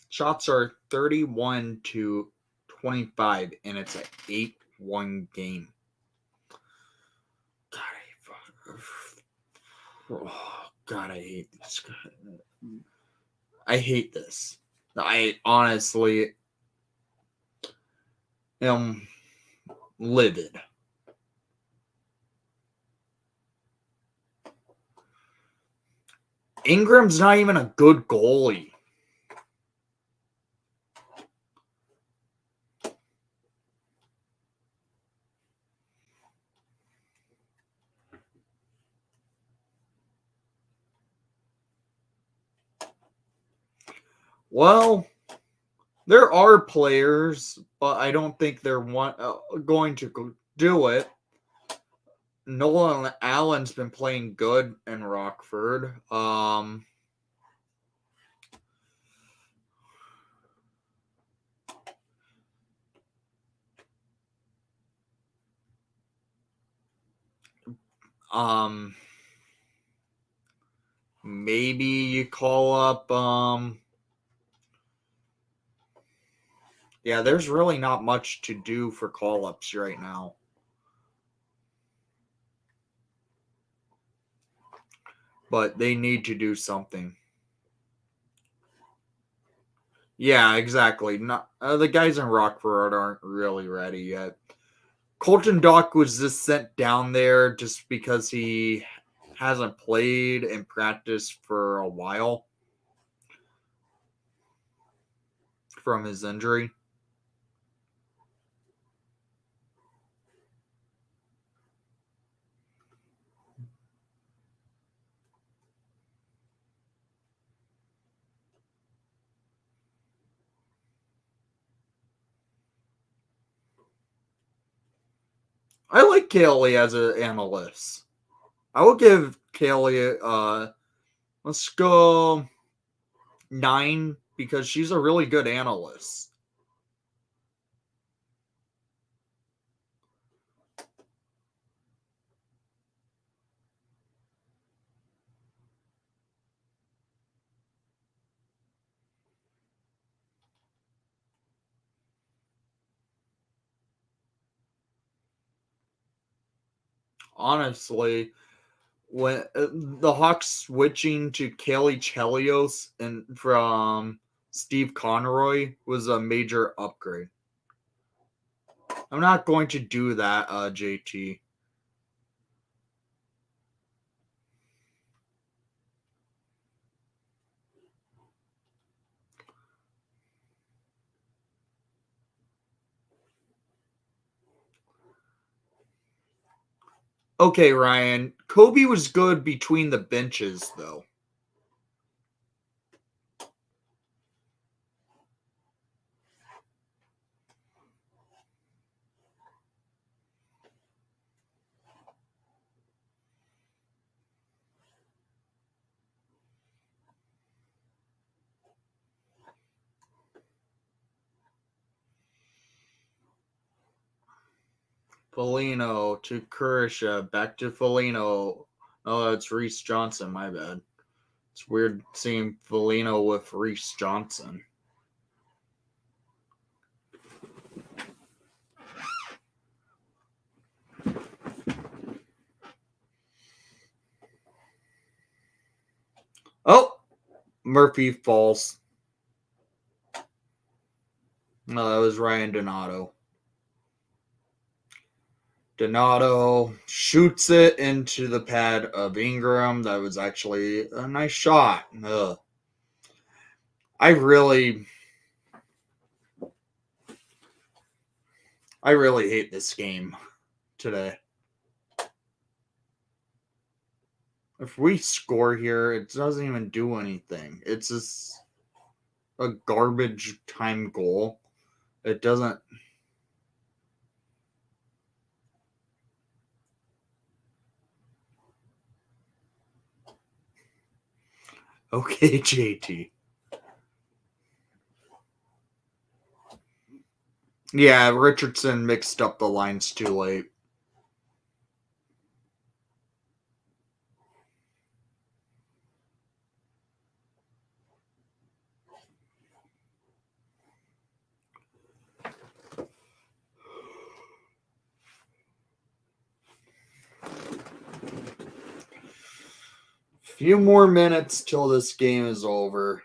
Shots are 31-25, and it's an 8-1 game. God, I hate this. I hate this. I honestly am livid. Ingram's not even a good goalie. Well, there are players, but I don't think they're going to do it. Nolan Allen's been playing good in Rockford. Maybe you call up yeah, there's really not much to do for call-ups right now. But they need to do something. Yeah, exactly. Not the guys in Rockford aren't really ready yet. Colton Dock was just sent down there just because he hasn't played and practiced for a while from his injury. I like Kaylee as an analyst. I will give Kaylee let's go 9 because she's a really good analyst. Honestly, when the Hawks switching to Kaylee Chelios and from Steve Conroy was a major upgrade. I'm not going to do that, JT. Okay, Ryan. Kobe was good between the benches, though. Foligno to Kurisha, back to Foligno. Oh, it's Reese Johnson. My bad. It's weird seeing Foligno with Reese Johnson. Oh, Murphy falls. No, that was Ryan Donato. Donato shoots it into the pad of Ingram. That was actually a nice shot. Ugh. I really hate this game today. If we score here, it doesn't even do anything. It's just a garbage time goal. It doesn't. Okay, JT. Yeah, Richardson mixed up the lines too late. Few more minutes till this game is over.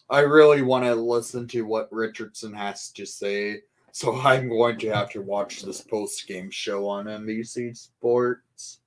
I really want to listen to what Richardson has to say, so I'm going to have to watch this post game show on NBC Sports.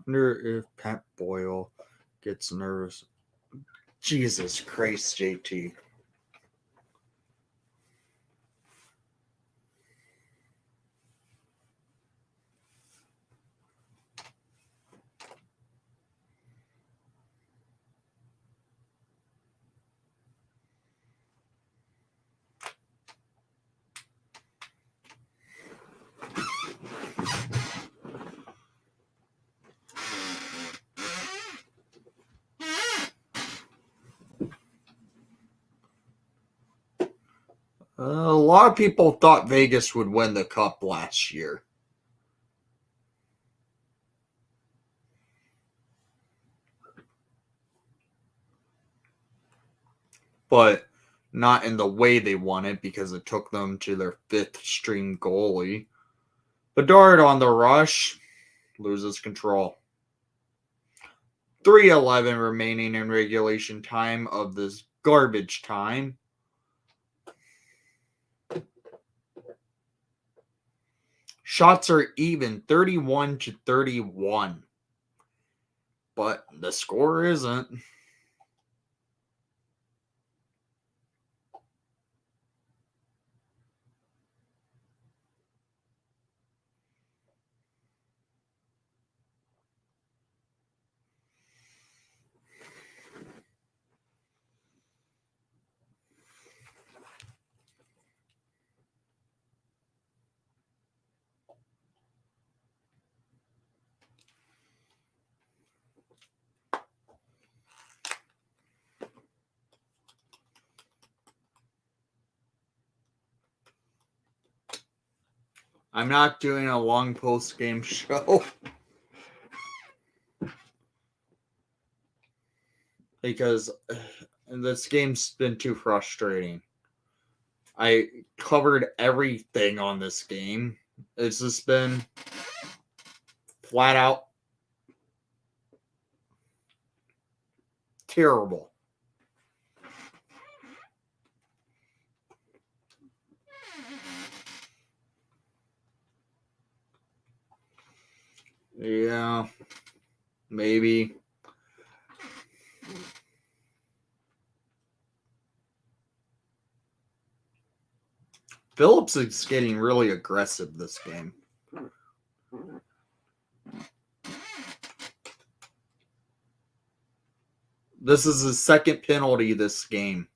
I wonder if Pat Boyle gets nervous. Jesus Christ, JT. A lot of people thought Vegas would win the cup last year. But not in the way they won it because it took them to their fifth string goalie. Bedard on the rush loses control. 3:11 remaining in regulation time of this garbage time. Shots are even 31-31. But the score isn't. I'm not doing a long post-game show because this game's been too frustrating. I covered everything on this game. It's just been flat out terrible. Yeah, maybe. Phillips is getting really aggressive this game. This is his second penalty this game.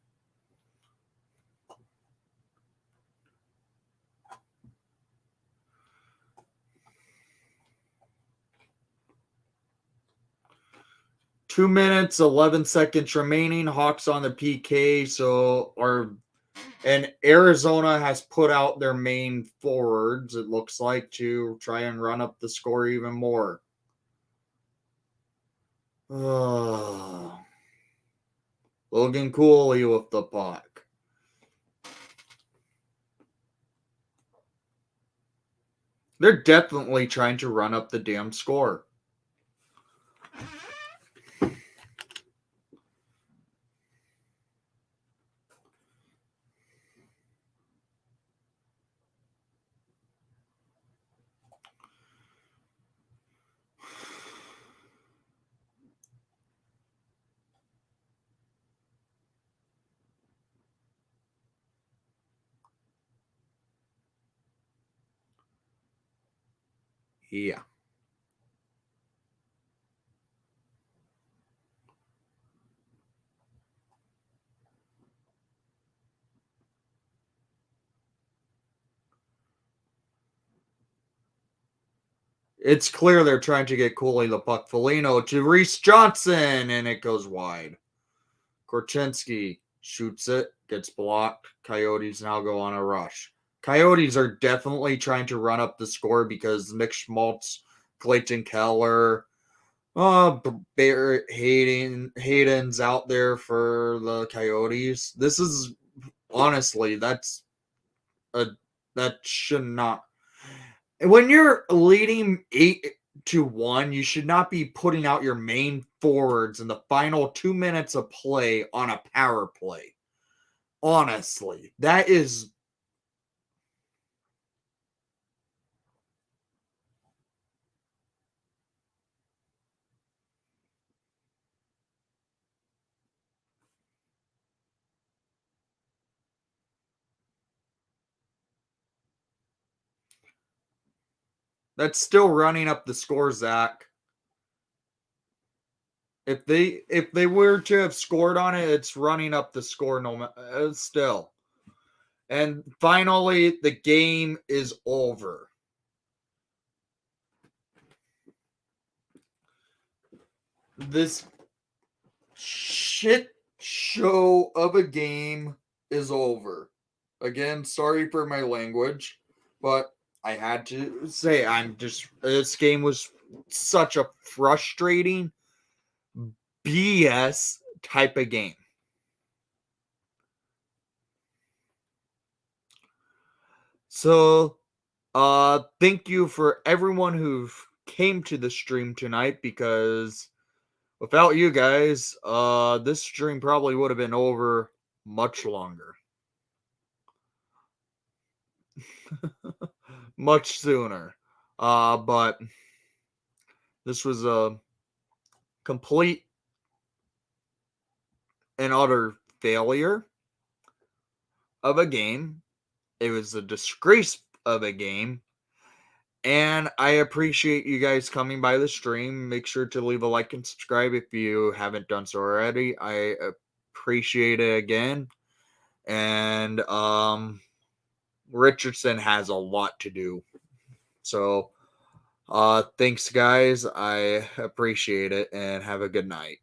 Two minutes, 11 seconds remaining. Hawks on the PK. And Arizona has put out their main forwards, it looks like, to try and run up the score even more. Logan Cooley with the puck. They're definitely trying to run up the damn score. Yeah. It's clear they're trying to get Cooley the puck. Foligno to Reese Johnson, and it goes wide. Korchinski shoots it, gets blocked. Coyotes now go on a rush. Coyotes are definitely trying to run up the score because Nick Schmaltz, Clayton Keller, Hayden's out there for the Coyotes. This is honestly, that should not. When you're leading 8-1, you should not be putting out your main forwards in the final 2 minutes of play on a power play. Honestly, that's still running up the score, Zach. If they were to have scored on it, it's running up the score still. And finally, the game is over. This shit show of a game is over. Again, sorry for my language, but I had to say this game was such a frustrating BS type of game. So, thank you for everyone who came to the stream tonight, because without you guys, this stream probably would have been over much longer. Much sooner. But this was a complete and utter failure of a game. It was a disgrace of a game. And I appreciate you guys coming by the stream. Make sure to leave a like and subscribe if you haven't done so already. I appreciate it again. And Richardson has a lot to do. So thanks, guys. I appreciate it, and have a good night.